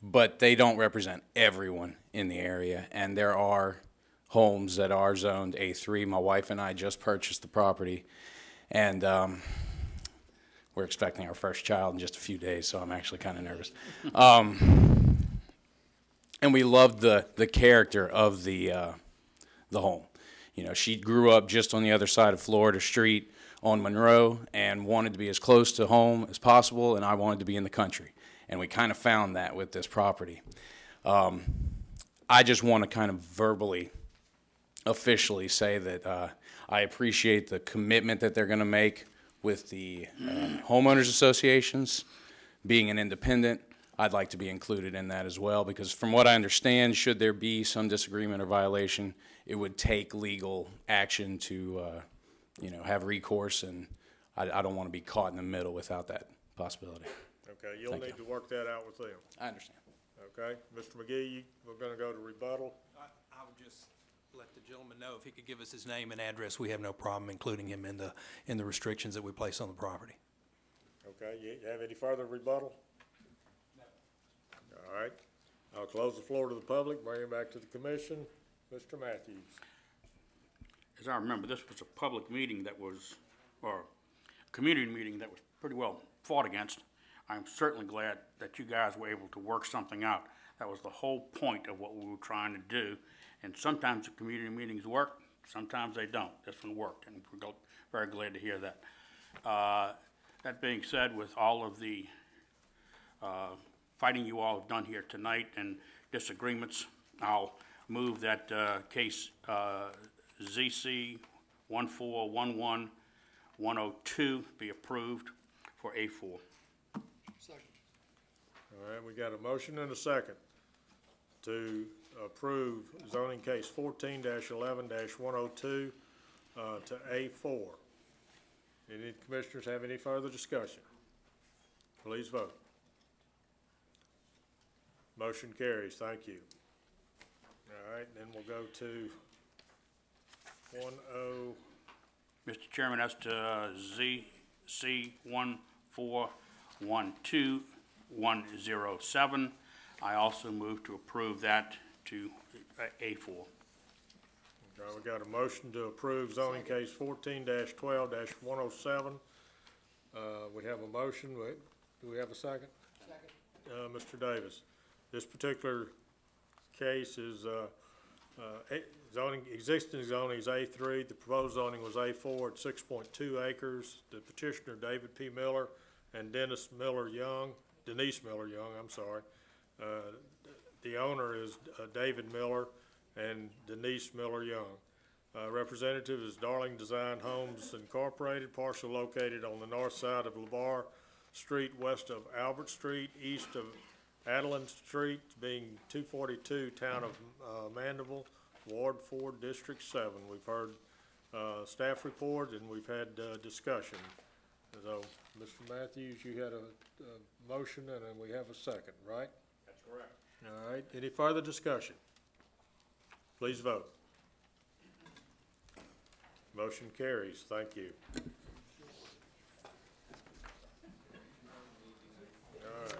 W: But they don't represent everyone in the area, and there are homes that are zoned A3. My wife and I just purchased the property, and we're expecting our first child in just a few days, so I'm actually kind of nervous. And we loved the character of the home. You know, she grew up just on the other side of Florida Street on Monroe and wanted to be as close to home as possible, and I wanted to be in the country. And we kind of found that with this property. I just want to kind of verbally, officially say that I appreciate the commitment that they're going to make with the homeowners associations. Being an independent, I'd like to be included in that as well, because from what I understand, should there be some disagreement or violation, it would take legal action to you know, have recourse, and I don't want to be caught in the middle without that possibility.
C: Okay, you'll need to work that out with them.
W: I understand.
C: Okay, Mr. McGee, we're going to go to rebuttal.
L: I would just let the gentleman know if he could give us his name and address. We have no problem including him in the restrictions that we place on the property.
C: Okay, you have any further rebuttal? No. All right, I'll close the floor to the public, bring it back to the commission. Mr. Matthews.
B: As I remember, this was a public meeting that was, or a community meeting that was pretty well fought against. I'm certainly glad that you guys were able to work something out. That was the whole point of what we were trying to do. And sometimes the community meetings work, sometimes they don't. This one worked, and we're very glad to hear that. That being said, with all of the fighting you all have done here tonight and disagreements, I'll move that case ZC 1411102 be approved for A4.
N: Second.
C: All right, we got a motion and a second to approve zoning case 14-11-102 to A4. Any commissioners have any further discussion? Please vote. Motion carries. Thank you. All right, then we'll go to 10.
B: Mr. Chairman, that's to ZC 1412107. I also move to approve that to A4.
C: Okay, we got a motion to approve zoning case 14-12-107. We have a motion. Do we have a second? Second. Mr. Davis. This particular case is, existing zoning is A3. The proposed zoning was A4 at 6.2 acres. The petitioner, David P. Miller and Denise Miller Young, I'm sorry. The owner is David Miller and Denise Miller Young. Representative is Darling Design Homes Incorporated, parcel located on the north side of LeVar Street, west of Albert Street, east of Adeline Street, being 242, Town of Mandeville, Ward 4, District 7. We've heard staff report and we've had discussion. So, Mr. Matthews, you had a motion and then we have a second, right?
B: That's correct.
C: All right, any further discussion? Please vote. Motion carries. Thank you. All right.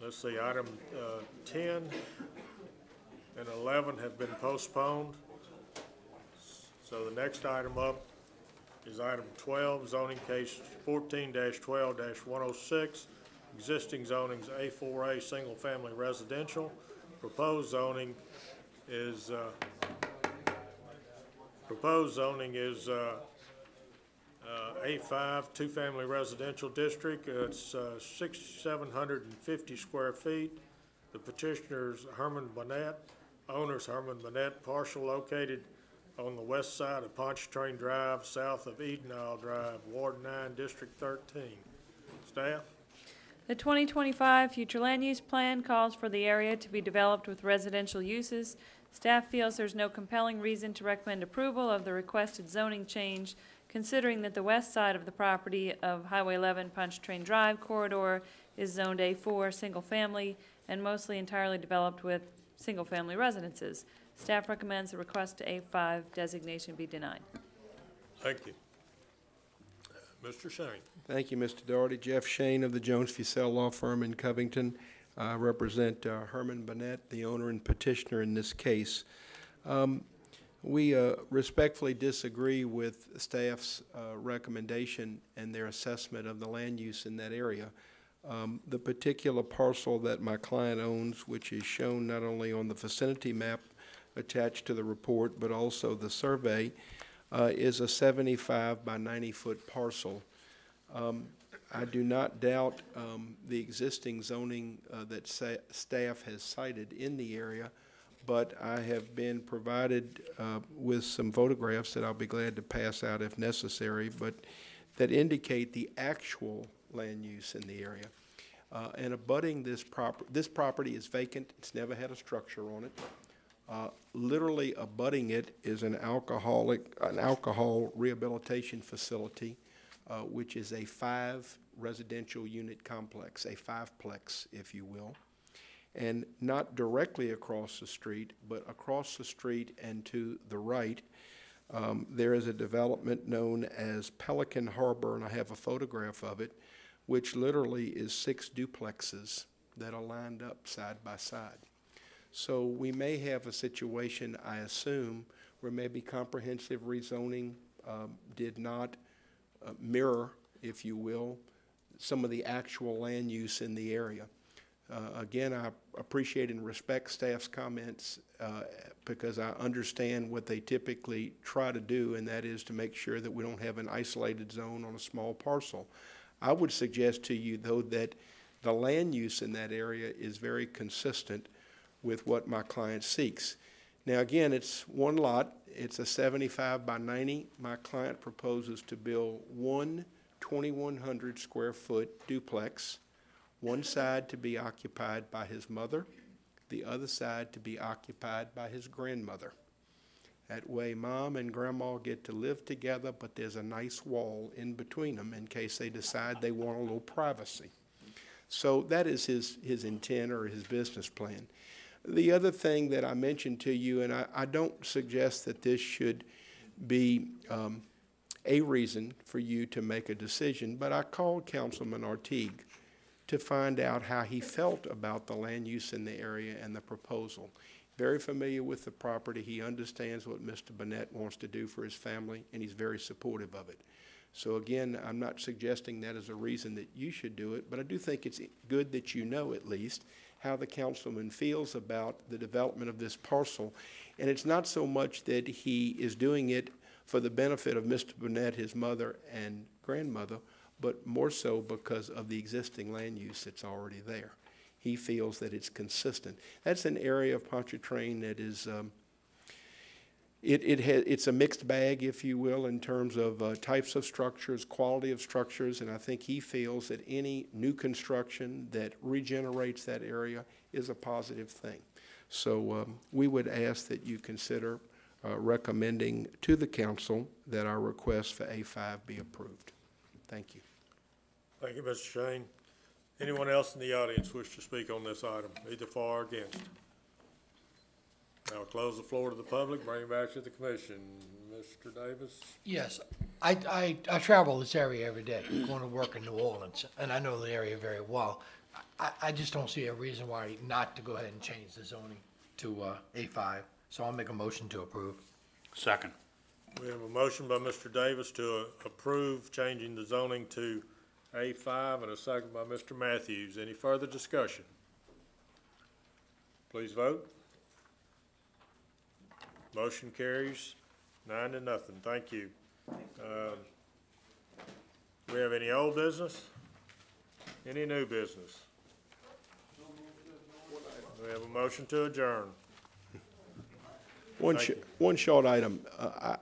C: Let's see, item 10 and 11 have been postponed. So the next item up is item 12, zoning case 14-12-106. Existing zoning's A4A, single-family residential. Proposed zoning is A5, two-family residential district. It's 750 square feet. The petitioner's Herman Bonnet, owner's Herman Bonnet, parcel located on the west side of Pontchartrain Drive, south of Eden Isle Drive, Ward 9, District 13. Staff?
I: The 2025 future land use plan calls for the area to be developed with residential uses. Staff feels there's no compelling reason to recommend approval of the requested zoning change, considering that the west side of the property of Highway 11 Pontchartrain Drive corridor is zoned A4, single-family, and mostly entirely developed with single-family residences. Staff recommends the request to A5 designation be denied.
C: Thank you. Mr. Shane.
J: Thank you, Mr. Doherty. Jeff Shane of the Jones Fussell Law Firm in Covington. I represent Herman Bonnet, the owner and petitioner in this case. We respectfully disagree with staff's recommendation and their assessment of the land use in that area. The particular parcel that my client owns, which is shown not only on the vicinity map attached to the report, but also the survey, is a 75 by 90 foot parcel. I do not doubt the existing zoning that staff has cited in the area, but I have been provided with some photographs that I'll be glad to pass out if necessary, but that indicate the actual land use in the area. And abutting this property is vacant. It's never had a structure on it. Literally abutting it is an alcohol rehabilitation facility, which is a 5 residential unit complex, a 5-plex, if you will. And not directly across the street, but across the street and to the right, there is a development known as Pelican Harbor, and I have a photograph of it, which literally is 6 duplexes that are lined up side by side. So we may have a situation, I assume, where maybe comprehensive rezoning did not mirror, if you will, some of the actual land use in the area. Again, I appreciate and respect staff's comments because I understand what they typically try to do, and that is to make sure that we don't have an isolated zone on a small parcel. I would suggest to you, though, that the land use in that area is very consistent with what my client seeks. Now, again, it's one lot. It's a 75 by 90. My client proposes to build one 2,100 square foot duplex, one side to be occupied by his mother, the other side to be occupied by his grandmother. That way, Mom and Grandma get to live together, but there's a nice wall in between them in case they decide they want a little privacy. So that is his intent or his business plan. The other thing that I mentioned to you, and I don't suggest that this should be a reason for you to make a decision, but I called Councilman Artigue to find out how he felt about the land use in the area and the proposal. very familiar with the property. He understands what Mr. Burnett wants to do for his family, and he's very supportive of it. So again, I'm not suggesting that as a reason that you should do it, but I do think it's good that you know at least how the councilman feels about the development of this parcel. And it's not so much that he is doing it for the benefit of Mr. Burnett, his mother and grandmother, but more so because of the existing land use that's already there. He feels that it's consistent. That's an area of Pontchartrain that is, it's a mixed bag, if you will, in terms of types of structures, quality of structures, and I think he feels that any new construction that regenerates that area is a positive thing. So we would ask that you consider recommending to the council that our request for A5 be approved. Thank you.
C: Thank you, Mr. Shane. Anyone else in the audience wish to speak on this item, either for or against? I'll close the floor to the public, bring it back to the commission. Mr. Davis?
N: Yes, I travel this area every day, going to work in New Orleans, and I know the area very well. I just don't see a reason why not to go ahead and change the zoning to A5, so I'll make a motion to approve.
B: Second.
C: We have a motion by Mr. Davis to approve changing the zoning to A5 and a second by Mr. Matthews. Any further discussion? Please vote. Motion carries 9-0. Thank you. We have any old business? Any new business? We have a motion to adjourn.
J: One short item.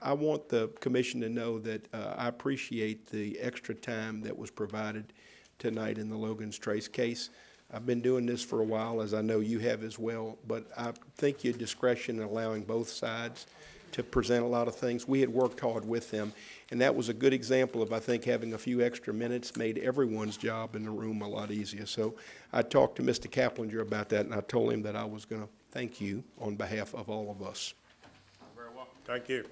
J: I want the commission to know that I appreciate the extra time that was provided tonight in the Logan's Trace case. I've been doing this for a while, as I know you have as well, but I think your discretion in allowing both sides to present a lot of things. We had worked hard with them, and that was a good example of, I think, having a few extra minutes made everyone's job in the room a lot easier. So I talked to Mr. Kaplinger about that, and I told him that I was going to thank you on behalf of all of us.
C: Thank you.